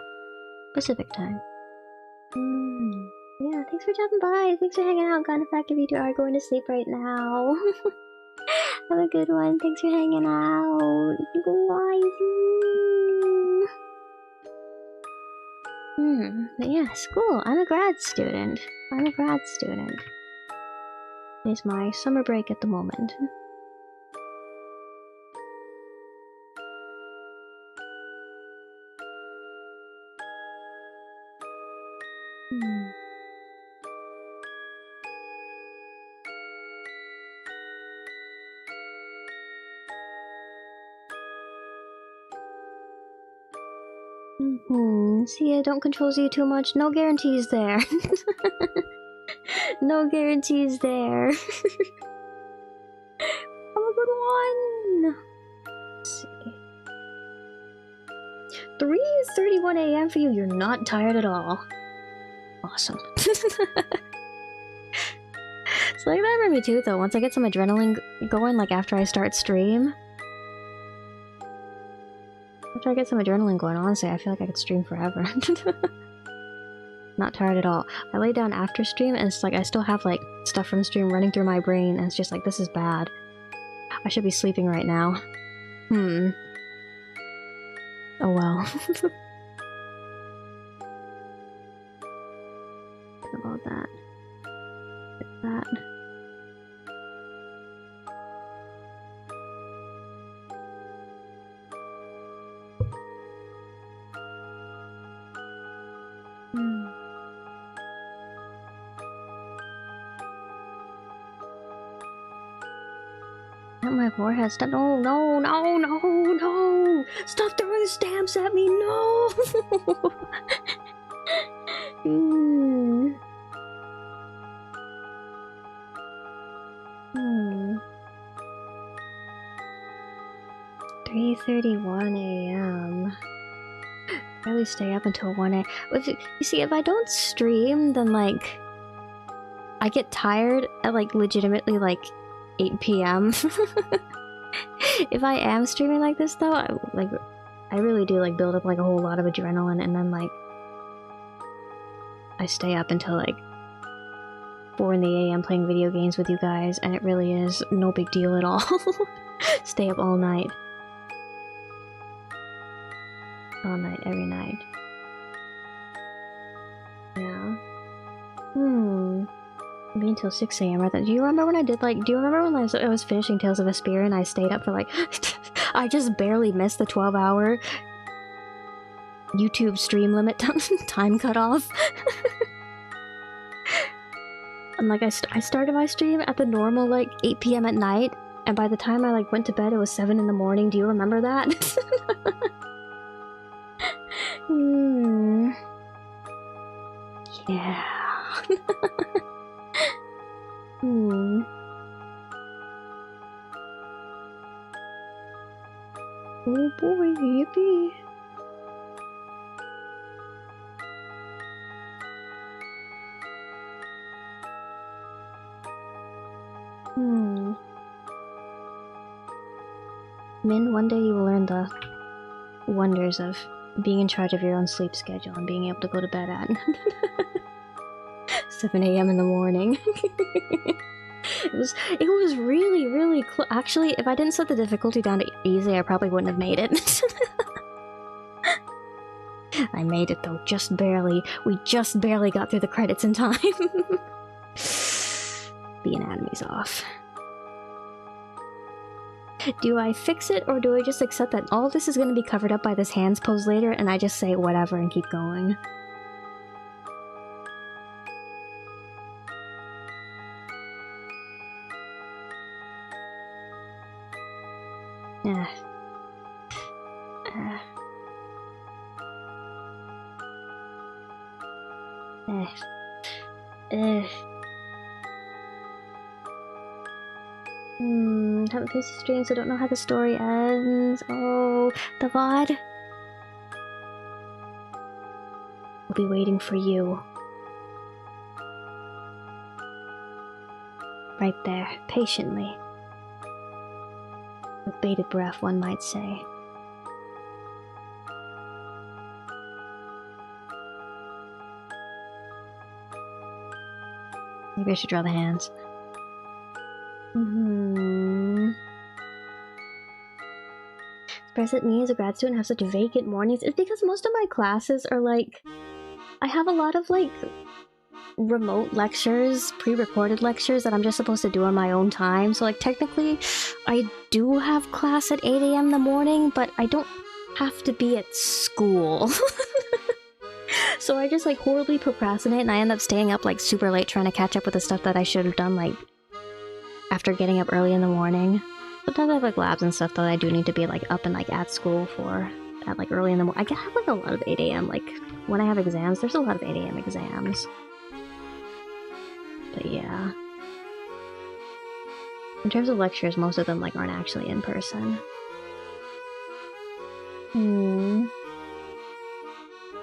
Pacific time. Yeah, thanks for dropping by. Thanks for hanging out. Gone back if you two are going to sleep right now. Have a good one. Thanks for hanging out. But yeah, school. I'm a grad student. It's my summer break at the moment. See, I don't control you too much. No guarantees there. No guarantees there. Have a good one. Let's see. 3:31 a.m. for you. You're not tired at all. Awesome. It's like that for me too, though. Once I get some adrenaline going, like after I start stream. After I get some adrenaline going, honestly, I feel like I could stream forever. Not tired at all. I lay down after stream and it's like I still have like stuff from stream running through my brain and it's just like, this is bad. I should be sleeping right now. Oh well. About that. My forehead. Stop! No! Stop throwing stamps at me! No! 3:31 a.m. Barely stay up until 1 a.m. You see, if I don't stream, then like I get tired at like legitimately like 8 p.m. If I am streaming like this though, I really do like build up like a whole lot of adrenaline and then like I stay up until like 4 in the a.m. playing video games with you guys and it really is no big deal at all. Stay up all night. All night, every night. Yeah. Maybe until 6 a.m. right then. Do you remember when I did like, do you remember when I was finishing Tales of Vesperia and I stayed up for like, I just barely missed the 12-hour YouTube stream limit time cutoff. And like I started my stream at the normal like 8 p.m. at night and by the time I like went to bed it was 7 in the morning. Do you remember that? Yeah. Oh boy, yippee. Min, one day you will learn the wonders of being in charge of your own sleep schedule and being able to go to bed at 7 a.m. in the morning. It was really, really close. Actually, if I didn't set the difficulty down to easy, I probably wouldn't have made it. I made it though, just barely. We just barely got through the credits in time. The anatomy's off. Do I fix it, or do I just accept that all this is going to be covered up by this hands pose later, and I just say whatever and keep going? Haven't finished the stream, so don't know how the story ends. Oh, the VOD. We'll be waiting for you. Right there, patiently. With bated breath, one might say. Maybe I should draw the hands. Surprised that me as a grad student have such vacant mornings. It's because most of my classes are like... I have a lot of like remote lectures, pre-recorded lectures that I'm just supposed to do on my own time. So like technically I do have class at 8 a.m. in the morning, but I don't have to be at school. So I just like horribly procrastinate and I end up staying up like super late trying to catch up with the stuff that I should have done like after getting up early in the morning. Sometimes I have like labs and stuff that I do need to be like up and like at school for at like early in the morning. I have like a lot of 8 a.m. like when I have exams, there's a lot of 8 a.m. exams. But yeah. In terms of lectures, most of them like aren't actually in person.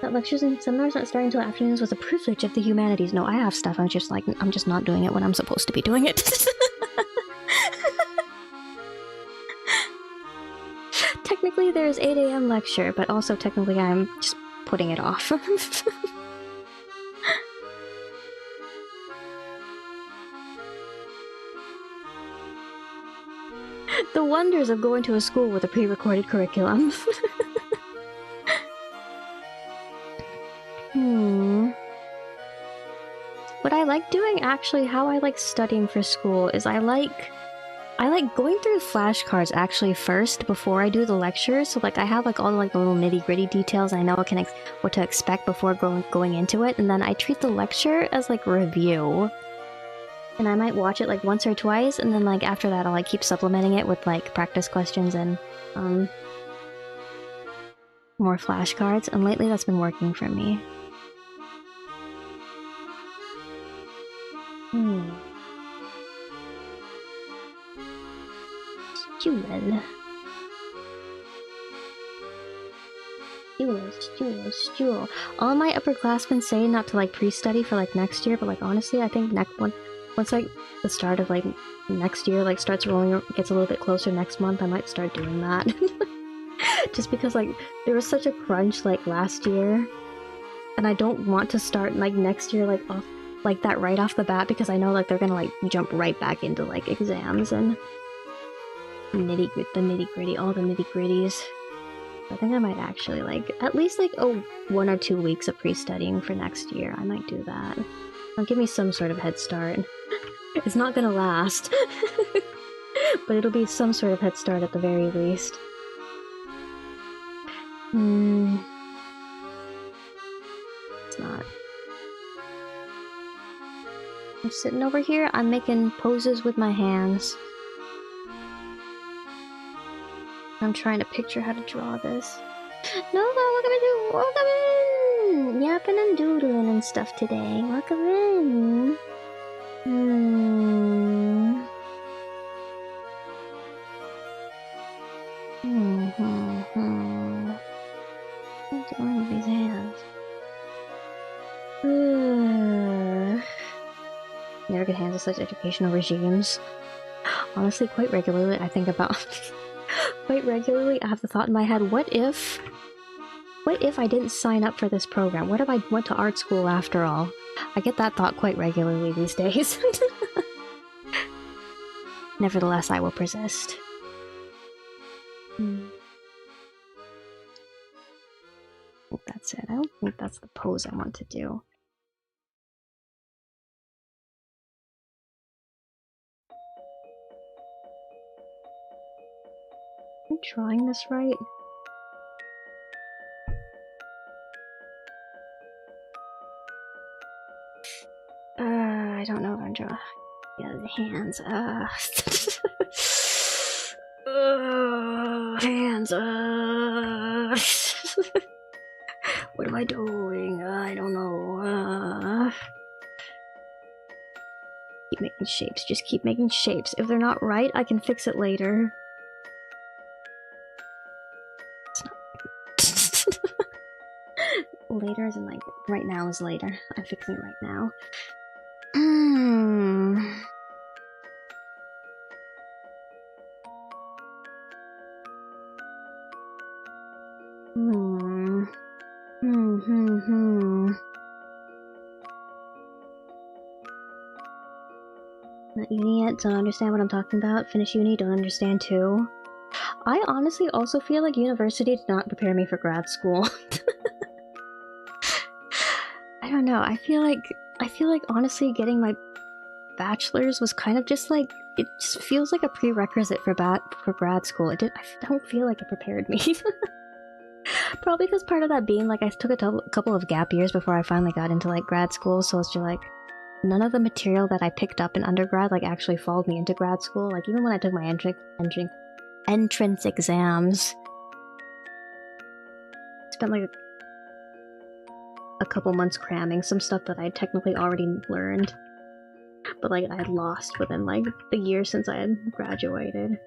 That lectures and seminars not starting until afternoons was a privilege of the humanities. No, I have stuff. I'm just not doing it when I'm supposed to be doing it. Technically there's 8 a.m. lecture, but also technically I'm just putting it off. The wonders of going to a school with a pre-recorded curriculum. What I like doing, actually, how I like studying for school is I like going through flashcards actually first before I do the lecture. So like I have like all like the little nitty-gritty details and I know what to expect before going into it, and then I treat the lecture as like review. And I might watch it like once or twice, and then like after that I'll like keep supplementing it with like practice questions and more flashcards, and lately that's been working for me. Stool. All my upperclassmen say not to like pre-study for like next year, but like honestly I think once like the start of like next year like starts rolling, gets a little bit closer next month, I might start doing that. Just because like there was such a crunch like last year, and I don't want to start like next year like off like that right off the bat, because I know like they're gonna like jump right back into like exams and the nitty-gritty, all the nitty-gritties. I think I might actually like at least like 1 or 2 weeks of pre-studying for next year. I might do that. It'll give me some sort of head start. It's not gonna last, but it'll be some sort of head start at the very least. It's not. I'm sitting over here, I'm making poses with my hands. I'm trying to picture how to draw this. No, welcome in! Welcome in! Yapping and doodling and stuff today. Welcome in! What's going on with these hands? Never get hands of such educational regimes. Honestly, quite regularly I think about... quite regularly I have the thought in my head, what if I didn't sign up for this program? What if I went to art school after all? I get that thought quite regularly these days. Nevertheless, I will persist. I think that's it. I don't think that's the pose I want to do. Am I drawing this right? I don't know if I'm drawing. Yeah, the hands. Hands. What am I doing? I don't know. Keep making shapes. Just keep making shapes. If they're not right, I can fix it later. It's not. Later isn't like right now is later. I'm fixing it right now. Not uni yet, don't understand what I'm talking about. Finish uni, don't understand too. I honestly also feel like university did not prepare me for grad school. I don't know, I feel like honestly getting my bachelor's was kind of just like, it just feels like a prerequisite for grad school. I don't feel like it prepared me. Probably because part of that being like I took a couple of gap years before I finally got into like grad school, so it's just like none of the material that I picked up in undergrad like actually followed me into grad school. Like even when I took my entrance exams, spent like a couple months cramming some stuff that I technically already learned, but like I had lost within like the year since I had graduated.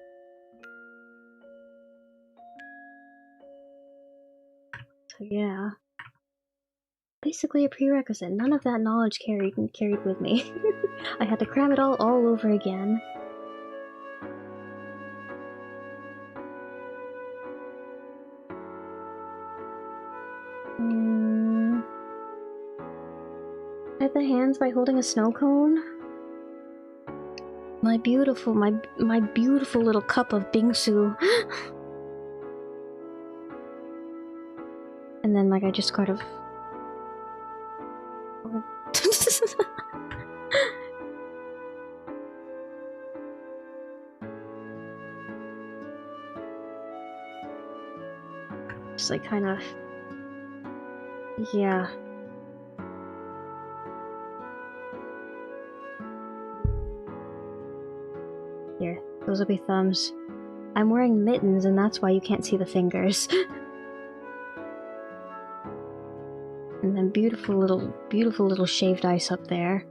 So yeah, basically a prerequisite. None of that knowledge carried with me. I had to cram it all over again. Hide the hands by holding a snow cone. My beautiful little cup of bingsu. And then like I just kind of just like kind of, yeah. Here, those will be thumbs. I'm wearing mittens and that's why you can't see the fingers. And then beautiful little shaved ice up there.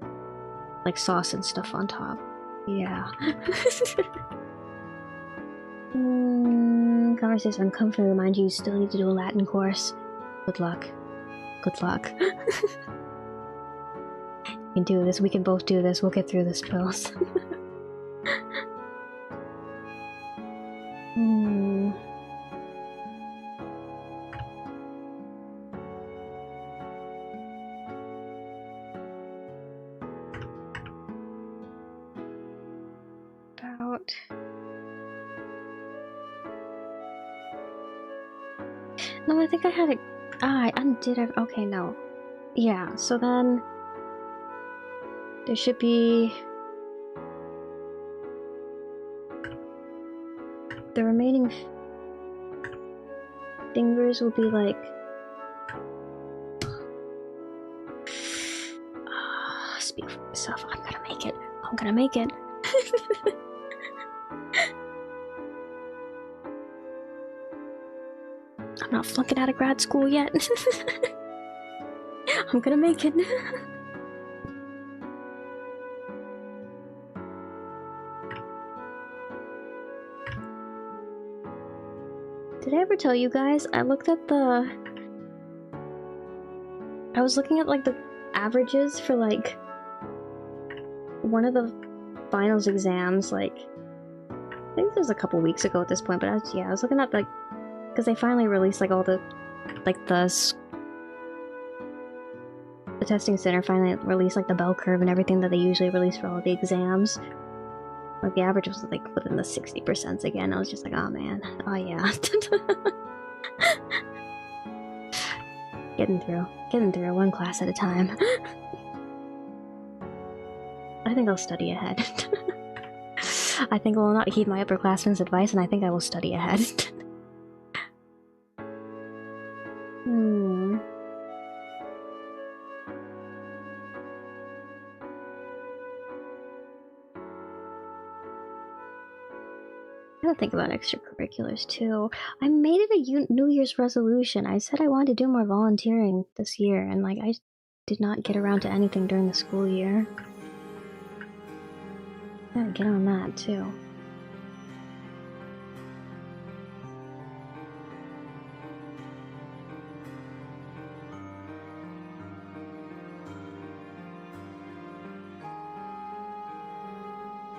Like sauce and stuff on top. Yeah. Conversation uncomfortable. Remind you still need to do a Latin course. Good luck. Good luck. You can do this. We can both do this. We'll get through this, pills. No, I think I had it. I undid it. Okay, no. Yeah, so then there should be the remaining fingers will be like speak for myself. I'm gonna make it. I'm gonna make it. I'm not flunking out of grad school yet. I'm gonna make it. Did I ever tell you guys? I was looking at like the averages for like one of the finals exams like I think this was a couple weeks ago at this point, but I was looking at like, because they finally released like all the, like the testing center finally released like the bell curve and everything that they usually release for all the exams. Like the average was like within the 60% again. I was just like, oh man, oh yeah. Getting through one class at a time. I think I'll study ahead. I think I will not heed my upperclassmen's advice, and I think I will study ahead. I gotta think about extracurriculars too. I made it a New Year's resolution. I said I wanted to do more volunteering this year, and like I did not get around to anything during the school year. Gotta get on that too.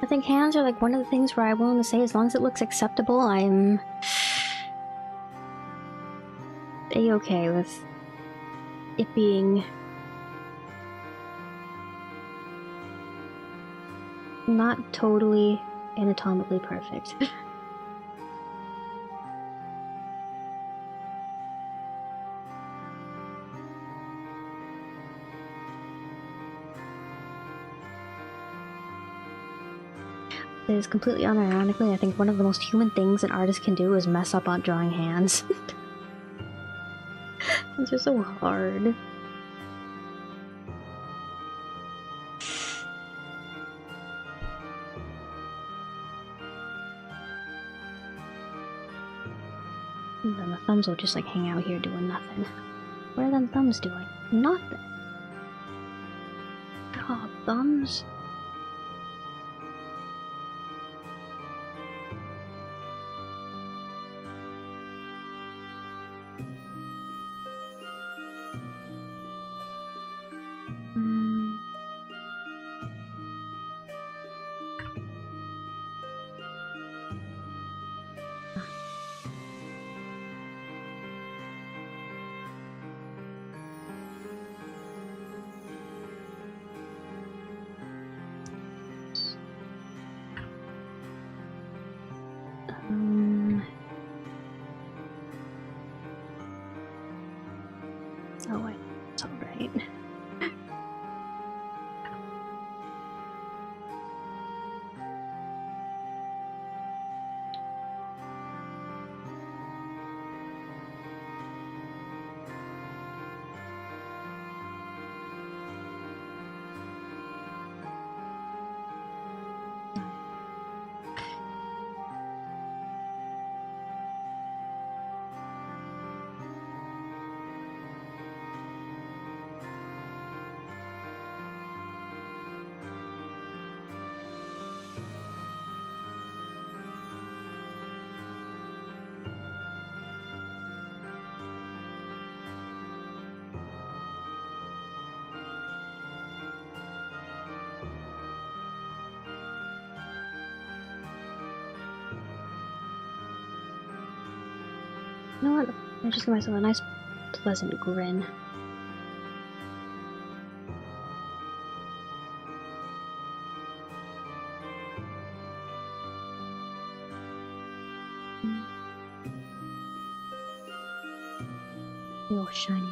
I think hands are like one of the things where I'm willing to say as long as it looks acceptable, I'm a-okay with it being not totally anatomically perfect. It is completely unironically, I think one of the most human things an artist can do is mess up on drawing hands. It's just so hard. And then the thumbs will just like hang out here doing nothing. What are them thumbs doing? Nothing. Oh, thumbs. Oh wait, it's alright. You know what? I just give myself a nice, pleasant grin. Big ol' shiny.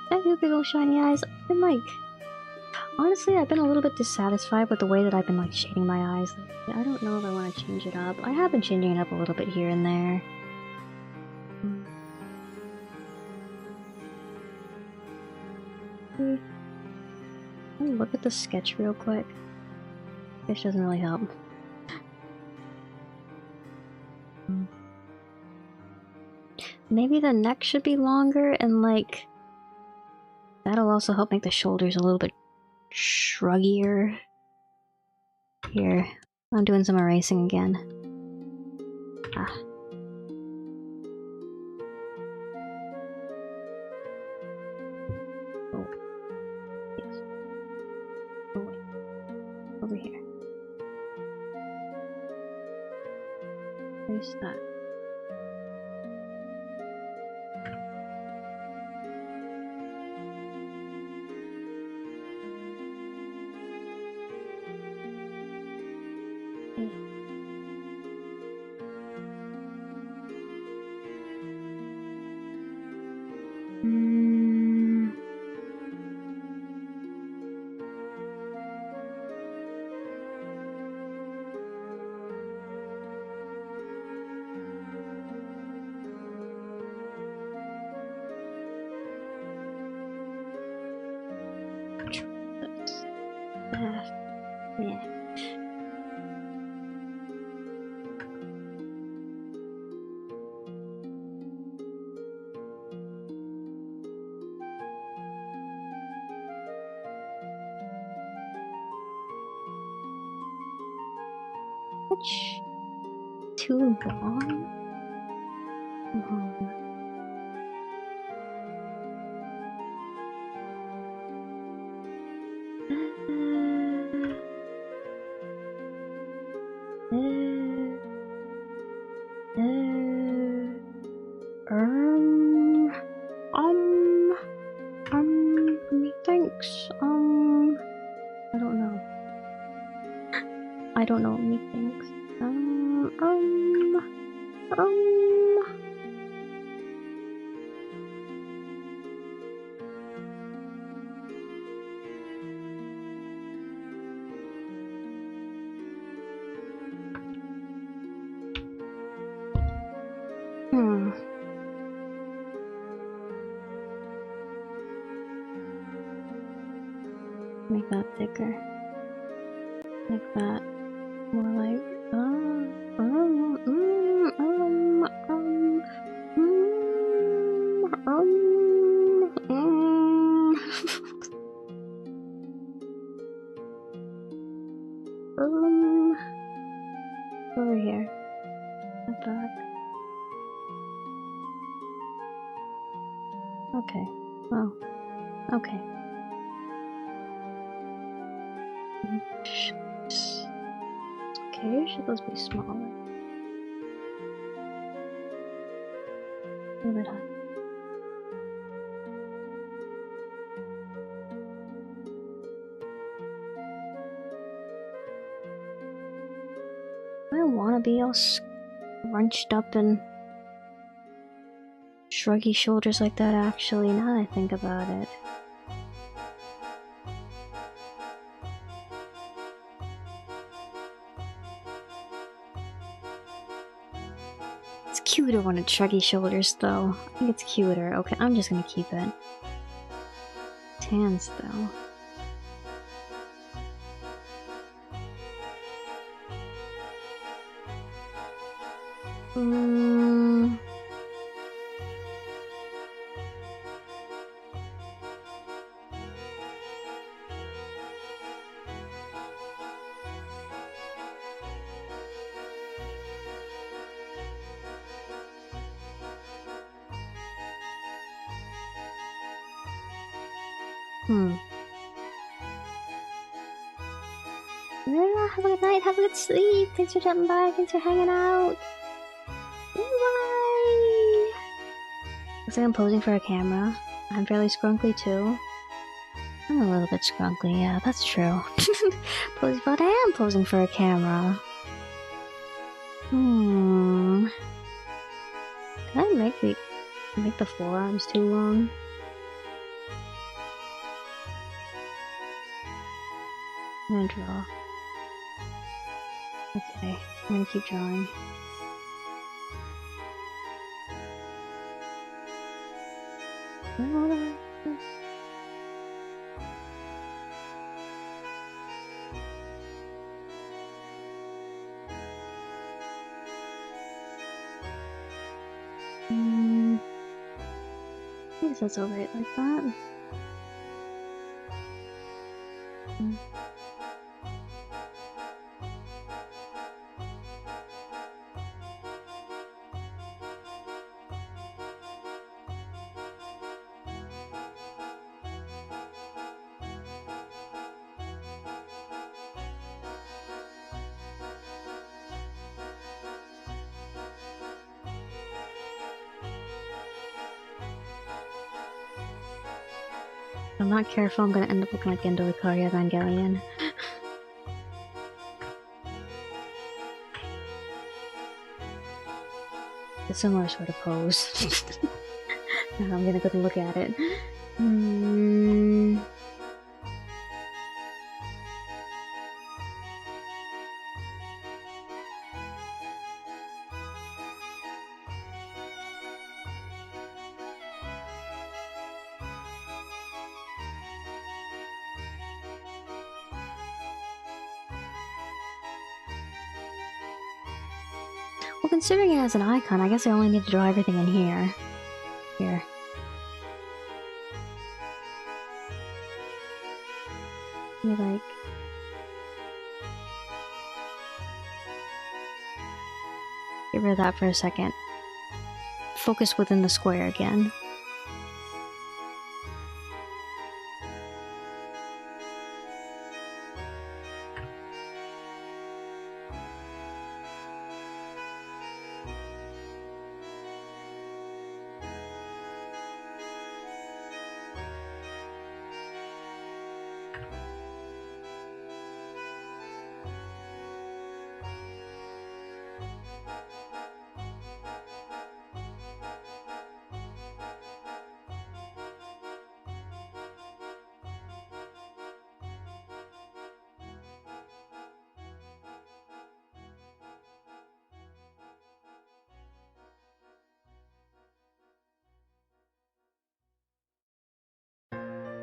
Thank you, big ol' shiny eyes. I've been like, honestly, I've been a little bit dissatisfied with the way that I've been like shading my eyes. Like, I don't know if I want to change it up. I have been changing it up a little bit here and there. Let me look at the sketch real quick. Sketch doesn't really help. Maybe the neck should be longer, and like that'll also help make the shoulders a little bit shruggier. Here, I'm doing some erasing again. Ah. Oh. Yes. Oh wait. Over here. Where's that? Yeah. Much too long. Thanks. I don't know. I don't know what me thinks. Make that thicker. Make that more like over here. At back. Okay. Well. Okay. Okay, should those be smaller? A little bit high. I don't want to be all scrunched up and shruggy shoulders like that, actually, now that I think about it. It's cuter when it's shruggy shoulders, though. I think it's cuter. Okay, I'm just gonna keep it. Hands, though. Yeah, have a good night, have a good sleep. Thanks for jumping by, thanks for hanging out. Bye! Looks like I'm posing for a camera. I'm fairly scrunkly too. I'm a little bit scrunkly, yeah, that's true. But I am posing for a camera. Did I make the forearms too long? I'm gonna draw. Okay, I'm gonna keep drawing. I guess that's alright like that. I'm not careful, I'm gonna end up looking like Gendo Ikaria Evangelion. A similar sort of pose. Now I'm gonna go look at it. Well, considering it as an icon, I guess I only need to draw everything in here. Here. Let me, like... get rid of that for a second. Focus within the square again.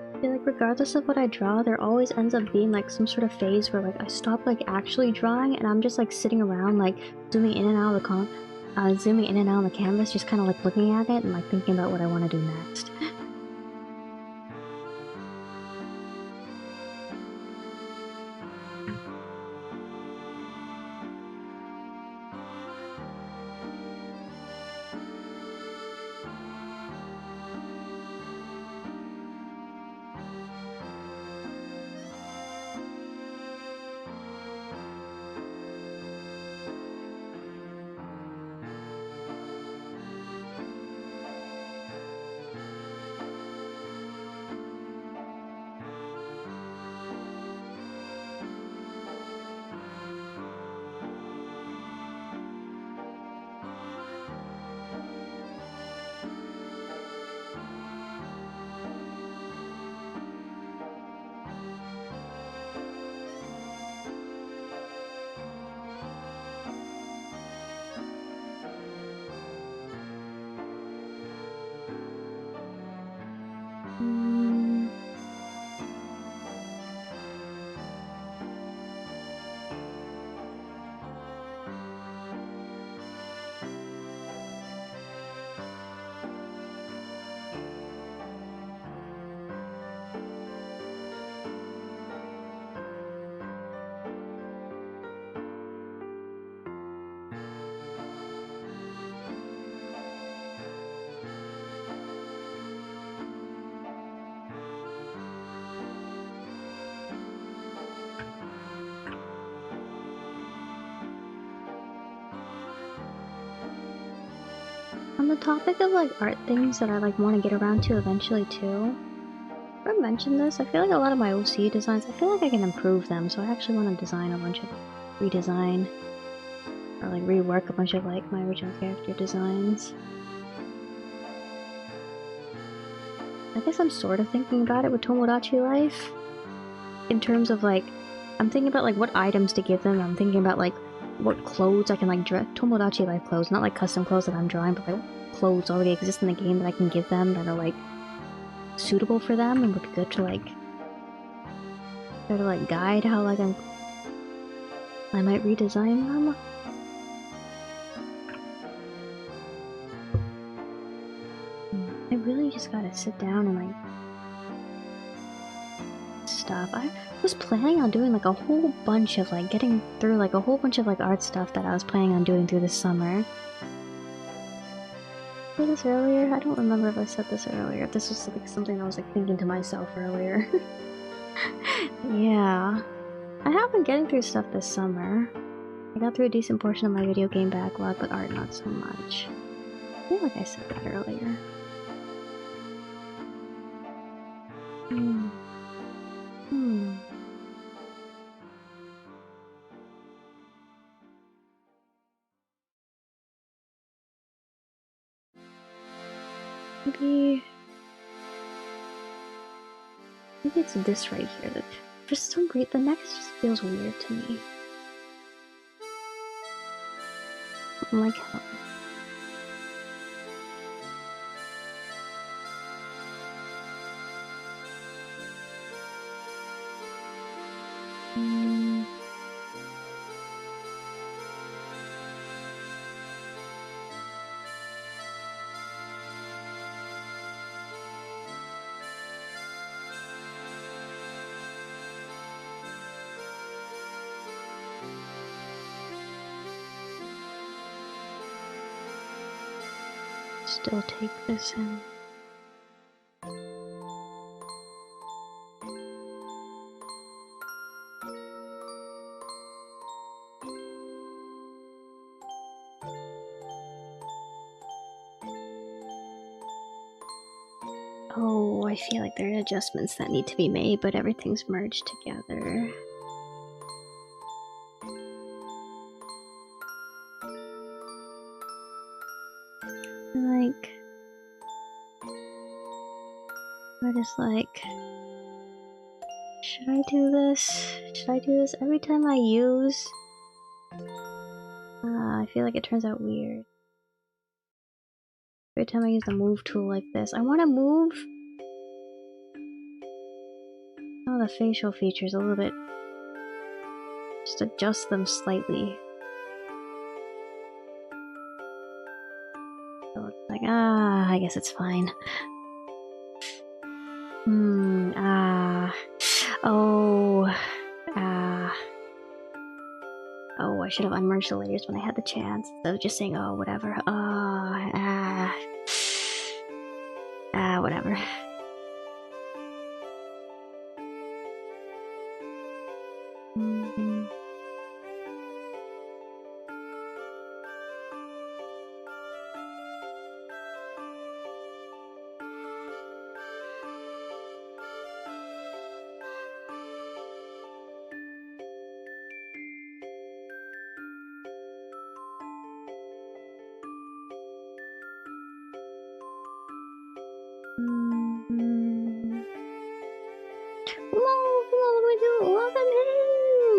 I feel like regardless of what I draw, there always ends up being like some sort of phase where like I stop like actually drawing and I'm just like sitting around like zooming in and out of the canvas, just kind of like looking at it and like thinking about what I want to do next. On the topic of like art things that I like want to get around to eventually too, I mentioned this, I feel like a lot of my OC designs, I feel like I can improve them, so I actually want to design a bunch of redesign or like rework a bunch of like my original character designs. I guess I'm sort of thinking about it with Tomodachi Life in terms of like, I'm thinking about like what items to give them, I'm thinking about like what clothes I can like dress, Tomodachi Life clothes, not like custom clothes that I'm drawing, but like clothes already exist in the game that I can give them that are like suitable for them and would be good to like try to like guide how like I might redesign them. I really just gotta sit down and like stuff. I was planning on doing like a whole bunch of like getting through like a whole bunch of like art stuff that I was planning on doing through this summer. Did I say this earlier? I don't remember if I said this earlier. If this was like something I was like thinking to myself earlier. Yeah. I have been getting through stuff this summer. I got through a decent portion of my video game backlog, but art not so much. I feel like I said that earlier. Hmm. Hmm. Maybe it's this right here that for some reason the neck just feels weird to me. Like hell. Still take this in. Oh, I feel like there are adjustments that need to be made, but everything's merged together. Like, I just like, should I do this? Should I do this every time I use? I feel like it turns out weird. Every time I use the move tool like this, I want to move some of the facial features a little bit. Just adjust them slightly. So it's like, I guess it's fine. Oh, I should have unmerged the layers when I had the chance. Instead of just saying, oh, whatever. Whatever.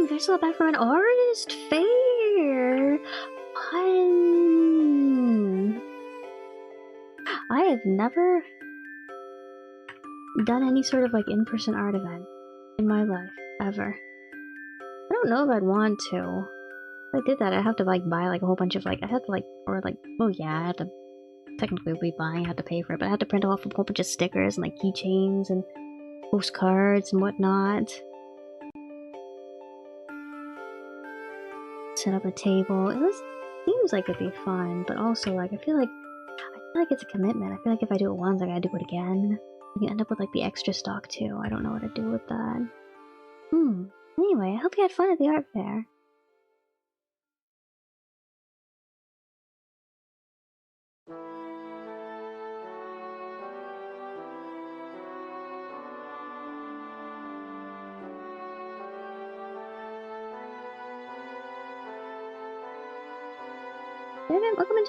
There's a back from an artist fair. Fun. I have never done any sort of like in-person art event in my life ever. I don't know if I'd want to. If I did that, I'd have to like buy like a whole bunch of like I had to like or like well yeah I had to technically be buying I had to pay for it, but I had to print off a whole bunch of stickers and like keychains and postcards and whatnot. Set up a table. Seems like it'd be fun, but also like I feel like it's a commitment. I feel like if I do it once, I gotta do it again. You can end up with like the extra stock too. I don't know what to do with that. Anyway, I hope you had fun at the art fair.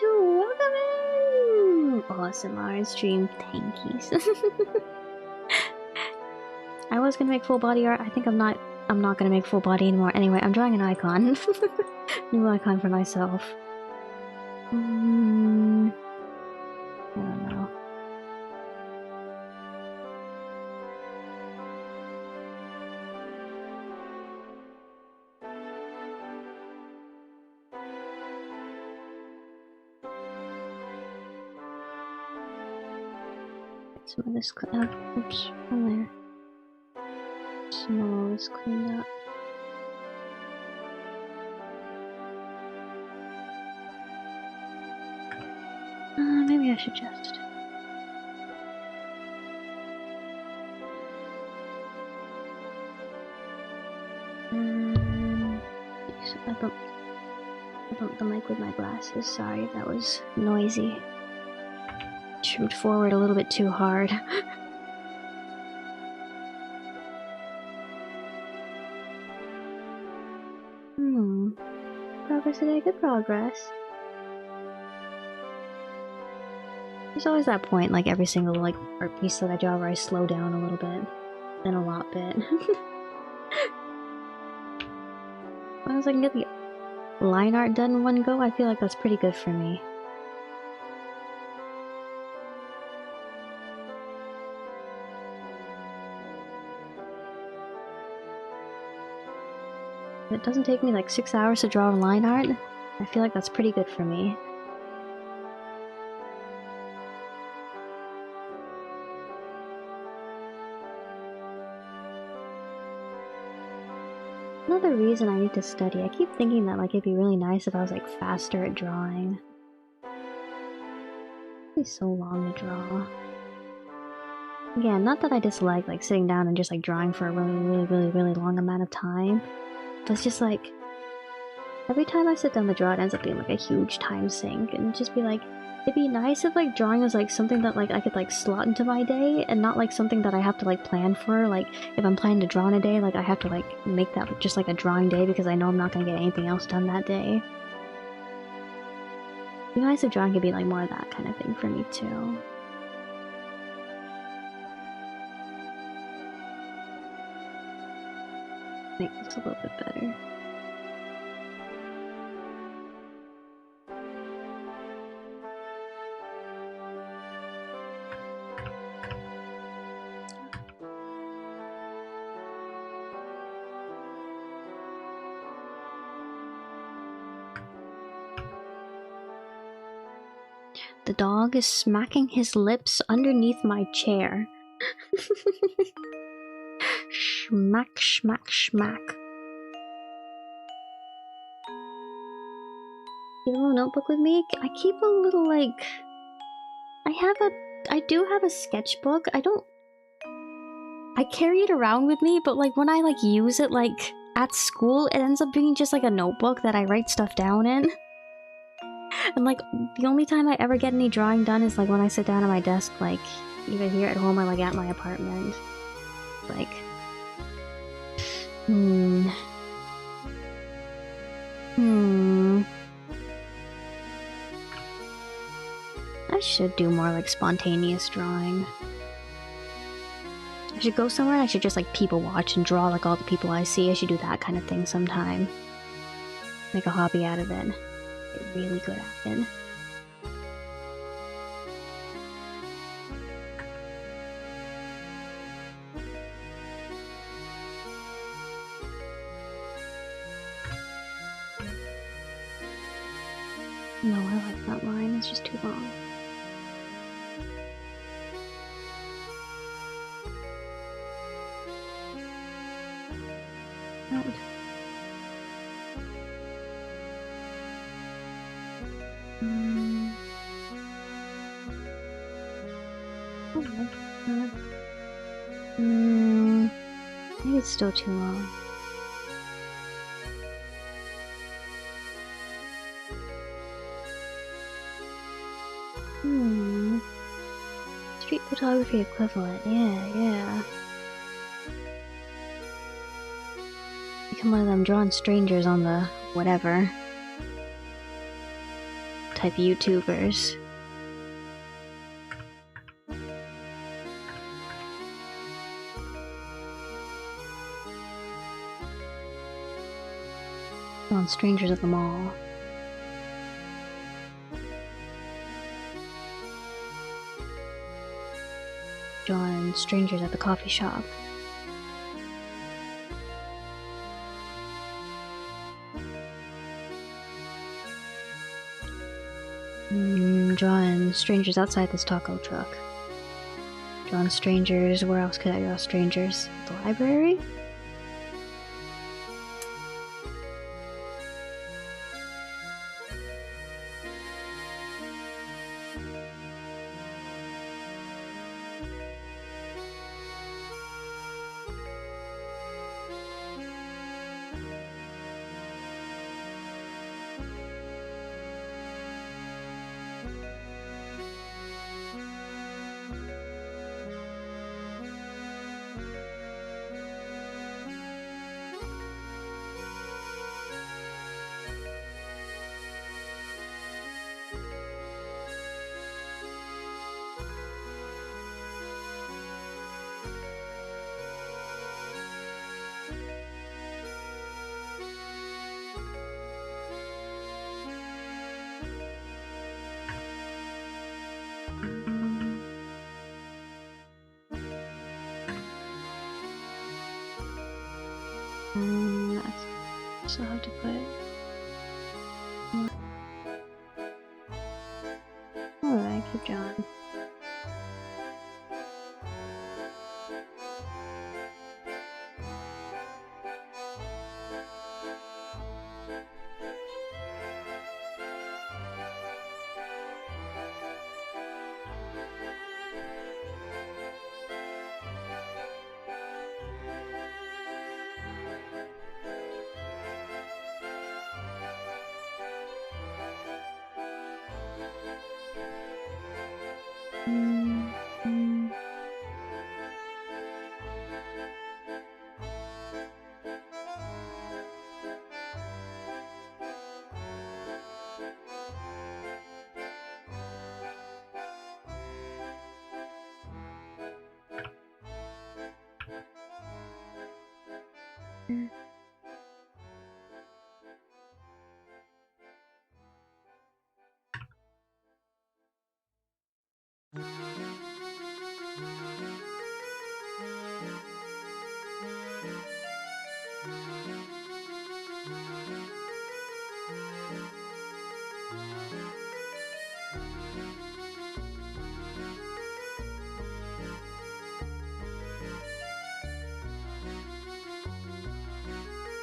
Welcome in! Awesome art stream, thankies. I was gonna make full body art. I think I'm not gonna make full body anymore. Anyway, I'm drawing an icon. New icon for myself. I don't know. Some of this clean up. Oops, on there. Some of this cleaned up. Maybe I should just. I bumped the mic with my glasses. Sorry if that was noisy. Trimmed forward a little bit too hard. Progress today, good progress. There's always that point, like every single like art piece that I draw where I slow down a little bit. Then a lot bit. As long as I can get the line art done in one go, I feel like that's pretty good for me. If it doesn't take me like 6 hours to draw line art, I feel like that's pretty good for me. Another reason I need to study. I keep thinking that like it'd be really nice if I was like faster at drawing. It'd be so long to draw. Again, not that I dislike like sitting down and just like drawing for a really long amount of time. But it's just like every time I sit down to draw, it ends up being like a huge time sink, and just be like, it'd be nice if like drawing was like something that like I could like slot into my day, and not like something that I have to like plan for. Like if I'm planning to draw in a day, like I have to like make that just like a drawing day because I know I'm not gonna get anything else done that day. It'd be nice if drawing could be like more of that kind of thing for me too. Make this a little bit better. The dog is smacking his lips underneath my chair. Schmack, schmack, schmack. Keep a little notebook with me? I keep a little, like... I do have a sketchbook. I carry it around with me, but like when I like use it like at school, it ends up being just like a notebook that I write stuff down in. And like the only time I ever get any drawing done is like when I sit down at my desk, like either here at home or like at my apartment. Like, I should do more like spontaneous drawing. I should go somewhere and I should just like people watch and draw like all the people I see. I should do that kind of thing sometime. Make a hobby out of it. Get really good at it. No, I like that line. It's just too long. Maybe it's still too long. Street photography equivalent, yeah. Become one of them drawing strangers on the whatever type YouTubers. On strangers at the mall. Drawing strangers at the coffee shop. Drawing strangers outside this taco truck. Drawing strangers, where else could I draw strangers? The library? That's so hard to put. Alright, keep drawing.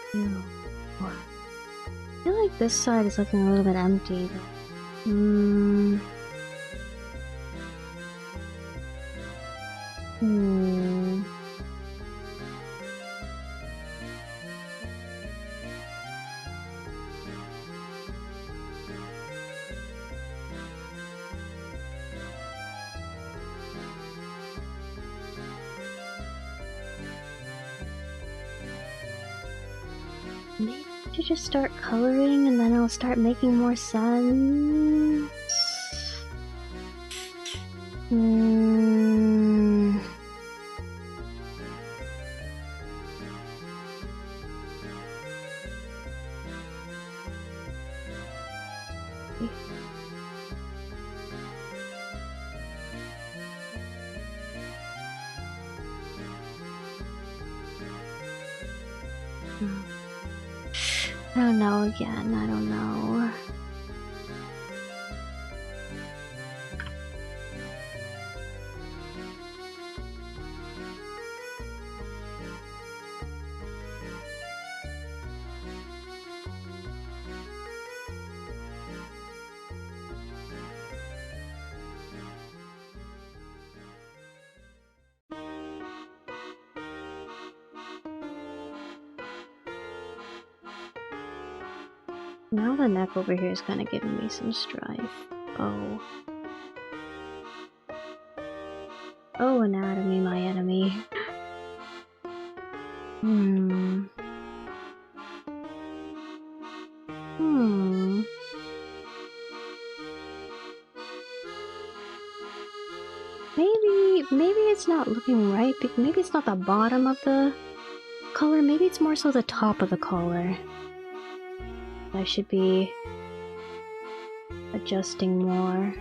I feel like this side is looking a little bit empty. Maybe I should just start coloring and then it'll start making more sense. I don't know again, I don't know. Now the neck over here is kind of giving me some strife. Oh. Oh, anatomy, my enemy. Maybe it's not looking right. Maybe it's not the bottom of the color. Maybe it's more so the top of the collar. I should be adjusting more.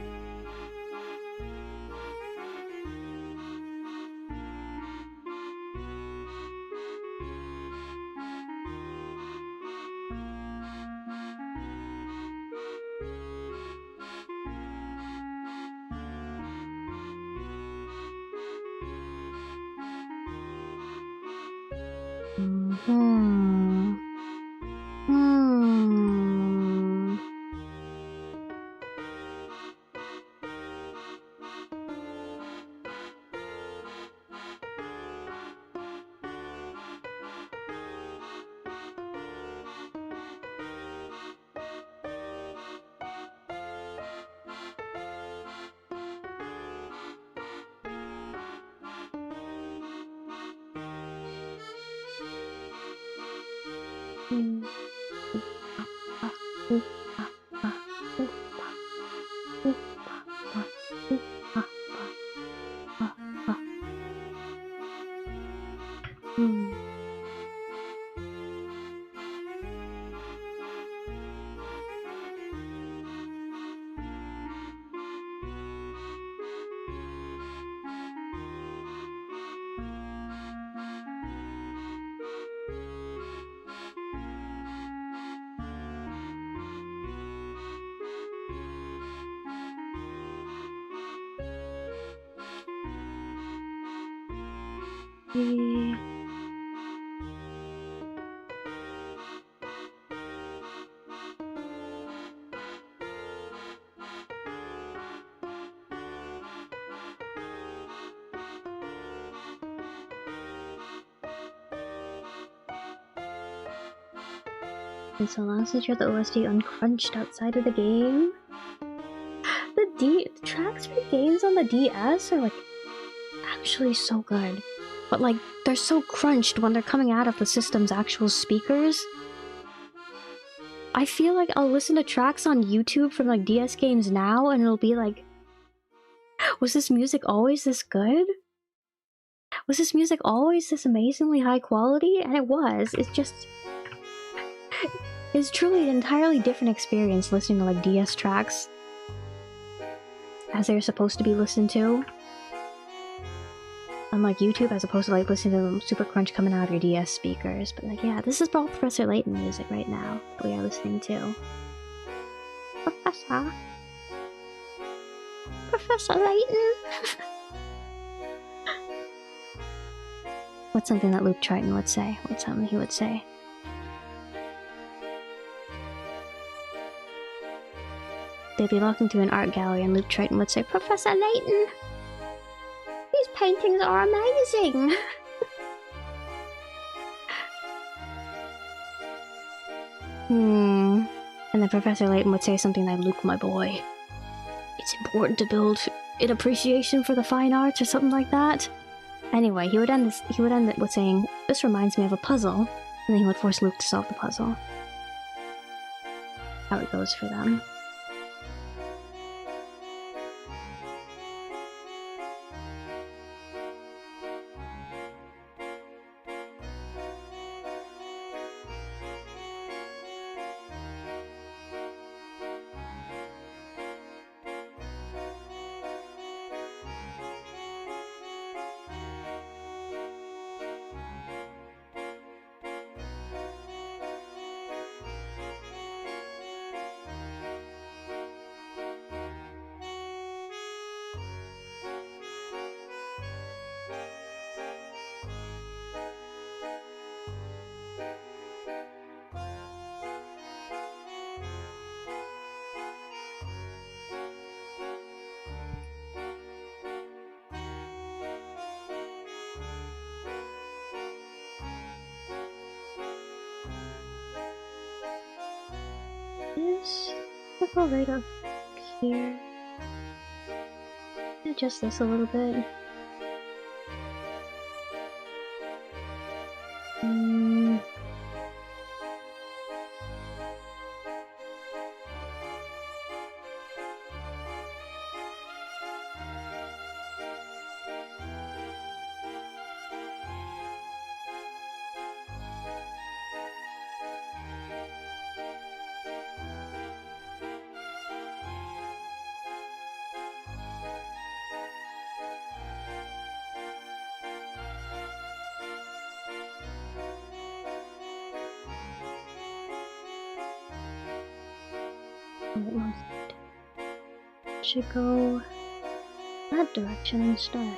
Been so long since you had the OSD uncrunched outside of the game. The tracks for games on the DS are like actually so good, but like they're so crunched when they're coming out of the system's actual speakers. I feel like I'll listen to tracks on YouTube from like DS games now and it'll be like, was this music always this good? Was this music always this amazingly high quality? And it was. It's truly an entirely different experience listening to like DS tracks as they're supposed to be listened to. Unlike YouTube, as opposed to like listening to them super crunch coming out of your DS speakers. But like, yeah, this is all Professor Layton music right now that we are listening to. Professor Layton! What's something that Luke Triton would say? What's something he would say? They'd be walking through an art gallery and Luke Triton would say, Professor Layton! These paintings are amazing! And then Professor Layton would say something like, Luke, my boy, it's important to build an appreciation for the fine arts or something like that. Anyway, he would end it with saying, this reminds me of a puzzle, and then he would force Luke to solve the puzzle. How it goes for them. I'll go right up here. Adjust this a little bit. Should go that direction instead.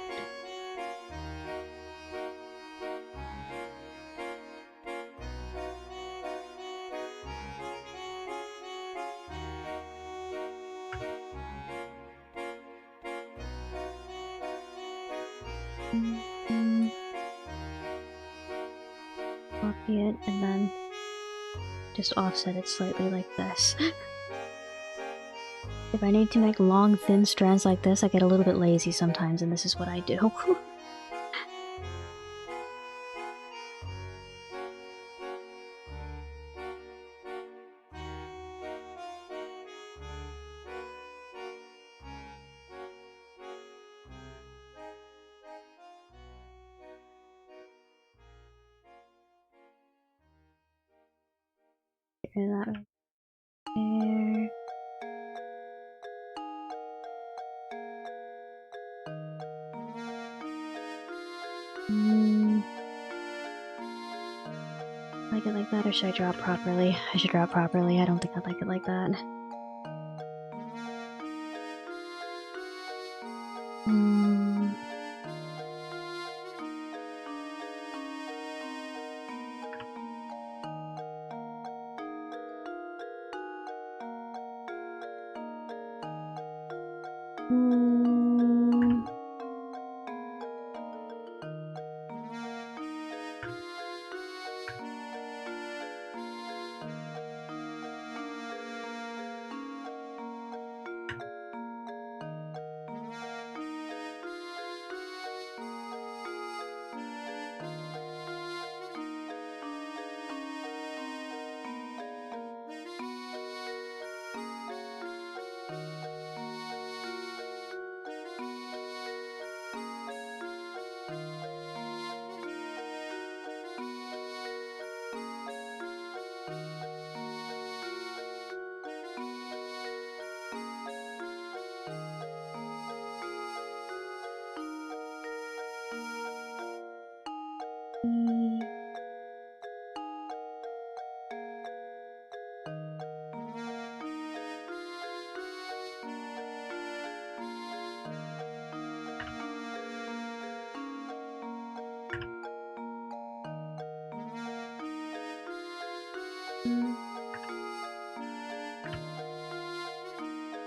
Copy it and then just offset it slightly like this. If I need to make long, thin strands like this, I get a little bit lazy sometimes, and this is what I do. Figure that right there. Like it like that, or should I draw it properly? I should draw it properly. I don't think I'd like it like that.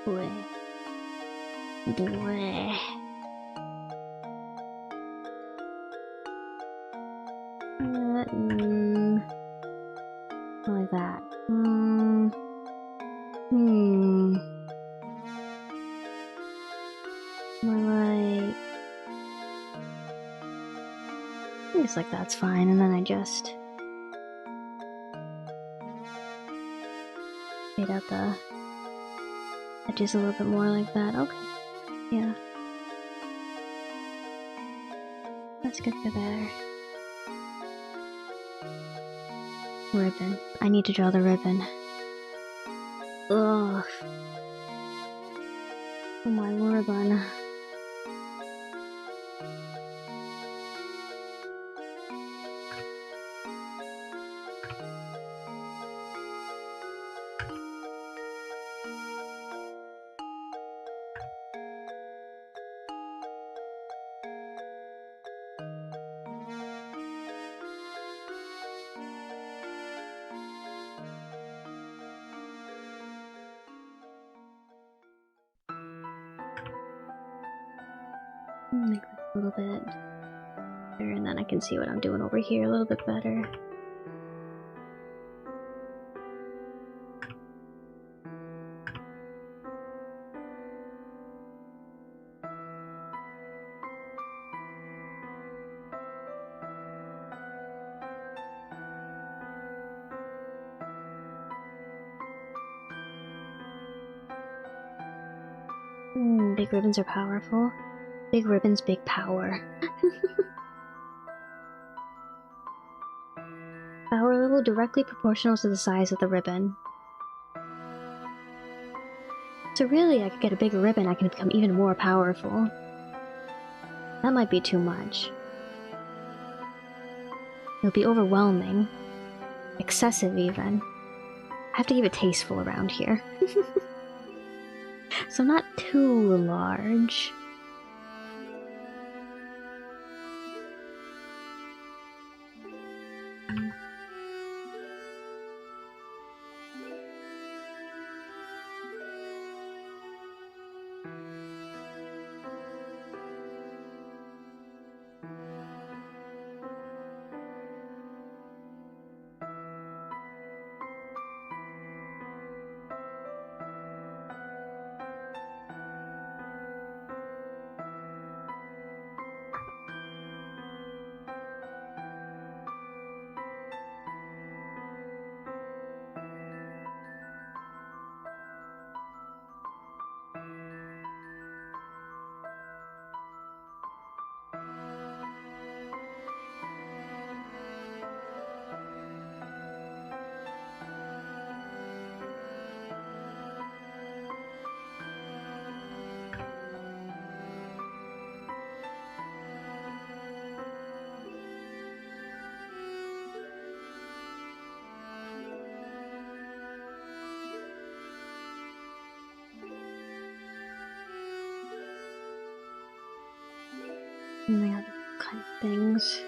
Bleh. Bleh. Like that. More like... I guess like that's fine, and then I just... fade out the edges a little bit more like that. Okay. Yeah. That's good for there. Ribbon. I need to draw the ribbon. Ugh. Oh my ribbon. Make this a little bit better, and then I can see what I'm doing over here a little bit better. Big ribbons are powerful. Big ribbons, big power. Power level directly proportional to the size of the ribbon. So really, I could get a bigger ribbon, I can become even more powerful. That might be too much. It would be overwhelming. Excessive, even. I have to keep it tasteful around here. So not too large. And I other kind of things.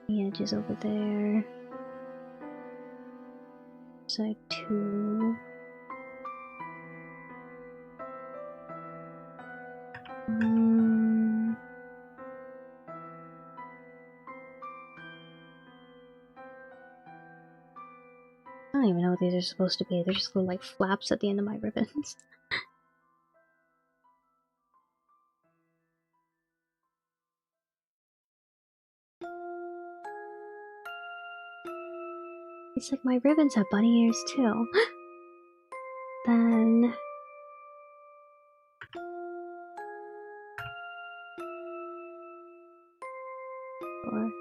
The edges over there. Side 2. I don't even know what these are supposed to be. They're just little like flaps at the end of my ribbons. It's like my ribbons have bunny ears too. Then or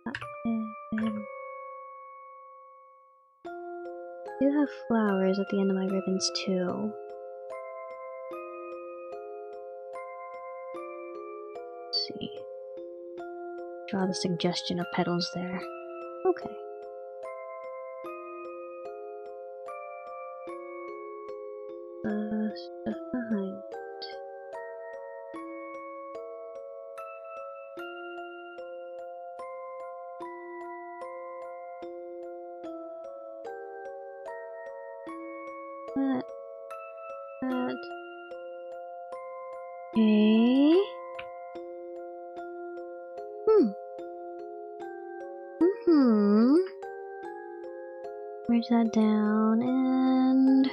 I do have flowers at the end of my ribbons too. Let's see. Draw the suggestion of petals there. Okay. Stuff behind it. That. Okay. Merge that down and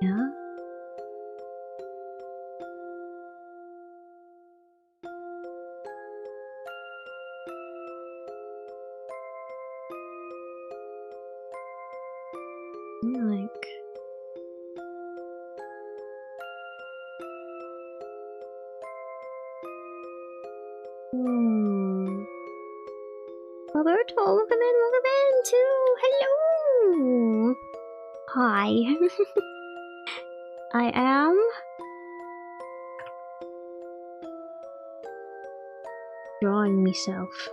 yeah. Like Roberto, welcome in too. Hello. Hi. I am drawing myself.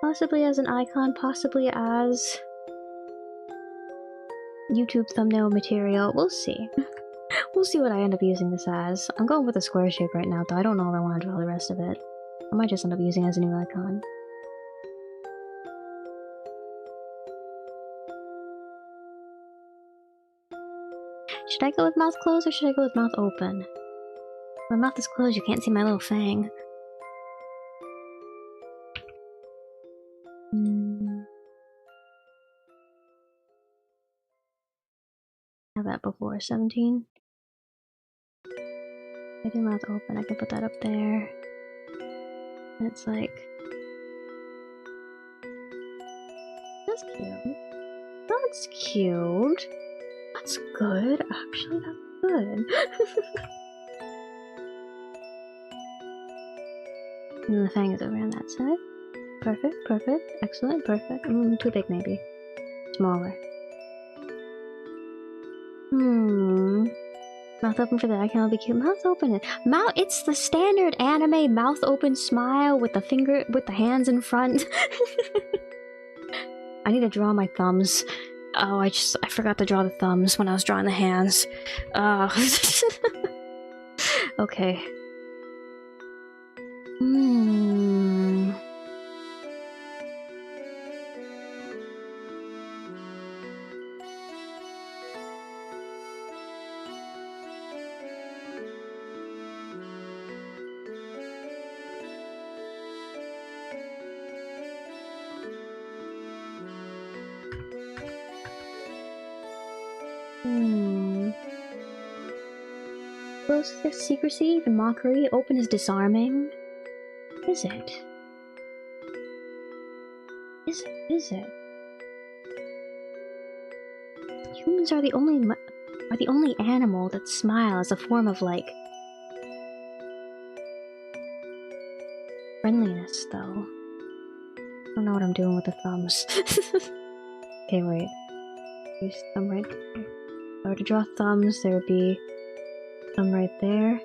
Possibly as an icon, possibly as YouTube thumbnail material. We'll see. We'll see what I end up using this as. I'm going with a square shape right now, though I don't know if I want to draw the rest of it. I might just end up using it as a new icon. Should I go with mouth closed or should I go with mouth open? My mouth is closed, you can't see my little fang. Have that before 17. I do mouth open, I can put that up there. And it's like... That's cute. That's cute. That's good. Actually, that's good. And then the fang is over on that side. Perfect, perfect, excellent, perfect. Too big maybe. Smaller. Mouth open for that, I can all be cute. Mouth open. It's the standard anime mouth open smile with the hands in front. I need to draw my thumbs. Oh, I forgot to draw the thumbs when I was drawing the hands. Okay. Close is secrecy, even mockery. Open is disarming. Is it? Is it? Humans are the only animal that smile as a form of like friendliness, though. I don't know what I'm doing with the thumbs. Okay, wait. Use thumb right there. If I were to draw thumbs, there would be thumb right there.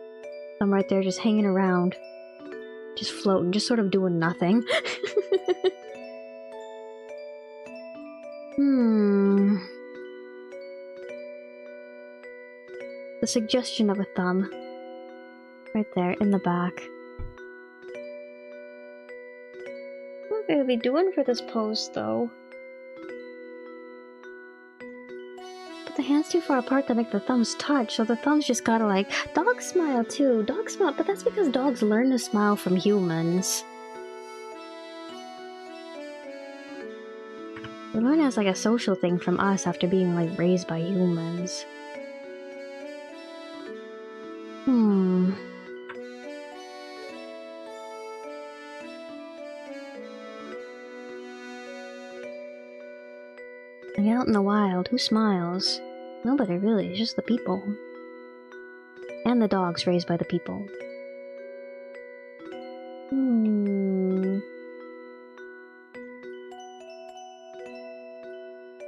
Thumb right there just hanging around. Just floating, just sort of doing nothing. The suggestion of a thumb. Right there, in the back. What are they doing for this pose, though? But the hands too far apart that make the thumbs touch, so the thumbs just gotta like... Dogs smile too, dogs smile, but that's because dogs learn to smile from humans. They learn as like a social thing from us after being like raised by humans. Like out in the wild, who smiles? Nobody really, it's just the people. And the dogs raised by the people.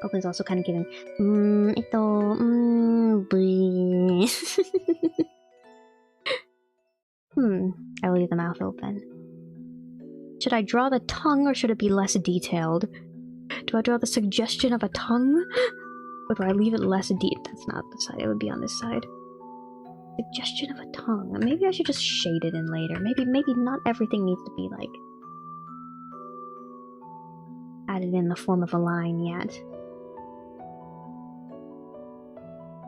Open's also kind of giving, I will leave the mouth open. Should I draw the tongue or should it be less detailed? Do I draw the suggestion of a tongue? Or do I leave it less deep? That's not the side, it would be on this side. Suggestion of a tongue. Maybe I should just shade it in later. Maybe not everything needs to be like added in the form of a line yet.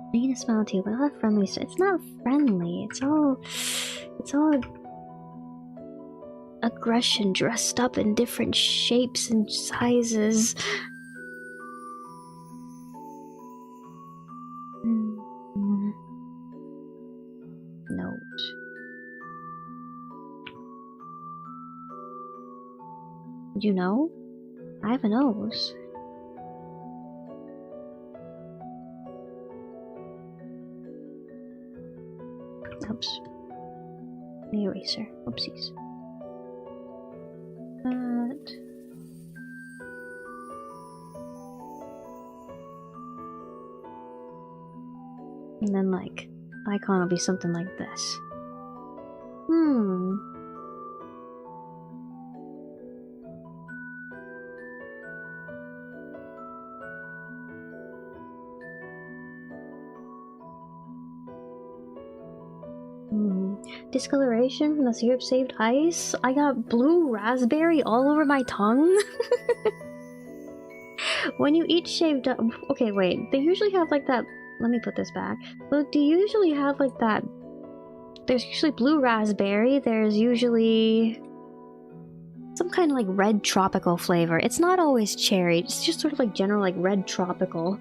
I need a smile too, but not friendly. So it's not friendly. It's all aggression dressed up in different shapes and sizes. Nose. Did you know? I have a nose. Oops. The eraser. Oopsies. And then, like, icon will be something like this. Discoloration from the syrup saved ice? I got blue raspberry all over my tongue? When you eat shaved up... Okay, wait. They usually have like that... Let me put this back. Look, do you usually have like that... There's usually blue raspberry. There's usually... some kind of like red tropical flavor. It's not always cherry. It's just sort of like general like red tropical.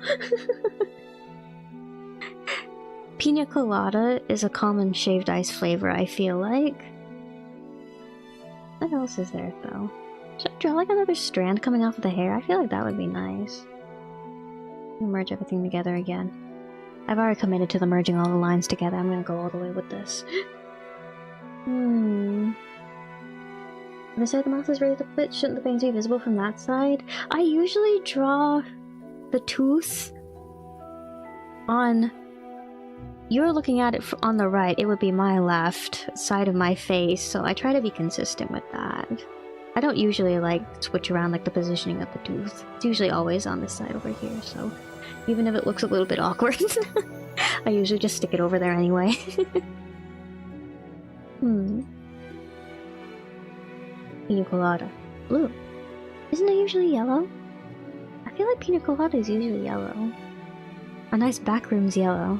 Pina colada is a common shaved ice flavor, I feel like. What else is there, though? Should I draw like another strand coming off of the hair? I feel like that would be nice. Merge everything together again. I've already committed to the merging all the lines together. I'm gonna go all the way with this. This side of the mouth is raised a bit. Shouldn't the fangs be visible from that side? I usually draw the tooth on... You're looking at it on the right, it would be my left side of my face, so I try to be consistent with that. I don't usually like switch around like the positioning of the tooth. It's usually always on this side over here, so even if it looks a little bit awkward, I usually just stick it over there anyway. Pina colada. Blue. Isn't it usually yellow? I feel like pina colada is usually yellow. A nice backroom's yellow.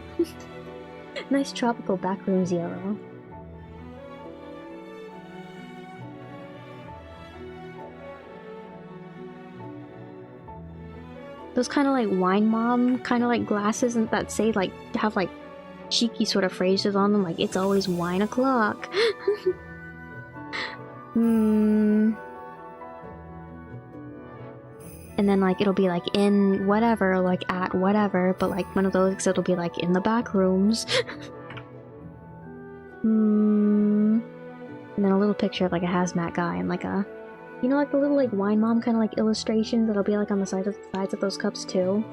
Nice tropical backroom's yellow. Those kind of like wine mom kind of like glasses and that say like have like cheeky sort of phrases on them, like it's always wine o'clock. And then like it'll be like in whatever, like at whatever, but like one of those it'll be like in the back rooms. And then a little picture of like a hazmat guy and like a, you know, like the little like wine mom kind of like illustrations that'll be like on the sides of those cups too.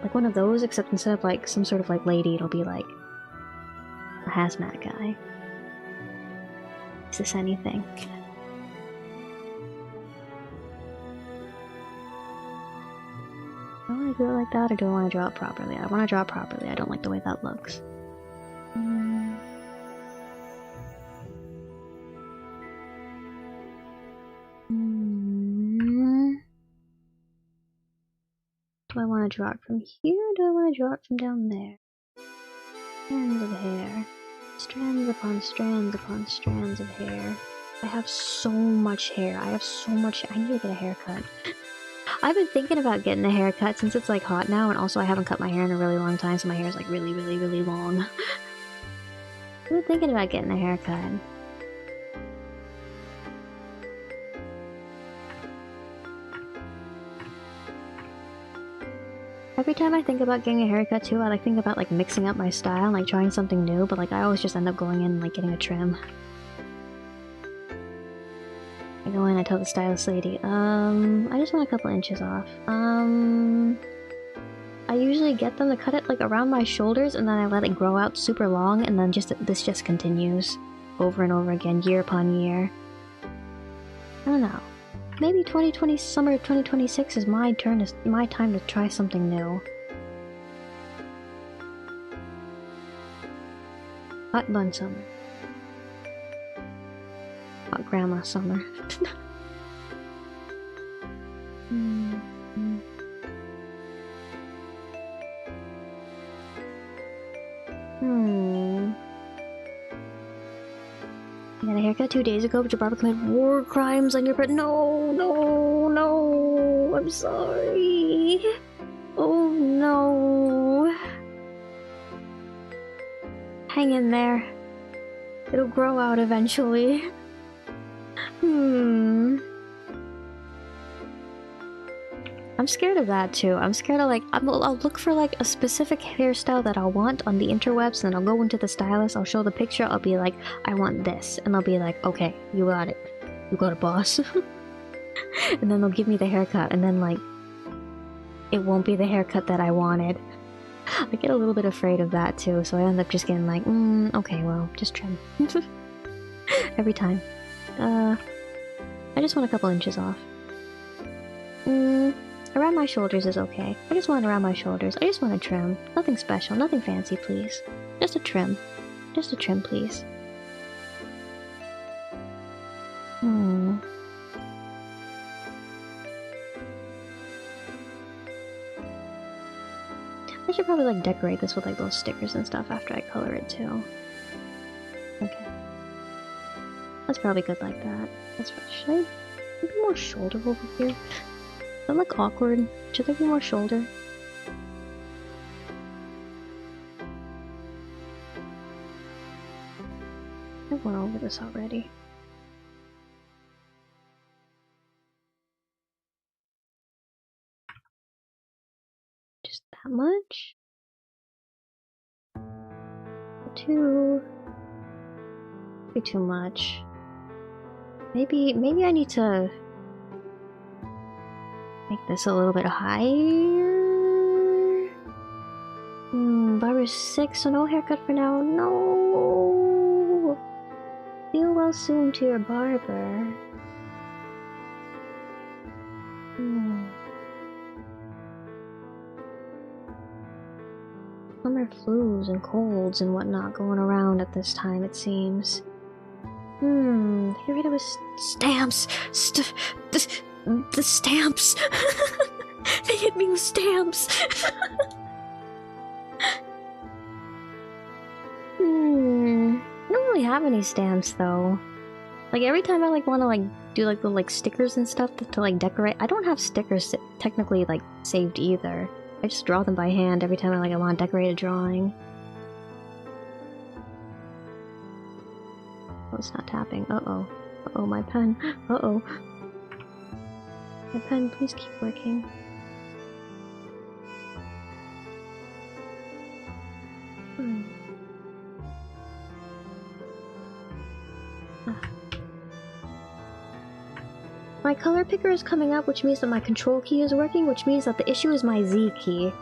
Like one of those, except instead of like some sort of like lady, it'll be like a hazmat guy. Is this anything? Do I want to do it like that, or do I want to draw it properly? I want to draw it properly. I don't like the way that looks. Do I want to draw it from here, or do I want to draw it from down there? Strands of hair. Strands upon strands upon strands of hair. I have so much hair. I have so much. I need to get a haircut. I've been thinking about getting a haircut since it's like hot now, and also I haven't cut my hair in a really long time, so my hair is like really, really, really long. I've been thinking about getting a haircut. Every time I think about getting a haircut too, I like think about like mixing up my style and like trying something new, but like I always just end up going in and like getting a trim. I go in, I tell the stylist lady, I just want a couple inches off. I usually get them to cut it like around my shoulders and then I let it grow out super long and then this just continues over and over again, year upon year. I don't know. Maybe summer of 2026 is my time to try something new. Hot bun summer. Hot grandma summer. You got a haircut 2 days ago, but your barber committed war crimes on your part. No, no, no. I'm sorry. Oh no. Hang in there. It'll grow out eventually. I'm scared of that too. I'm scared of like, I'll look for like a specific hairstyle that I'll want on the interwebs, and then I'll go into the stylist, I'll show the picture, I'll be like, I want this. And they'll be like, okay, you got it. You got it, boss. And then they'll give me the haircut, and then like, it won't be the haircut that I wanted. I get a little bit afraid of that too, so I end up just getting like, okay, well, just trim. Every time. I just want a couple inches off. Around my shoulders is okay. I just want it around my shoulders. I just want a trim. Nothing special, nothing fancy, please. Just a trim. Just a trim, please. I should probably like decorate this with like those stickers and stuff after I color it too. Okay. That's probably good like that. That's what, should I maybe more shoulder over here? Does that look awkward? Should there be more shoulder? I went over this already. Just that much? Maybe too much. Maybe I need to make this a little bit higher? Barber's sick, so no haircut for now. No! Feel well soon to your barber. Summer flus and colds and whatnot going around at this time, it seems. Get rid of his stamps! The stamps! They hit me with stamps! I don't really have any stamps though. Like every time I like want to like do like the like stickers and stuff to like decorate, I don't have stickers technically like saved either. I just draw them by hand every time I want to decorate a drawing. Oh, it's not tapping. Uh-oh. Uh-oh, my pen. Uh-oh. My pen, please keep working. My color picker is coming up, which means that my control key is working, which means that the issue is my Z key.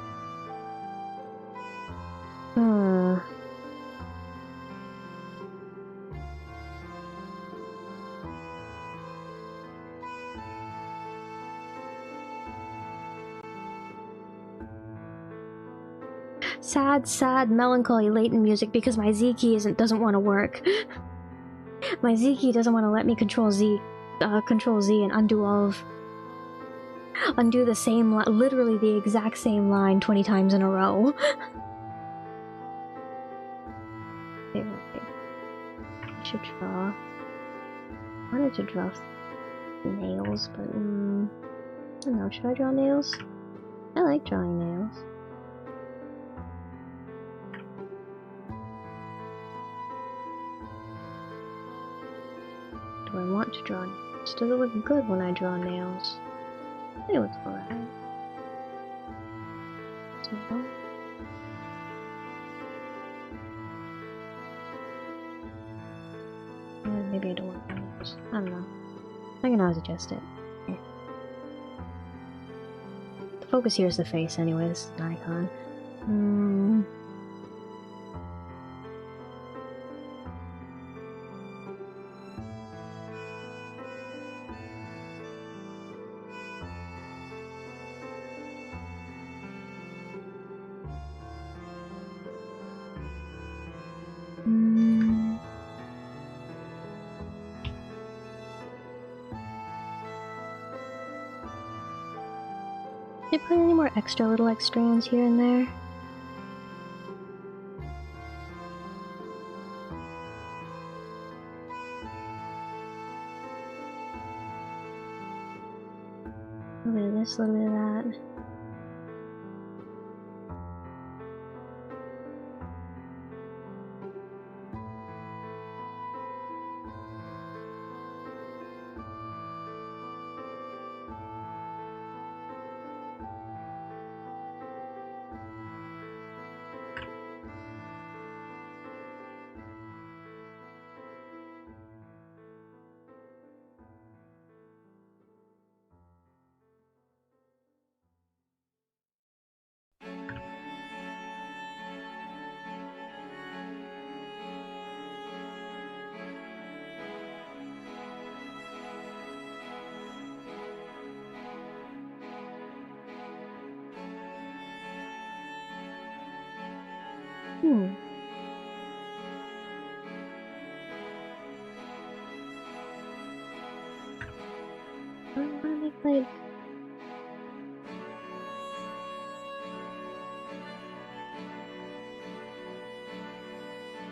Sad, sad, melancholy, latent music because my Z key doesn't want to work. My Z key doesn't want to let me control Z and undo all of Undo the same literally the exact same line 20 times in a row. Okay, I should draw. I wanted to draw nails, but I don't know, should I draw nails? I like drawing nails. Do I want to draw nails? Does it look good when I draw nails? I think it looks alright. Maybe I don't want nails. I don't know. I can always adjust it. The focus here is the face anyways, an icon. Did I put any more extra little like strands here and there? A little bit of this, a little bit of that. I wanna make like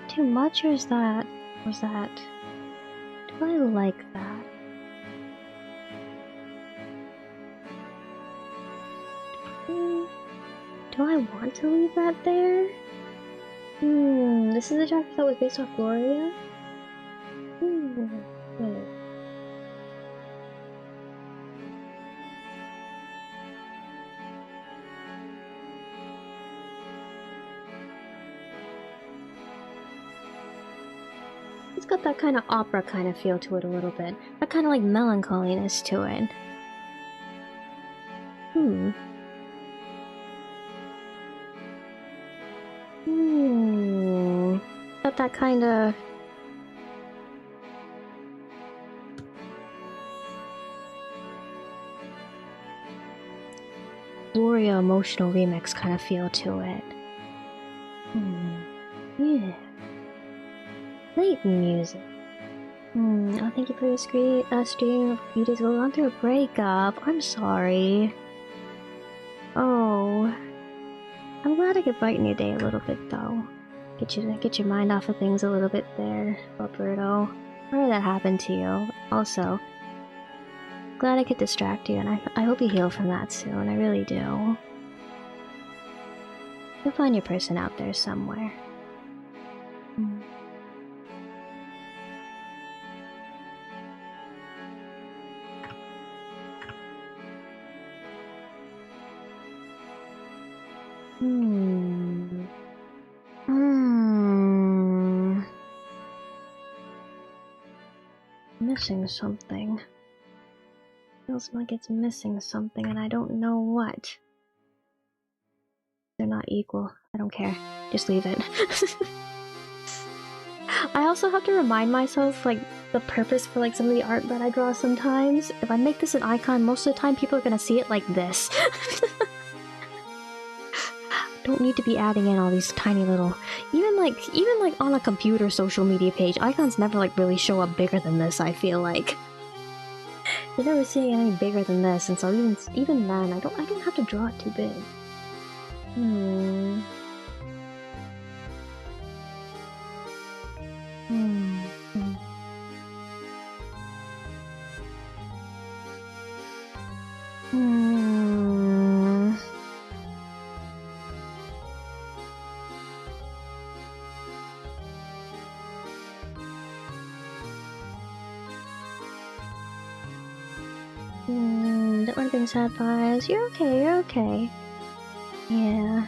too much, or is that do I like that? Do I want to leave that there? This is a chapter that was based off Gloria? Wait. It's got that kind of opera kind of feel to it a little bit. That kind of like melancholiness to it. Got that kind of... Gloria emotional remix kind of feel to it. Yeah. Late music. Oh, thank you for your stream a few days ago. Gone through a breakup. I'm sorry. Oh. I'm glad I could brighten your day a little bit though. Get your mind off of things a little bit there, Roberto. Sorry that happened to you. Also, glad I could distract you, and I hope you heal from that soon. I really do. You'll find your person out there somewhere. Missing something. Feels like it's missing something and I don't know what. They're not equal. I don't care. Just leave it. I also have to remind myself, like, the purpose for, like, some of the art that I draw sometimes. If I make this an icon, most of the time people are gonna see it like this. Don't need to be adding in all these tiny little... Even like on a computer social media page, icons never, like, really show up bigger than this, I feel like. You're never seeing it any bigger than this, and so even then, I don't have to draw it too big. Hmm. Hmm. Hmm. Hmm. Don't want to bring sad vibes. You're okay, you're okay. Yeah.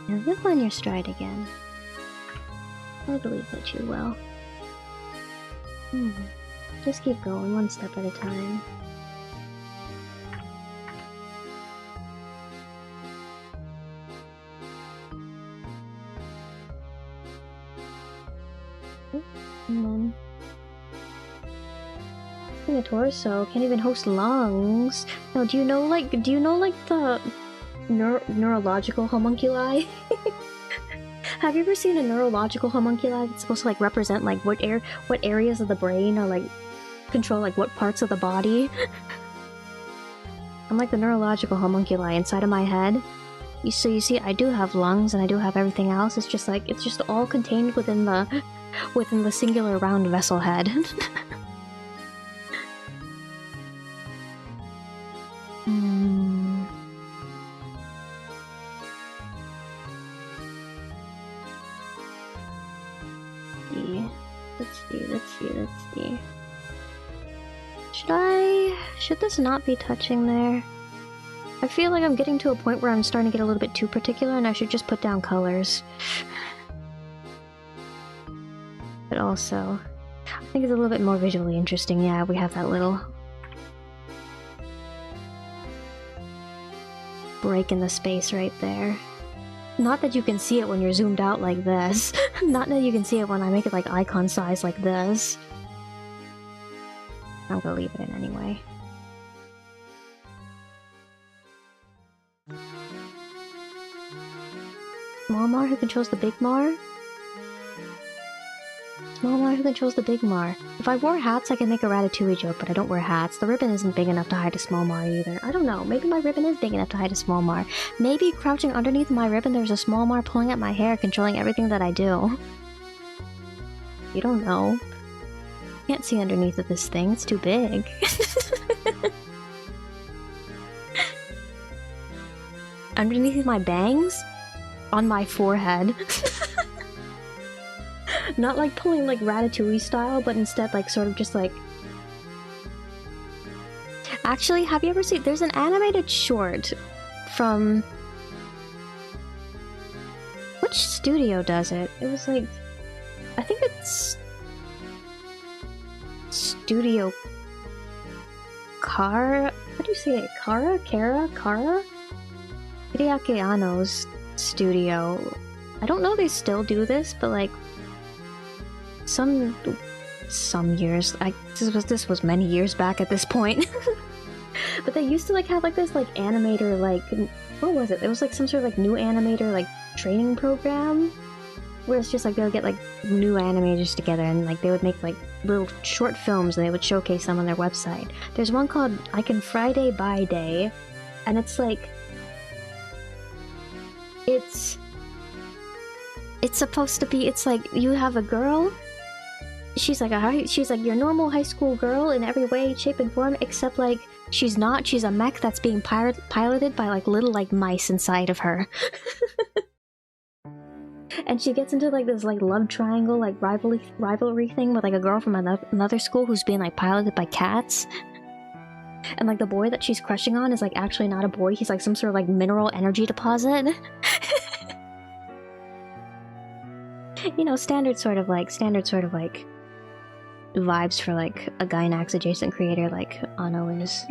Yeah, you'll find your stride again. I believe that you will. Just keep going, one step at a time. And then... a torso, can't even host lungs. No, do you know like the neurological homunculi? Have you ever seen a neurological homunculi that's supposed to like represent like what areas of the brain or like control like what parts of the body? I'm like the neurological homunculi inside of my head. You see, I do have lungs and I do have everything else. It's just like it's just all contained within the singular round vessel head. Let's see. Should this not be touching there? I feel like I'm getting to a point where I'm starting to get a little bit too particular and I should just put down colors. But also, I think it's a little bit more visually interesting. Yeah, we have that little break in the space right there. Not that you can see it when you're zoomed out like this. Not that you can see it when I make it like icon size like this. I'm gonna leave it in anyway. Small Mar who controls the big Mar? Small Mar who controls the big Mar. If I wore hats I could make a Ratatouille joke, but I don't wear hats. The ribbon isn't big enough to hide a small Mar either. I don't know, maybe my ribbon is big enough to hide a small Mar. Maybe crouching underneath my ribbon there's a small Mar pulling at my hair, controlling everything that I do. You don't know. Can't see underneath of this thing, it's too big. Underneath my bangs? On my forehead. Not like pulling like Ratatouille style, but instead like sort of just like... Actually, have you ever seen... There's an animated short from... Which studio does it? It was like... I think it's... Studio... Kara? How do you say it? Kara? Kara? Kara? Hideaki Anno's studio. I don't know if they still do this, but like... Some years... This was many years back at this point. But they used to like have like this like animator like... What was it? It was like some sort of like new animator like training program? Where it's just like they would get like new animators together and like they would make like little short films and they would showcase them on their website. There's one called I Can Friday by Day, and it's like it's supposed to be, it's like you have a girl, she's like your normal high school girl in every way, shape, and form, except like she's not, she's a mech that's being piloted by like little like mice inside of her. And she gets into like this like love triangle like rivalry thing with like a girl from another school who's being like piloted by cats. And like the boy that she's crushing on is like actually not a boy, he's like some sort of like mineral energy deposit. You know, standard sort of like vibes for like a Gynax adjacent creator like Anno is.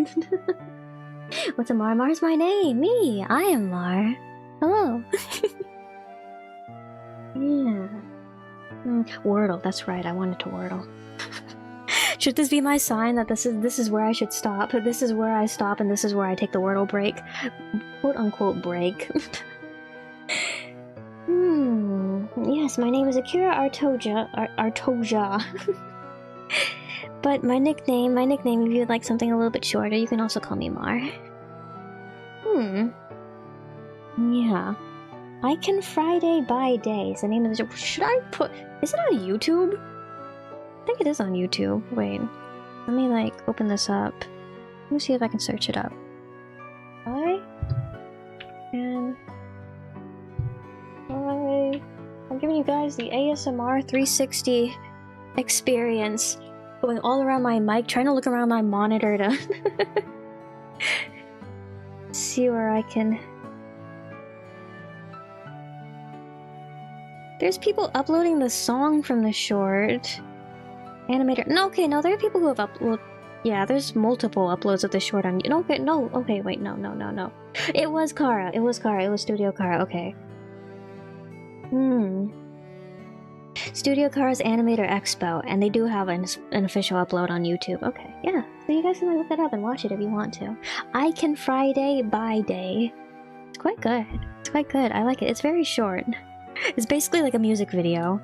What's a Mar? Mar's my name! Me! I am Mar! Hello! Yeah. Wordle, that's right, I wanted to Wordle. Should this be my sign that this is where I should stop? This is where I stop and this is where I take the Wordle break? Quote unquote break. Yes, my name is Akira Artoja. But my nickname, if you'd like something a little bit shorter, you can also call me Mar. Yeah. I Can Friday by Day is the name of the show. Should I put... Is it on YouTube? I think it is on YouTube. Wait. Let me, like, open this up. Let me see if I can search it up. I'm giving you guys the ASMR 360 experience. Going all around my mic, trying to look around my monitor to see where I can... There's people uploading the song from the short. Animator... No, okay, no, there are people who have uploaded... Yeah, there's multiple uploads of the short on... No, okay, no, okay, wait, no. It was Kara, it was Studio Kara, okay. Studio Kara's Animator Expo, and they do have an official upload on YouTube. Okay, yeah. So you guys can look that up and watch it if you want to. I Can Friday by Day. It's quite good. It's quite good. I like it. It's very short. It's basically like a music video.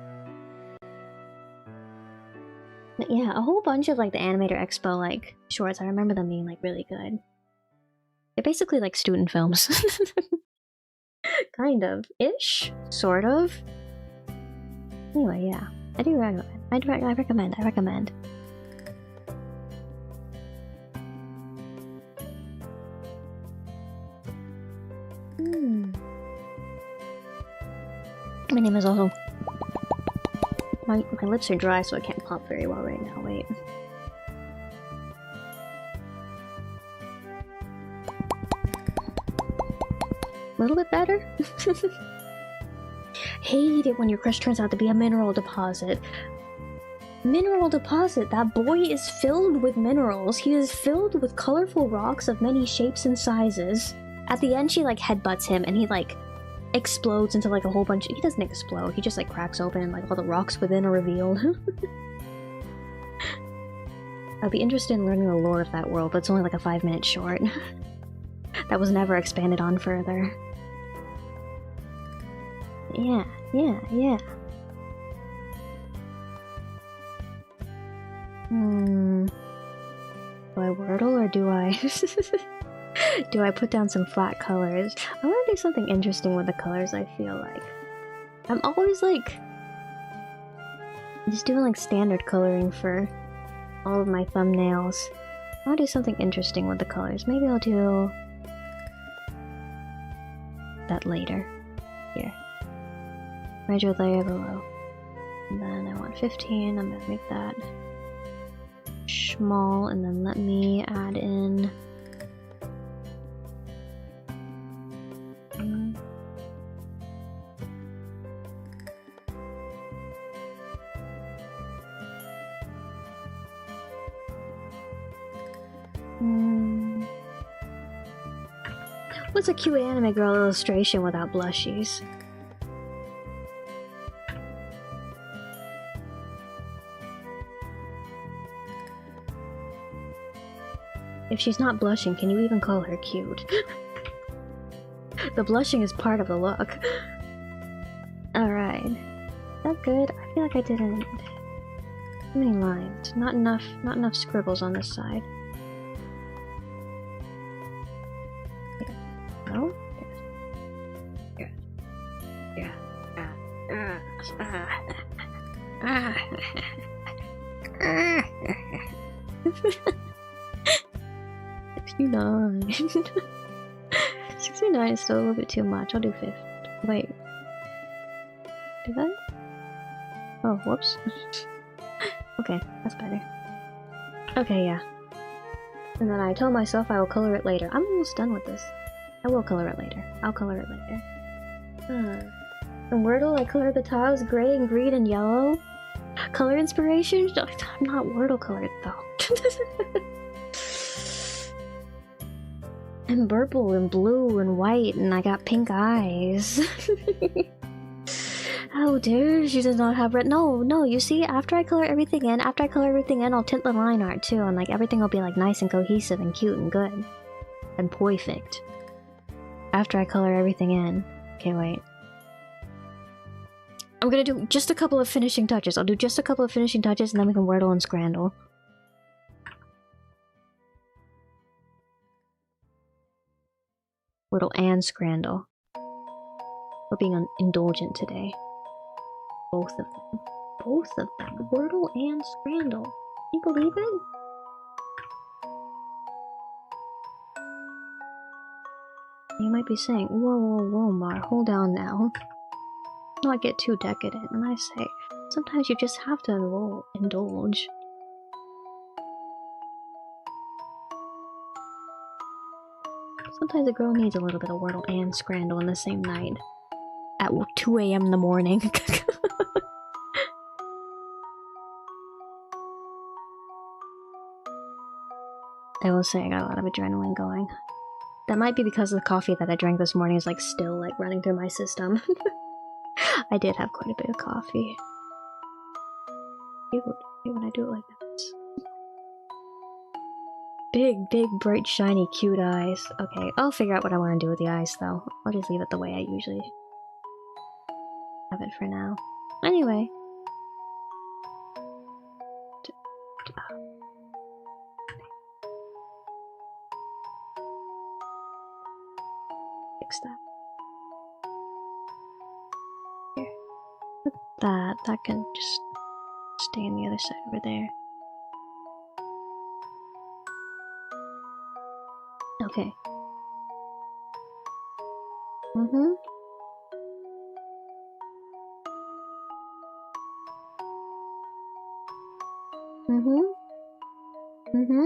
But yeah, a whole bunch of like the Animator Expo like shorts. I remember them being like really good. They're basically like student films. Kind of. Ish? Sort of. Anyway, yeah. I do recommend. I recommend. My name is also... My lips are dry, so I can't pop very well right now. Wait. A little bit better? Hate it when your crush turns out to be a mineral deposit. Mineral deposit! That boy is filled with minerals. He is filled with colorful rocks of many shapes and sizes. At the end, she like headbutts him and he like explodes into like a whole bunch. He doesn't explode, he just like cracks open and like all the rocks within are revealed. I'd be interested in learning the lore of that world, but it's only like a 5-minute short. That was never expanded on further. Yeah. Do I wordle or do I... do I put down some flat colors? I want to do something interesting with the colors, I feel like. I'm always like... just doing like standard coloring for all of my thumbnails. I want to do something interesting with the colors. Maybe I'll do... that later. Here. Measure layer below. And then I want 15, I'm gonna make that small, and then let me add in... What's a cute anime girl illustration without blushies? If she's not blushing, can you even call her cute? The blushing is part of the look. Alright. Is that good? I feel like I didn't... Too many lines. Not enough scribbles on this side. No? Yes. Yeah. 69. 69 is still a little bit too much. I'll do 50. Wait. Did that? Oh, whoops. Okay, that's better. Okay, yeah. And then I tell myself I will color it later. I'm almost done with this. I will color it later. I'll color it later. In Wordle, I color the tiles gray and green and yellow. Color inspiration? I'm not Wordle colored though. I'm purple and blue and white, and I got pink eyes. How dare she does not have red? No, you see, after I color everything in, I'll tint the line art too, and like everything will be like nice and cohesive and cute and good. And perfect. After I color everything in. Okay, wait. I'm gonna do just a couple of finishing touches. I'll do just a couple of finishing touches and then we can wordle and scrandle. Wordle and scrandle. We're being indulgent today. Both of them. Both of them. Wordle and scrandle. Can you believe it? You might be saying, whoa, whoa, whoa, Mar, hold on now. Not get too decadent, and I say, sometimes you just have to indulge. Sometimes a girl needs a little bit of Wordle and Scrandle in the same night. At 2 AM in the morning. I will say I got a lot of adrenaline going. That might be because the coffee that I drank this morning is like still like running through my system. I did have quite a bit of coffee. Cute when I do it like that. Big, big, bright, shiny, cute eyes. Okay, I'll figure out what I want to do with the eyes though. I'll just leave it the way I usually have it for now. Anyway. Fix that. Here. Put that. That can just stay on the other side over there. Okay. Mm-hmm. Mm-hmm. Mm-hmm.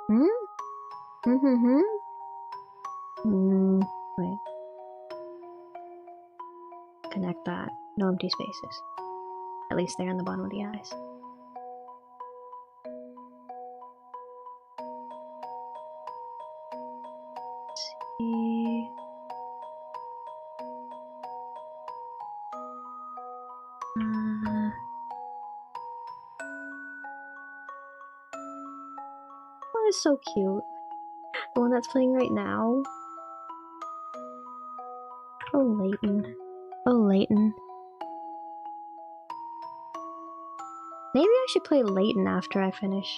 Hmm? Mm-hmm. Wait. Connect that. No empty spaces. At least they're on the bottom of the eyes. Let's see. Oh, it's so cute. The one that's playing right now. Oh, Leighton. Oh, Leighton. Maybe I should play Leighton after I finish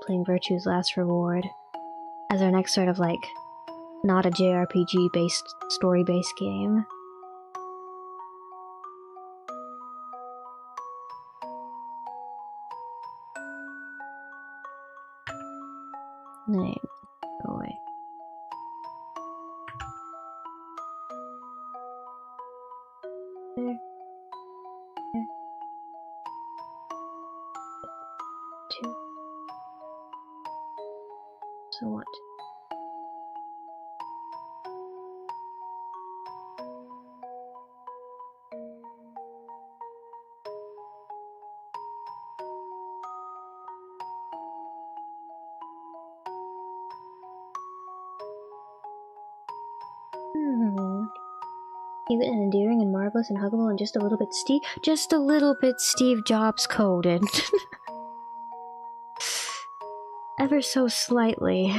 playing Virtue's Last Reward. As our next sort of like, not a JRPG based, story based game. Name. Go away. There. There. 2. So what? Cute and endearing and marvelous and huggable and just a little bit Steve Jobs coded. Ever so slightly.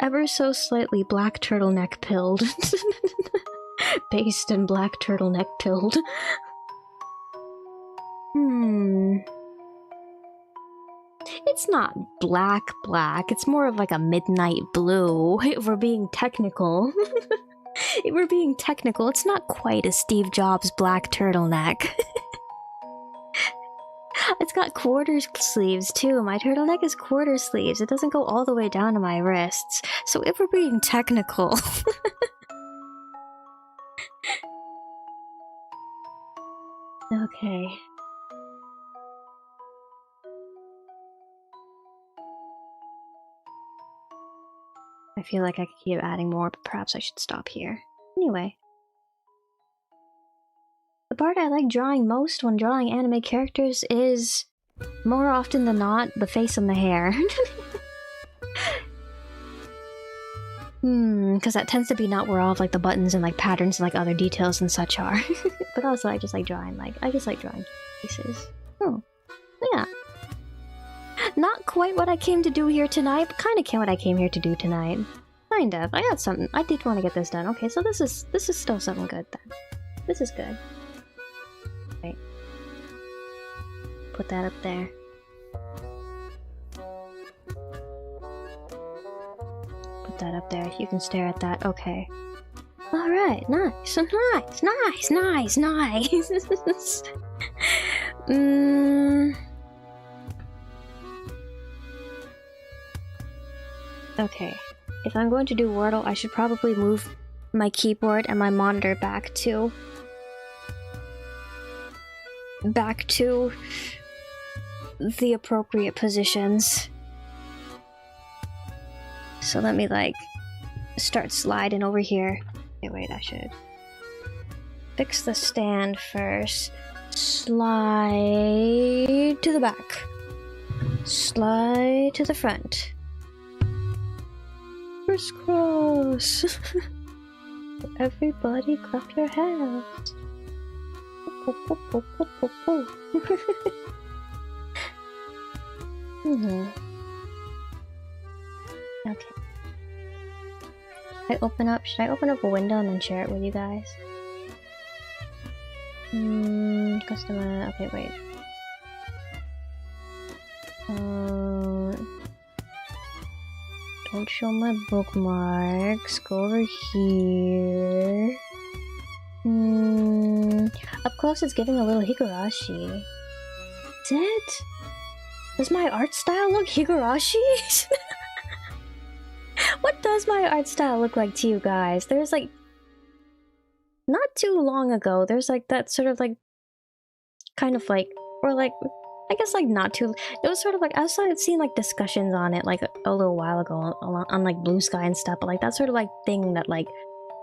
Ever so slightly black turtleneck pilled. Based and black turtleneck pilled. It's not black, it's more of like a midnight blue, if we're being technical. If we're being technical, it's not quite a Steve Jobs black turtleneck. It's got quarter sleeves too. My turtleneck is quarter sleeves. It doesn't go all the way down to my wrists. So if we're being technical... Okay. I feel like I could keep adding more, but perhaps I should stop here. Anyway. The part I like drawing most when drawing anime characters is, more often than not, the face and the hair. Because that tends to be not where all of like the buttons and like patterns and like other details and such are. But also I just like drawing faces. Oh, yeah. Not quite what I came to do here tonight, but kind of what I came here to do tonight. Kind of. I got something. I did want to get this done. Okay, so this is still something good then. This is good. Right. Put that up there. Put that up there. You can stare at that. Okay. Alright, nice. Nice. Okay. If I'm going to do Wordle, I should probably move my keyboard and my monitor back to the appropriate positions. So let me like start sliding over here. Okay, wait, I should fix the stand first. Slide to the back. Slide to the front. Crisscross. Everybody clap your hands. Okay. Should I open up a window and then share it with you guys? Customer. Okay, wait. Don't show my bookmarks. Go over here. Up close, it's giving a little Higurashi. Is it? Does my art style look Higurashi? What does my art style look like to you guys? There's like... Not too long ago, there's like that sort of like... Kind of like... Or like... I guess like not too... It was sort of like... I was seeing like discussions on it like a little while ago on like Blue Sky and stuff, but like that sort of like thing that like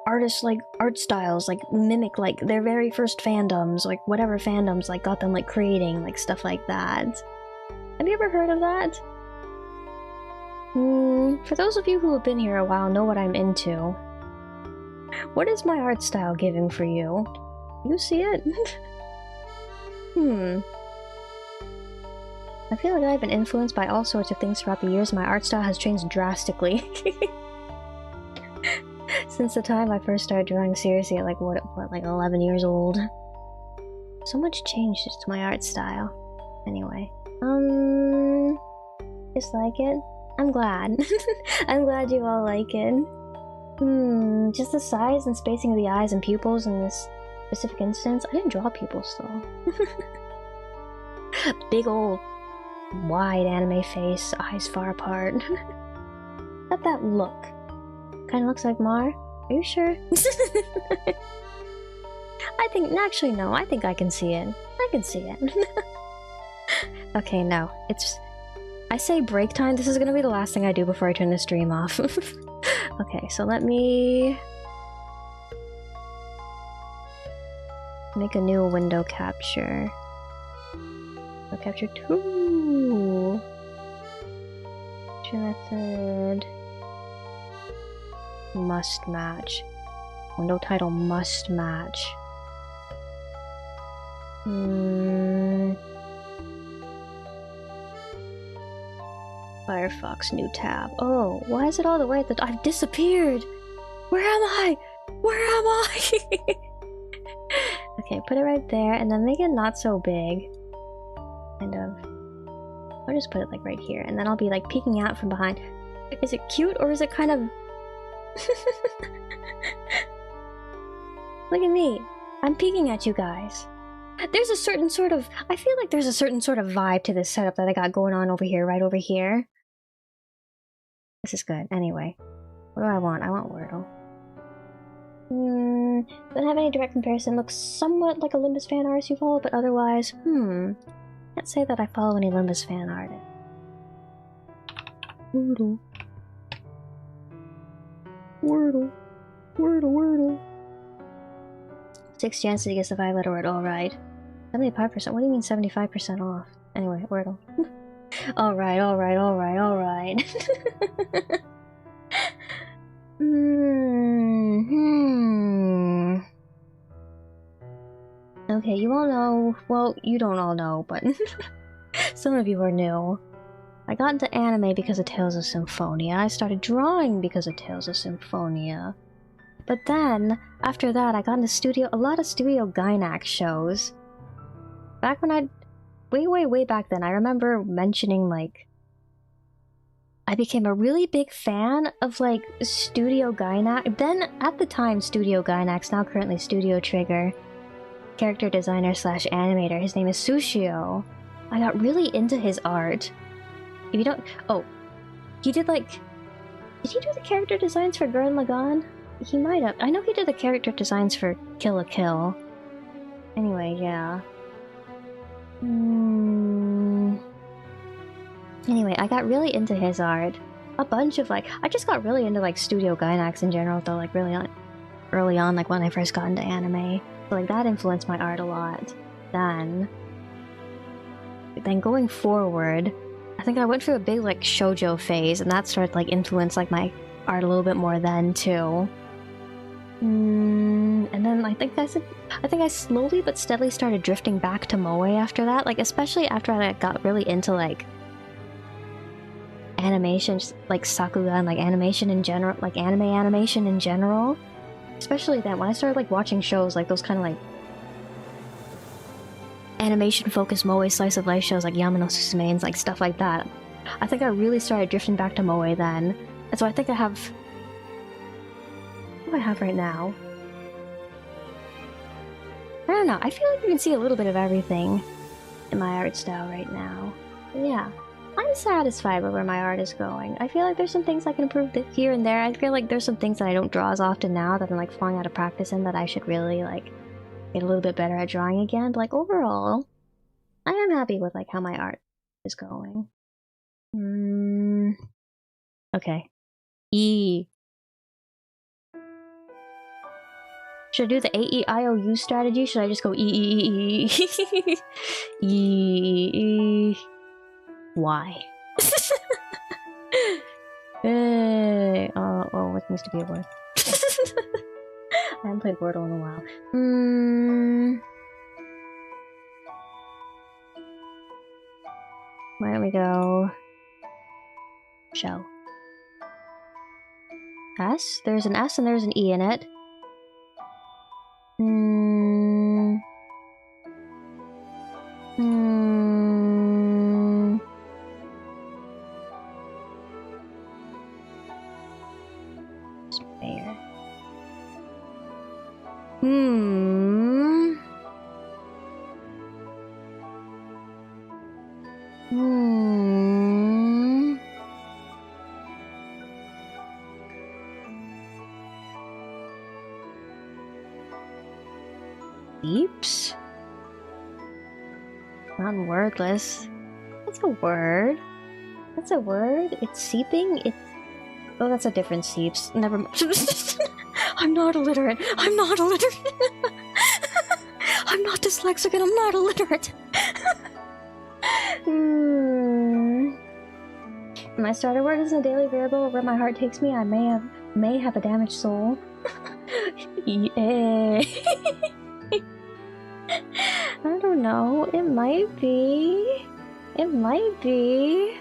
artists like art styles like mimic like their very first fandoms, like whatever fandoms like got them like creating like stuff like that. Have you ever heard of that? For those of you who have been here a while know what I'm into. What is my art style giving for you? You see it? I feel like I've been influenced by all sorts of things throughout the years. My art style has changed drastically. Since the time I first started drawing seriously at like what like 11 years old. So much changed to my art style. Anyway. Just like it? I'm glad. I'm glad you all like it. Just the size and spacing of the eyes and pupils in this specific instance. I didn't draw pupils though. Big old wide anime face, eyes far apart. How'd that look? Kinda looks like Mar. Are you sure? I think, actually no, I think I can see it. I can see it. Okay, no, it's... I say break time, this is gonna be the last thing I do before I turn the stream off. Okay, so let me... make a new window capture. Window capture 2! Capture method... must match. Window title must match. Firefox new tab. Oh, why is it all the way at the I've disappeared! Where am I? Where am I? Okay, put it right there and then make it not so big. Kind of. I'll just put it like right here and then I'll be like peeking out from behind. Is it cute or is it kind of... Look at me. I'm peeking at you guys. There's a certain sort of... I feel like there's a certain sort of vibe to this setup that I got going on over here, right over here. This is good. Anyway. What do I want? I want Wordle. Don't have any direct comparison. Looks somewhat like a Limbus fan artist you follow, but otherwise, can't say that I follow any Limbus fan artist. Wordle. Wordle. Wordle, Wordle. 6 chances to guess the 5-letter word, alright. 75%? What do you mean 75% off? Anyway, Wordle. Alright. Okay, you all know... Well, you don't all know, but... some of you are new. I got into anime because of Tales of Symphonia. I started drawing because of Tales of Symphonia. But then, after that, I got into a lot of Studio Gainax shows. Back when way back then, I remember mentioning, like, I became a really big fan of, like, Studio Gainax. Then, at the time, Studio Gainax, now currently Studio Trigger. Character designer slash animator. His name is Sushio. I got really into his art. If you don't... Oh. He did, like... Did he do the character designs for Gurren Lagann? He might have. I know he did the character designs for Kill la Kill. Anyway, yeah. Anyway, I got really into his art. A bunch of, like... I just got really into, like, Studio Gainax in general, though, like, really early on, like, when I first got into anime. So, like, that influenced my art a lot. Then going forward, I think I went through a big, like, shoujo phase, and that started, like, influence, like, my art a little bit more then, too. And then I think I slowly but steadily started drifting back to moe after that, like, especially after I got really into, like, animation, just, like, sakuga and, like, animation in general, like, anime animation in general. Especially then, when I started, like, watching shows, like, those kind of, like, animation-focused moe slice-of-life shows, like Yama no Susume and, like, stuff like that. I think I really started drifting back to moe then. And so I think I have... What do I have right now? I don't know, I feel like you can see a little bit of everything in my art style right now. But yeah, I'm satisfied with where my art is going. I feel like there's some things I can improve here and there. I feel like there's some things that I don't draw as often now that I'm, like, falling out of practice in that I should really, like, get a little bit better at drawing again. But, like, overall, I am happy with, like, how my art is going. Okay. E. Should I do the A-E-I-O-U strategy? Should I just go E-E-E-E? E-E-E. Why? Hey. Oh, what needs to be a word? I haven't played Wordle in a while. Why don't we go... Shell. S? There's an S and there's an E in it. Spare. Beeps? Not wordless. That's a word. That's a word. It's seeping. It's... Oh, that's a different seeps. Never mind. I'm not illiterate. I'm not illiterate. I'm not dyslexic and I'm not illiterate. My starter word is a daily variable. Where my heart takes me, I may have a damaged soul. Yeah. I don't know. It might be. It might be.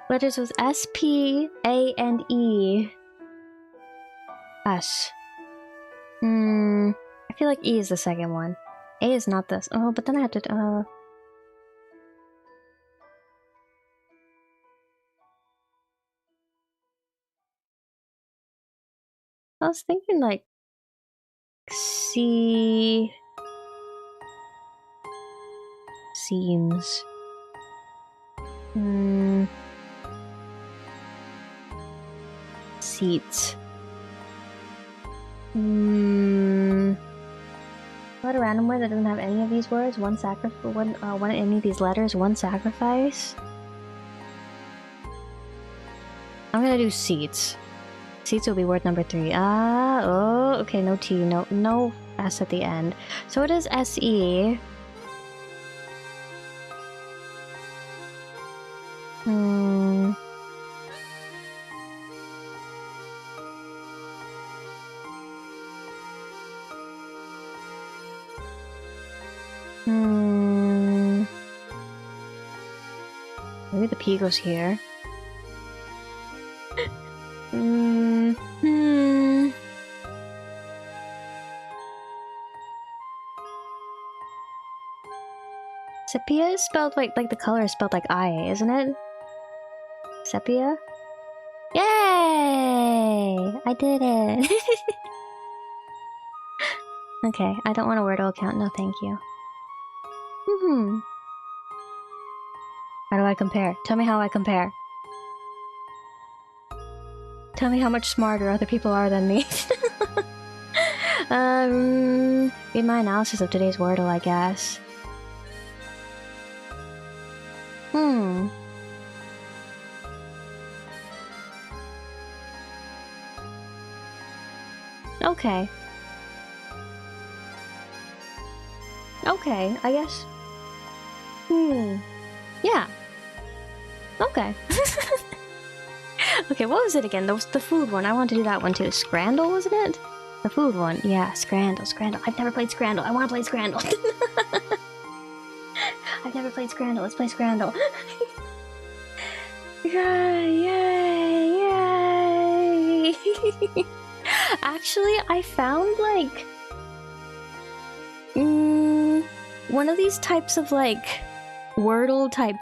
Letters with S, P, A, and E. S. I feel like E is the second one. A is not this. Oh, but then I have to, I was thinking, like, C... Seems. Seats. What a random word that doesn't have any of these words. One any of these letters. One sacrifice. I'm gonna do seats. Seats will be word number 3. Oh, okay. No T. No S at the end. So it is S-E. maybe the P goes here. Sepia is spelled like the color is spelled like IA, isn't it? Sepia? Yay! I did it! Okay, I don't want a Wordle account, no thank you. How do I compare? Tell me how I compare. Tell me how much smarter other people are than me. Read my analysis of today's Wordle, I guess. Okay. Okay, I guess. Yeah. Okay. Okay, what was it again? That was the food one. I wanted to do that one too. Scrandle, wasn't it? The food one. Yeah, Scrandle. I've never played Scrandle. I want to play Scrandle. I've never played Scrandle. Let's play Scrandle. Yay! Yay! Yay! Actually, I found like one of these types of like Wordle type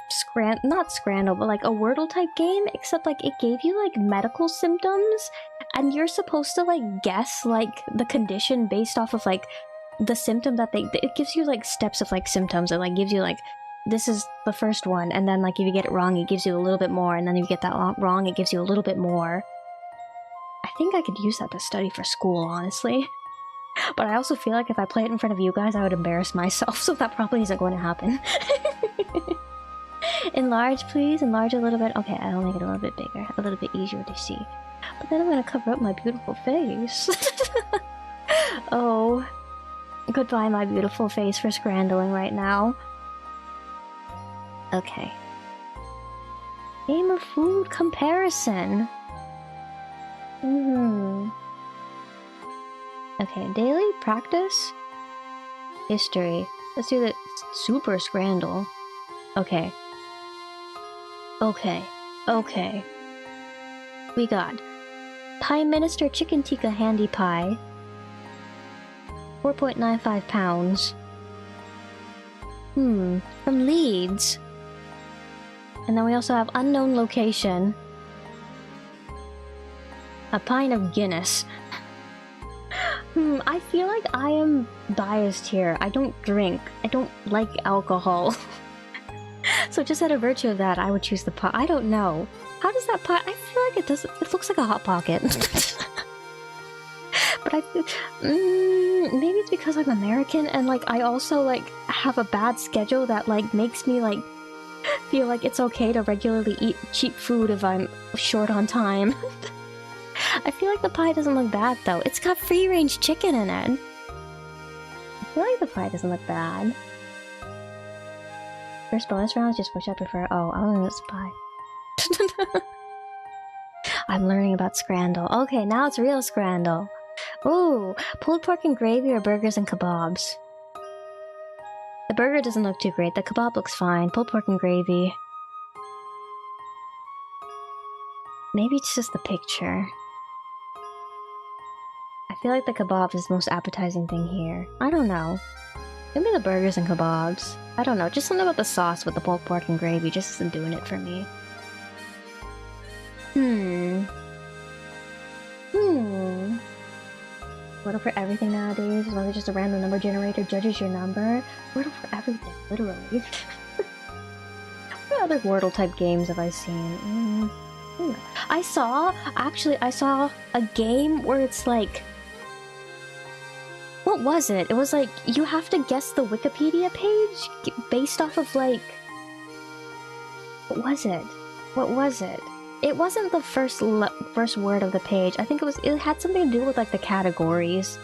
not Scrandle, but like a Wordle type game, except like it gave you like medical symptoms and you're supposed to like guess like the condition based off of like the symptom that it gives you like steps of like symptoms. It like gives you like this is the first one, and then like if you get it wrong it gives you a little bit more, and then if you get that wrong it gives you a little bit more. I think I could use that to study for school, honestly. But I also feel like if I play it in front of you guys, I would embarrass myself, so that probably isn't going to happen. Enlarge, please. Enlarge a little bit. Okay, I'll make it a little bit bigger, a little bit easier to see. But then I'm going to cover up my beautiful face. Oh. Goodbye, my beautiful face, for scrandling right now. Okay. Game of food comparison. Okay, daily practice. History. Let's do the super scrandle. Okay. Okay. Okay. We got Prime Minister Chicken Tikka Handy Pie. 4.95 pounds. From Leeds. And then we also have unknown location. A pint of Guinness. I feel like I am biased here. I don't drink. I don't like alcohol. So just out of virtue of that, I would choose the pot. I don't know. How does that pot... I feel like it doesn't... It looks like a Hot Pocket. But I feel... maybe it's because I'm American and like I also like have a bad schedule that like makes me like feel like it's okay to regularly eat cheap food if I'm short on time. I feel like the pie doesn't look bad though. It's got free-range chicken in it. I feel like the pie doesn't look bad. First bonus round is just which I prefer. Oh, I don't know, it's pie. I'm learning about Scrandle. Okay, now it's real Scrandle. Ooh, pulled pork and gravy or burgers and kebabs. The burger doesn't look too great. The kebab looks fine. Pulled pork and gravy. Maybe it's just the picture. I feel like the kebab is the most appetizing thing here. I don't know. Maybe the burgers and kebabs. I don't know. Just something about the sauce with the pulled pork and gravy just isn't doing it for me. Wordle for everything nowadays, as long as just a random number generator judges your number. Wordle for everything, literally. What other Wordle type games have I seen? I saw a game where it's like... What was it? It was like, you have to guess the Wikipedia page based off of like... What was it? What was it? It wasn't the first word of the page. I think it had something to do with like the categories.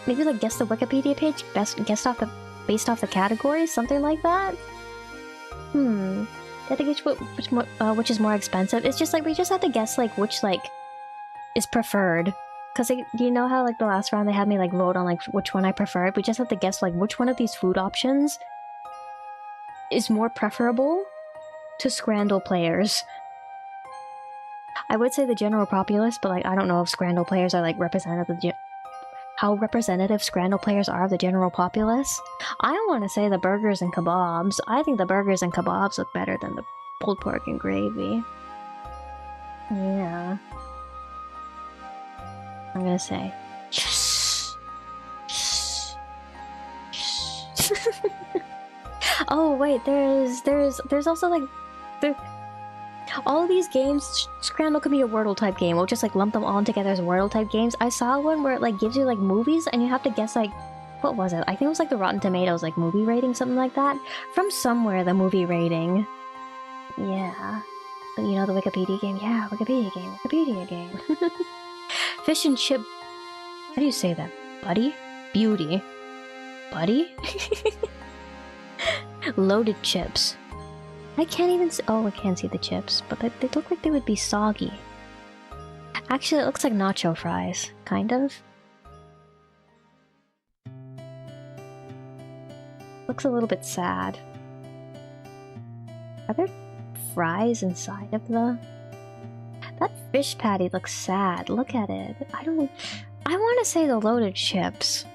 Maybe like guess the Wikipedia page based off the categories, something like that. I think which is more expensive. It's just like we just have to guess like which like is preferred. Cause do you know how like the last round they had me like vote on like which one I preferred? We just have to guess like which one of these food options is more preferable to Scrandle players. I would say the general populace, but like I don't know if Scrandle players are like representative. How representative Scrandle players are of the general populace. I want to say the burgers and kebabs. I think the burgers and kebabs look better than the pulled pork and gravy. Yeah. I'm gonna say. Oh wait, there's also like all of these games. Scrandle could be a Wordle type game. We'll just like lump them all together as Wordle type games. I saw one where it like gives you like movies and you have to guess like what was it? I think it was like the Rotten Tomatoes like movie rating, something like that. From somewhere, the movie rating. Yeah. But you know the Wikipedia game? Yeah, Wikipedia game. Wikipedia game. Fish and chip. How do you say that? Buddy? Beauty. Buddy? Loaded chips. I can't even see. Oh, I can't see the chips, but they look like they would be soggy. Actually, it looks like nacho fries. Kind of. Looks a little bit sad. Are there fries inside of the... That fish patty looks sad. Look at it. I want to say the loaded chips.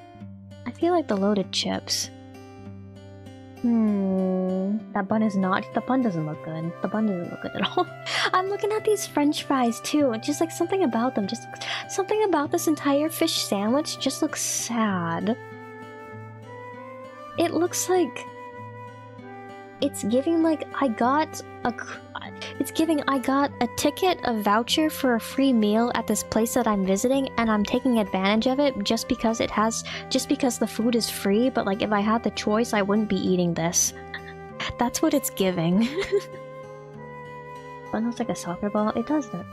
I feel like the loaded chips. That bun is not... The bun doesn't look good. The bun doesn't look good at all. I'm looking at these french fries too. And just like something about them. Just something about this entire fish sandwich just looks sad. It looks like... It's giving like I got a ticket, a voucher for a free meal at this place that I'm visiting, and I'm taking advantage of it just because the food is free, but like if I had the choice, I wouldn't be eating this. That's what it's giving. But it looks like a soccer ball. It does look.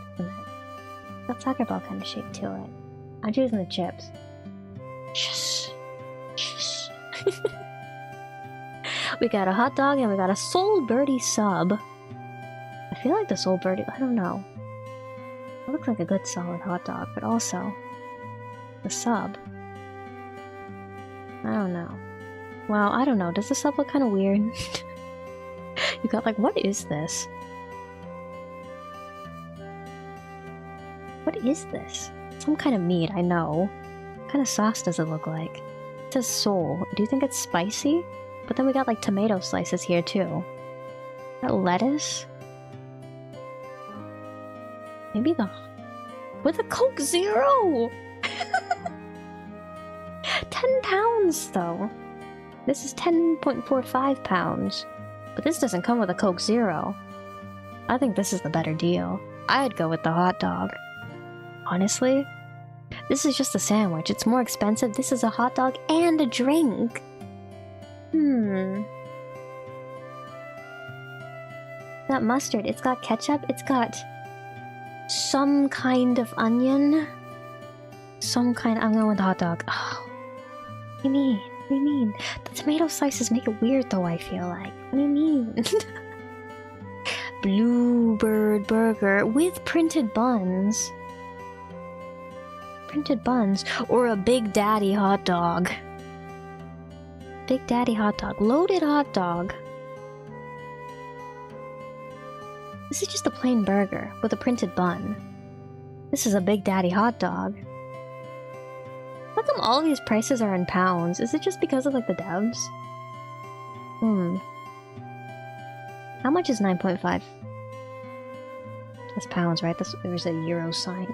Got soccer ball kind of shape to it. I'm choosing the chips. Shush. Shush. We got a hot dog and we got a Soul Birdie sub. I feel like the Soul Birdie, I don't know. It looks like a good solid hot dog, but also the sub. I don't know. Well, I don't know. Does the sub look kind of weird? You got like, what is this? What is this? Some kind of meat, I know. What kind of sauce does it look like? It says soul. Do you think it's spicy? But then we got like tomato slices here too. Is that lettuce? Maybe the... With a Coke Zero! 10 pounds though. This is 10.45 pounds. But this doesn't come with a Coke Zero. I think this is the better deal. I'd go with the hot dog. Honestly, this is just a sandwich. It's more expensive. This is a hot dog and a drink. It's got mustard, it's got ketchup, it's got some kind of onion. I'm going with the hot dog. Oh. What do you mean? What do you mean? The tomato slices make it weird though, I feel like. What do you mean? Bluebird burger with printed buns. Printed buns. Or a Big Daddy hot dog. Big Daddy hot dog. Loaded hot dog. This is just a plain burger with a printed bun. This is a Big Daddy hot dog. How come all these prices are in pounds? Is it just because of like the devs? How much is 9.5? That's pounds, right? There's a euro sign.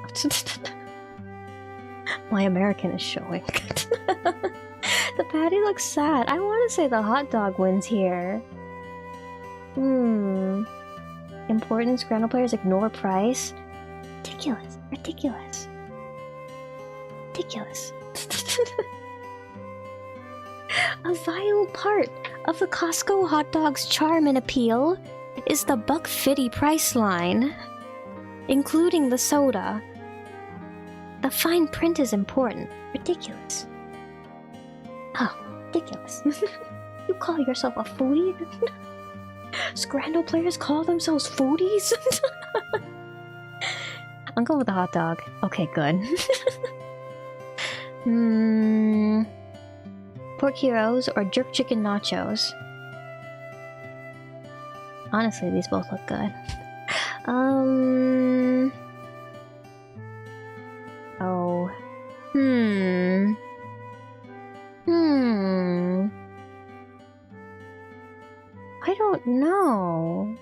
My American is showing. The patty looks sad. I want to say the hot dog wins here. Important Scrandle players ignore price. Ridiculous. Ridiculous. Ridiculous. A vital part of the Costco hot dog's charm and appeal is the $1.50 price line, including the soda. The fine print is important. Ridiculous. Oh, ridiculous. You call yourself a foodie? Scrandle players call themselves foodies? I'm going with the hot dog. Okay, good. Pork Heroes or Jerk Chicken Nachos? Honestly, these both look good. Oh. I don't know.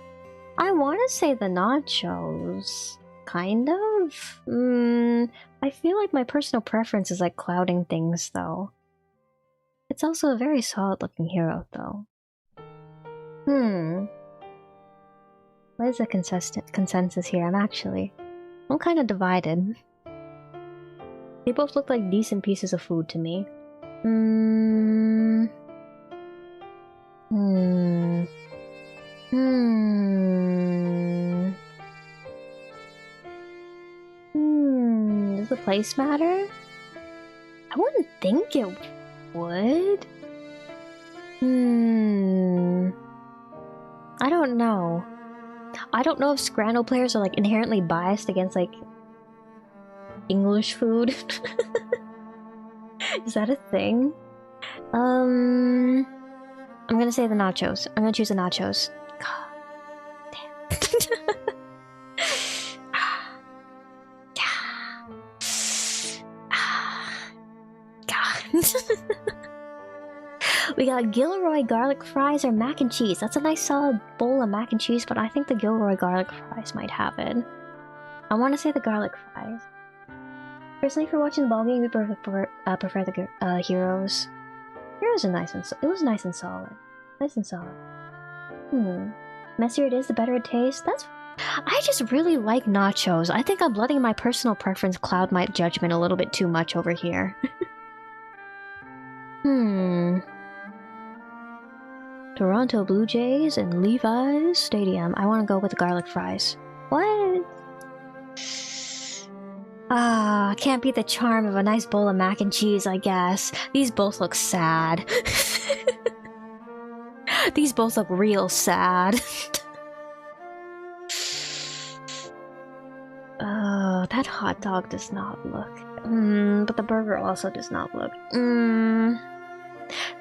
I want to say the nachos. Kind of? I feel like my personal preference is like clouding things, though. It's also a very solid-looking hero, though. What is the consensus here? I'm kind of divided. They both look like decent pieces of food to me. Does the place matter? I wouldn't think it would. I don't know. I don't know if Scrandle players are like inherently biased against like English food. Is that a thing? I'm gonna say the nachos. I'm gonna choose the nachos. God damn. God. We got Gilroy garlic fries or mac and cheese. That's a nice solid bowl of mac and cheese, but I think the Gilroy garlic fries might have it. I want to say the garlic fries. Personally, for watching the ballgame, we prefer the heroes. Heroes are nice and it was nice and solid. Nice and solid. Messier it is, the better it tastes. I just really like nachos. I think I'm letting my personal preference cloud my judgment a little bit too much over here. Toronto Blue Jays and Levi's Stadium. I want to go with the garlic fries. What? Can't beat the charm of a nice bowl of mac and cheese, I guess. These both look sad. These both look real sad. Oh, that hot dog does not look. But the burger also does not look. The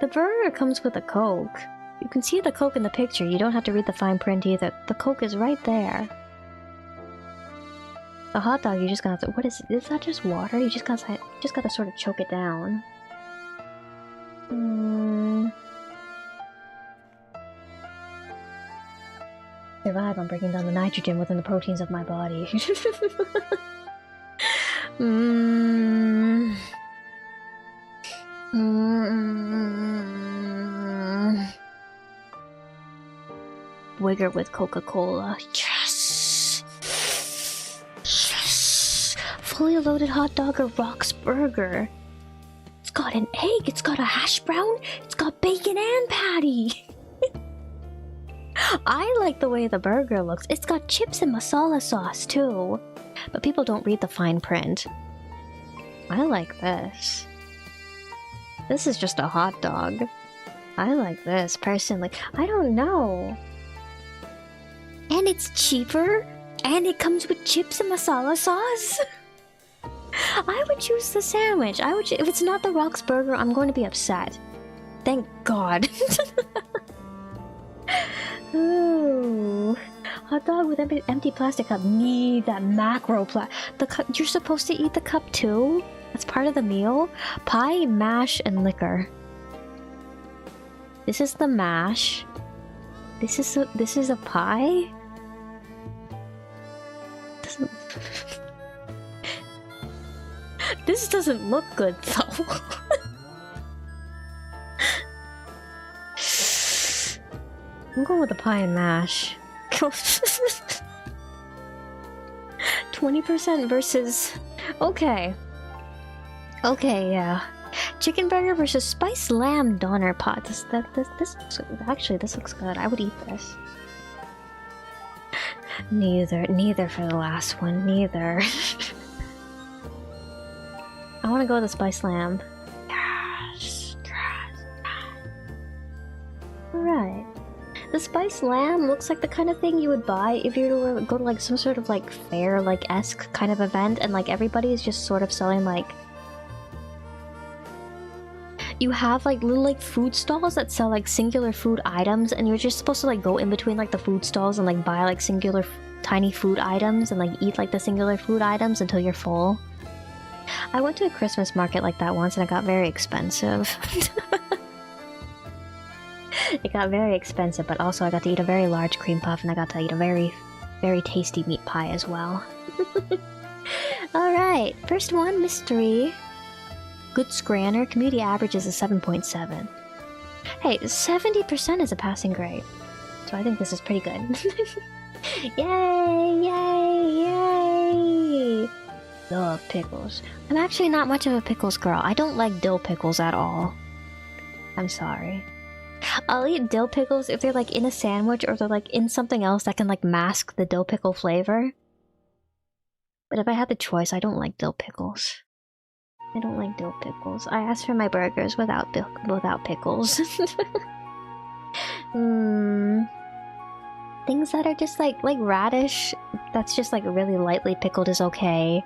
burger comes with a Coke. You can see the Coke in the picture. You don't have to read the fine print either. The Coke is right there. The hot dog, you just gotta have to— what is it? Is that just water? You just gotta sort of choke it down. Survive on breaking down the nitrogen within the proteins of my body. Wigger with Coca-Cola. Yes! Yes! Fully loaded hot dog or Rock's burger. It's got an egg, it's got a hash brown, it's got bacon and patty. I like the way the burger looks. It's got chips and masala sauce too. But people don't read the fine print. I like this. This is just a hot dog. I like this personally. I don't know. And it's cheaper, and it comes with chips and masala sauce. I would choose the sandwich. If it's not the Rock's burger, I'm going to be upset. Thank God. Ooh. Hot dog with empty plastic cup. Need that macro the cup. You're supposed to eat the cup too? That's part of the meal? Pie, mash, and liquor. This is the mash. This is a pie? This doesn't look good though. I'm going with the pie and mash. 20% versus... Okay. Okay, yeah. Chicken burger versus spiced lamb doner pot. This looks good. I would eat this. Neither for the last one. Neither. I want to go with the spiced lamb. Alright. The spiced lamb looks like the kind of thing you would buy if you were to go to like some sort of like fair like esque kind of event and like everybody is just sort of selling like... you have like little like food stalls that sell like singular food items, and you're just supposed to like go in between like the food stalls and like buy like singular tiny food items and like eat like the singular food items until you're full. I went to a Christmas market like that once and it got very expensive. It got very expensive, but also I got to eat a very large cream puff and I got to eat a very, very tasty meat pie as well. Alright, first one, mystery. Good Scranner, community average is a 7.7. Hey, 70% is a passing grade. So I think this is pretty good. Yay! Yay! Yay! Love pickles. I'm actually not much of a pickles girl. I don't like dill pickles at all. I'm sorry. I'll eat dill pickles if they're like in a sandwich or they're like in something else that can like mask the dill pickle flavor. But if I had the choice, I don't like dill pickles. I don't like dill pickles. I asked for my burgers without pickles. Things that are just like radish that's just like really lightly pickled is okay.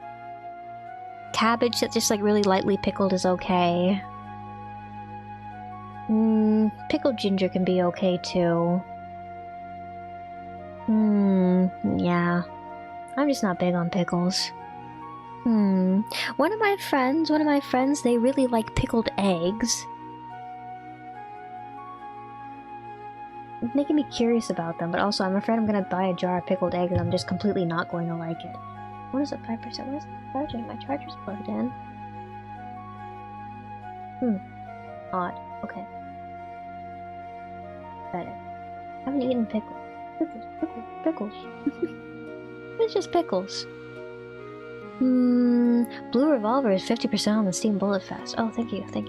Cabbage that's just like really lightly pickled is okay. Pickled ginger can be okay too. Yeah. I'm just not big on pickles. One of my friends, they really like pickled eggs. It's making me curious about them, but also I'm afraid I'm gonna buy a jar of pickled eggs and I'm just completely not going to like it. What is it, 5%? What is the charging? My charger's plugged in. Odd. Okay. Better. I haven't eaten pickles. Pickles. It's just pickles. Blue Revolver is 50% on the Steam Bullet Fest. Oh, thank you for that.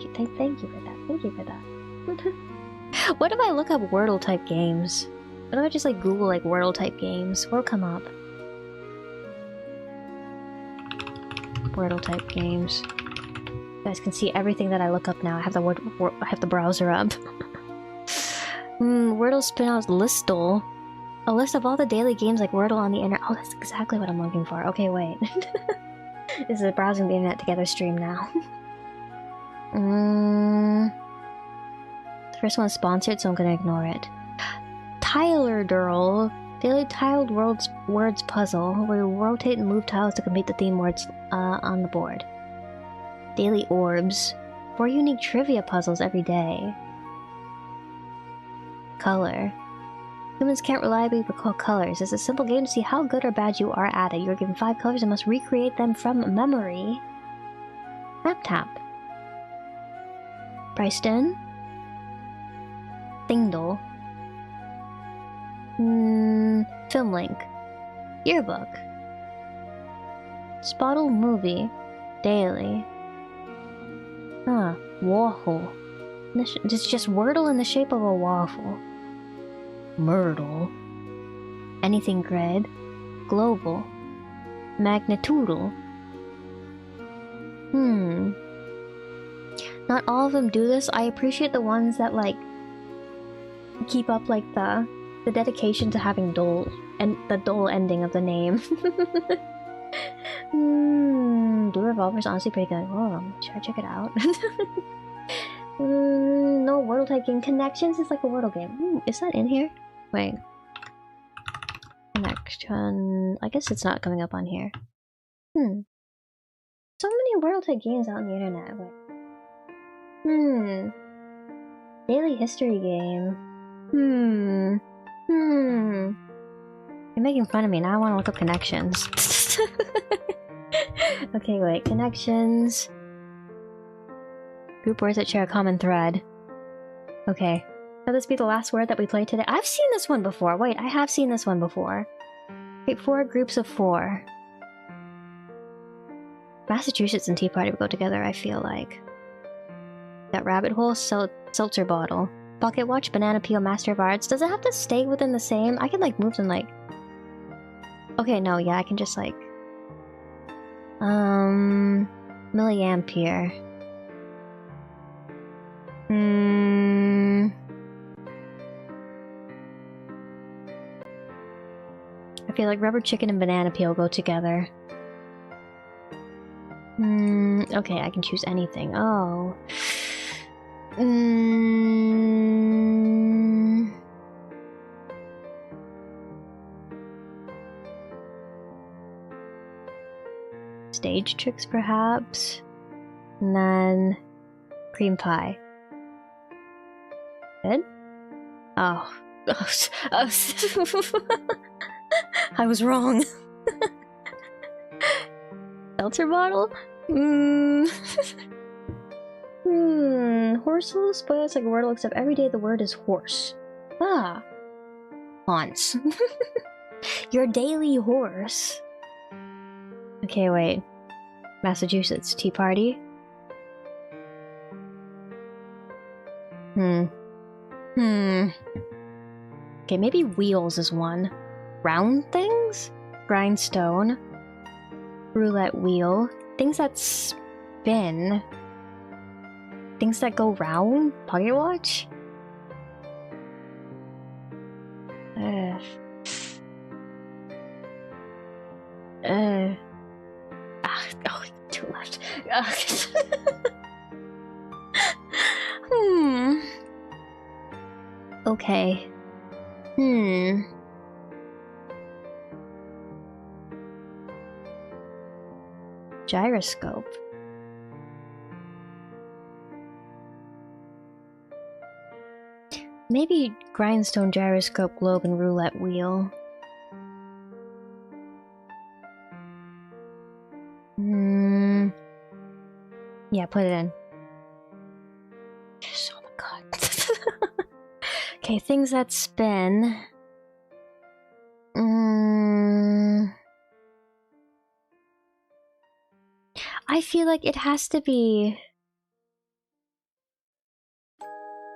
What if I look up Wordle type games? What if I just like Google like Wordle type games? What'll come up? Wordle type games. You guys can see everything that I look up now. I have the browser up. Wordle spin-offs Listle. A list of all the daily games like Wordle on the internet. Oh, that's exactly what I'm looking for. Okay, wait. This is a browsing the internet together stream now. The first one's sponsored, so I'm gonna ignore it. Tyler Durl. Daily tiled words puzzle, where you rotate and move tiles to complete the theme words on the board. Daily orbs. 4 unique trivia puzzles every day. Color. Humans can't reliably recall colors. It's a simple game to see how good or bad you are at it. You're given 5 colors and must recreate them from memory. Map tap. Bryston. Thingdle. Film link. Yearbook. Spottle movie. Daily. Waffle. It's just Wordle in the shape of a waffle. Myrtle. Anything grid. Global. Magnitudal. Not all of them do this. I appreciate the ones that like keep up like the dedication to having dole and the dole ending of the name. Blue Revolver's honestly pretty good. Oh, should I check it out? No Wordle type game. Connections is like a Wordle game. Is that in here? Wait. Connection. I guess it's not coming up on here. So many Wordle type games out on the internet. Wait. Daily history game. You're making fun of me. Now I want to look up connections. Okay, wait. Connections. Group words that share a common thread. Okay. Will this be the last word that we play today? I've seen this one before. Wait, I have seen this one before. Wait, 4 groups of 4. Massachusetts and Tea Party would go together, I feel like. Got Rabbit Hole, Seltzer Bottle. Pocket Watch, Banana Peel, Master of Arts. Does it have to stay within the same? I can like move them like... Okay, no, yeah, I can just like... Milliampere. I feel like Rubber Chicken and Banana Peel go together. Okay, I can choose anything. Oh. Stage tricks, perhaps? And then... cream pie. Good? Oh. I was wrong. Seltzer bottle? Horseful spoil it's like a word looks up every day the word is horse. Ah. Hans. Your daily horse. Okay, wait. Massachusetts Tea Party? Okay, maybe wheels is one. Round things? Grindstone. Roulette wheel. Things that spin. Things that go round? Pocket watch? Oh, two left. Okay. Gyroscope. Maybe grindstone, gyroscope, globe, and roulette wheel. Yeah, put it in. Yes, oh my god. Okay, things that spin. I feel like it has to be...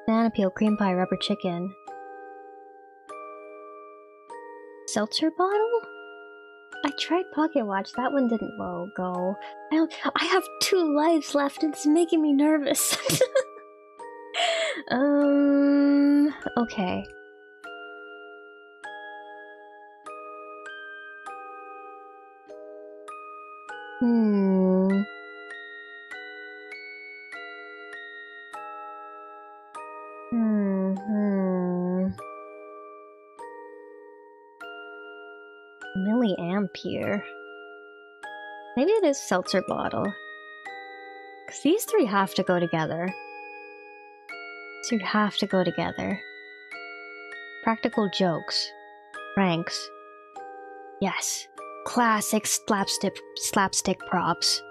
banana peel, cream pie, rubber chicken. Seltzer bottle? I tried pocket watch, that one didn't go. I have 2 lives left, it's making me nervous. Okay. Milliampere. Maybe it is seltzer bottle. Because these 3 have to go together. These 3 have to go together. Practical jokes. Pranks. Yes. Classic slapstick props.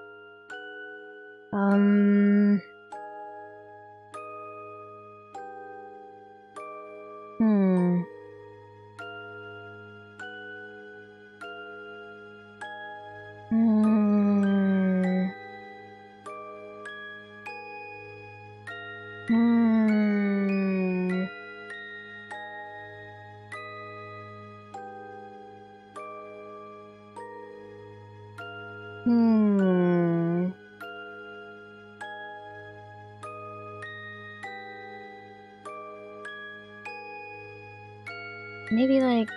Maybe like...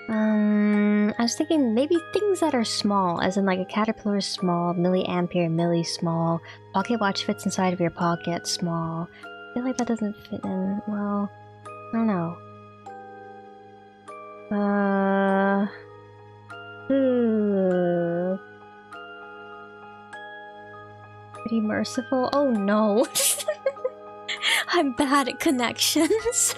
I was thinking maybe things that are small, as in like a caterpillar is small, milliampere, milli small, pocket watch fits inside of your pocket, small. I feel like that doesn't fit in, well, I don't know. Pretty merciful? Oh no! I'm bad at connections.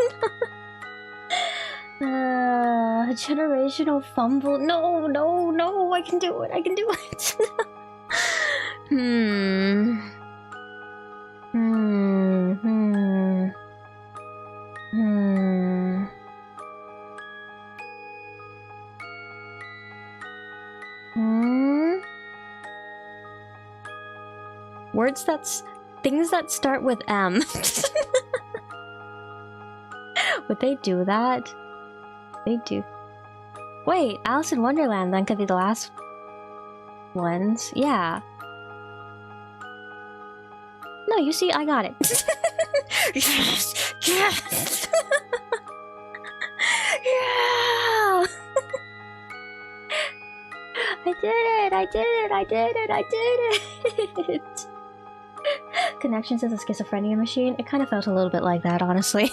Generational fumble. No, I can do it. Words things that start with M. Would they do that? They do. Wait, Alice in Wonderland then could be the last ones. Yeah. No, you see, I got it. Yes! Yes! Yeah! I did it! Connections as a schizophrenia machine? It kind of felt a little bit like that, honestly.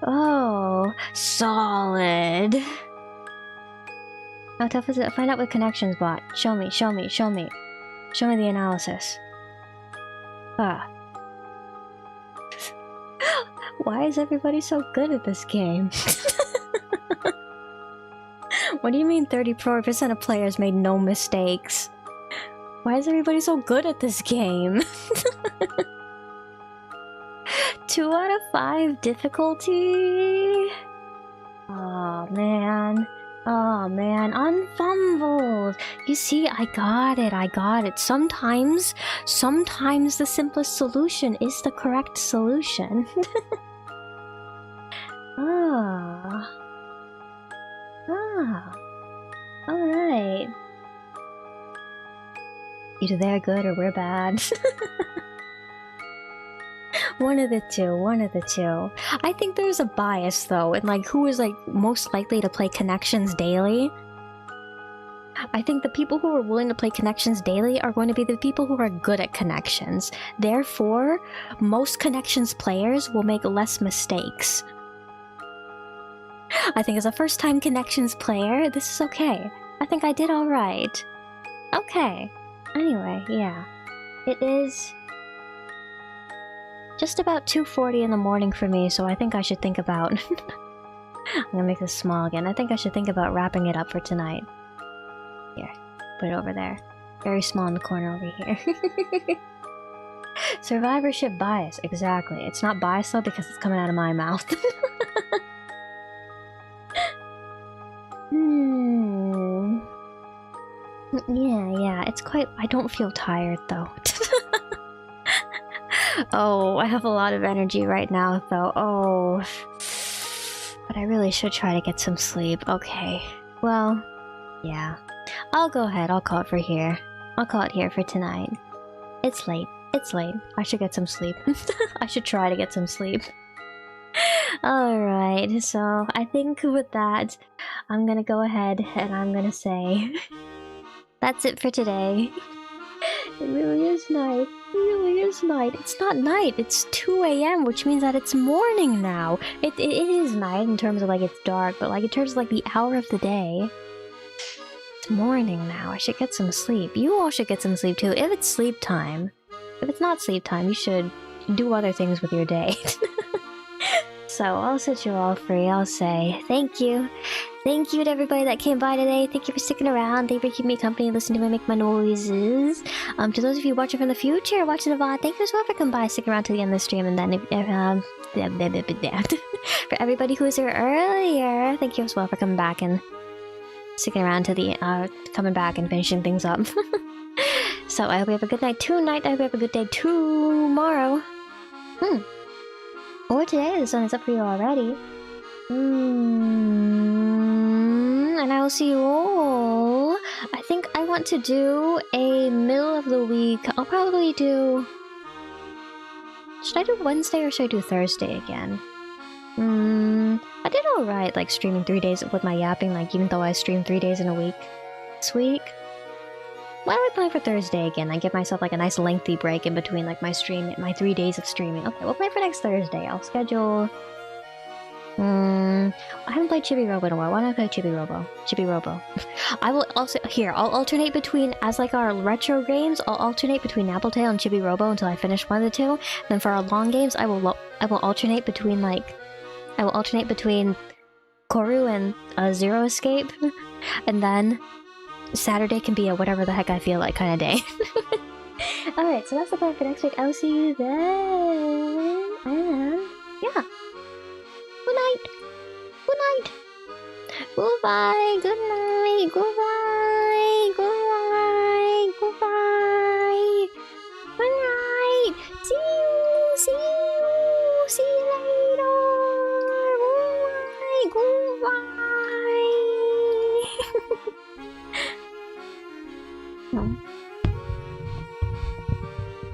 Oh, solid. How tough is it? Find out with Connections bot. Show me, show me, show me. Show me the analysis. Ah. Why is everybody so good at this game? What do you mean 34% of players made no mistakes? Why is everybody so good at this game? 2 out of 5 difficulty? Oh man. Oh man, unfumbled! You see, I got it, I got it. Sometimes the simplest solution is the correct solution. Ah. Ah. Alright. Either they're good or we're bad. One of the two, one of the two. I think there's a bias though, in like who is like most likely to play Connections daily. I think the people who are willing to play Connections daily are going to be the people who are good at Connections. Therefore, most Connections players will make less mistakes. I think as a first-time Connections player, this is okay. I think I did alright. Okay. Anyway, yeah. It is just about 2:40 in the morning for me, so I think I should think about... I'm gonna make this small again. I think I should think about wrapping it up for tonight. Here, put it over there. Very small in the corner over here. Survivorship bias, exactly. It's not bias though because it's coming out of my mouth. Yeah, it's quite... I don't feel tired though. Oh, I have a lot of energy right now though. Oh. But I really should try to get some sleep. Okay. Well, yeah. I'll go ahead. I'll call it for here. I'll call it here for tonight. It's late. It's late. I should get some sleep. I should try to get some sleep. Alright, so I think with that, I'm gonna go ahead and I'm gonna say... That's it for today. It really is night. It really is night. It's not night, it's 2 AM, which means that it's morning now. It is night in terms of like it's dark, but like in terms of like the hour of the day, it's morning now. I should get some sleep. You all should get some sleep too, if it's sleep time. If it's not sleep time, you should do other things with your day. So I'll set you all free. I'll say thank you. Thank you to everybody that came by today. Thank you for sticking around. Thank you for keeping me company and listening to me make my noises. To those of you watching from the future, watching the VOD, thank you as well for coming by, sticking around to the end of the stream. And then for everybody who was here earlier, thank you as well for coming back and sticking around to the coming back and finishing things up. So I hope you have a good night tonight. I hope you have a good day tomorrow. Or today, the sun is up for you already. And I will see you all. I think I want to do a middle of the week. I'll probably do... Should I do Wednesday or should I do Thursday again? I did alright, like streaming 3 days with my yapping, like even though I streamed 3 days in a week. This week? Why don't we plan for Thursday again? I give myself like a nice lengthy break in between like my 3 days of streaming. Okay, we'll plan for next Thursday. I'll schedule... I haven't played Chibi Robo in a while. Why don't I play Chibi Robo? Chibi Robo. I will also... Here, I'll alternate between... As like our retro games, I'll alternate between Appletail and Chibi Robo until I finish one of the two. Then for our long games, I will alternate between like... I will alternate between Koru and Zero Escape. And then... Saturday can be a whatever the heck I feel like kind of day. Alright, so that's the plan for next week. I'll see you then. And yeah. Good night. Good night. Goodbye. Good night. Goodbye. Goodbye. Goodbye. Good night. See you. See you. See you later. Goodbye. Goodbye. No.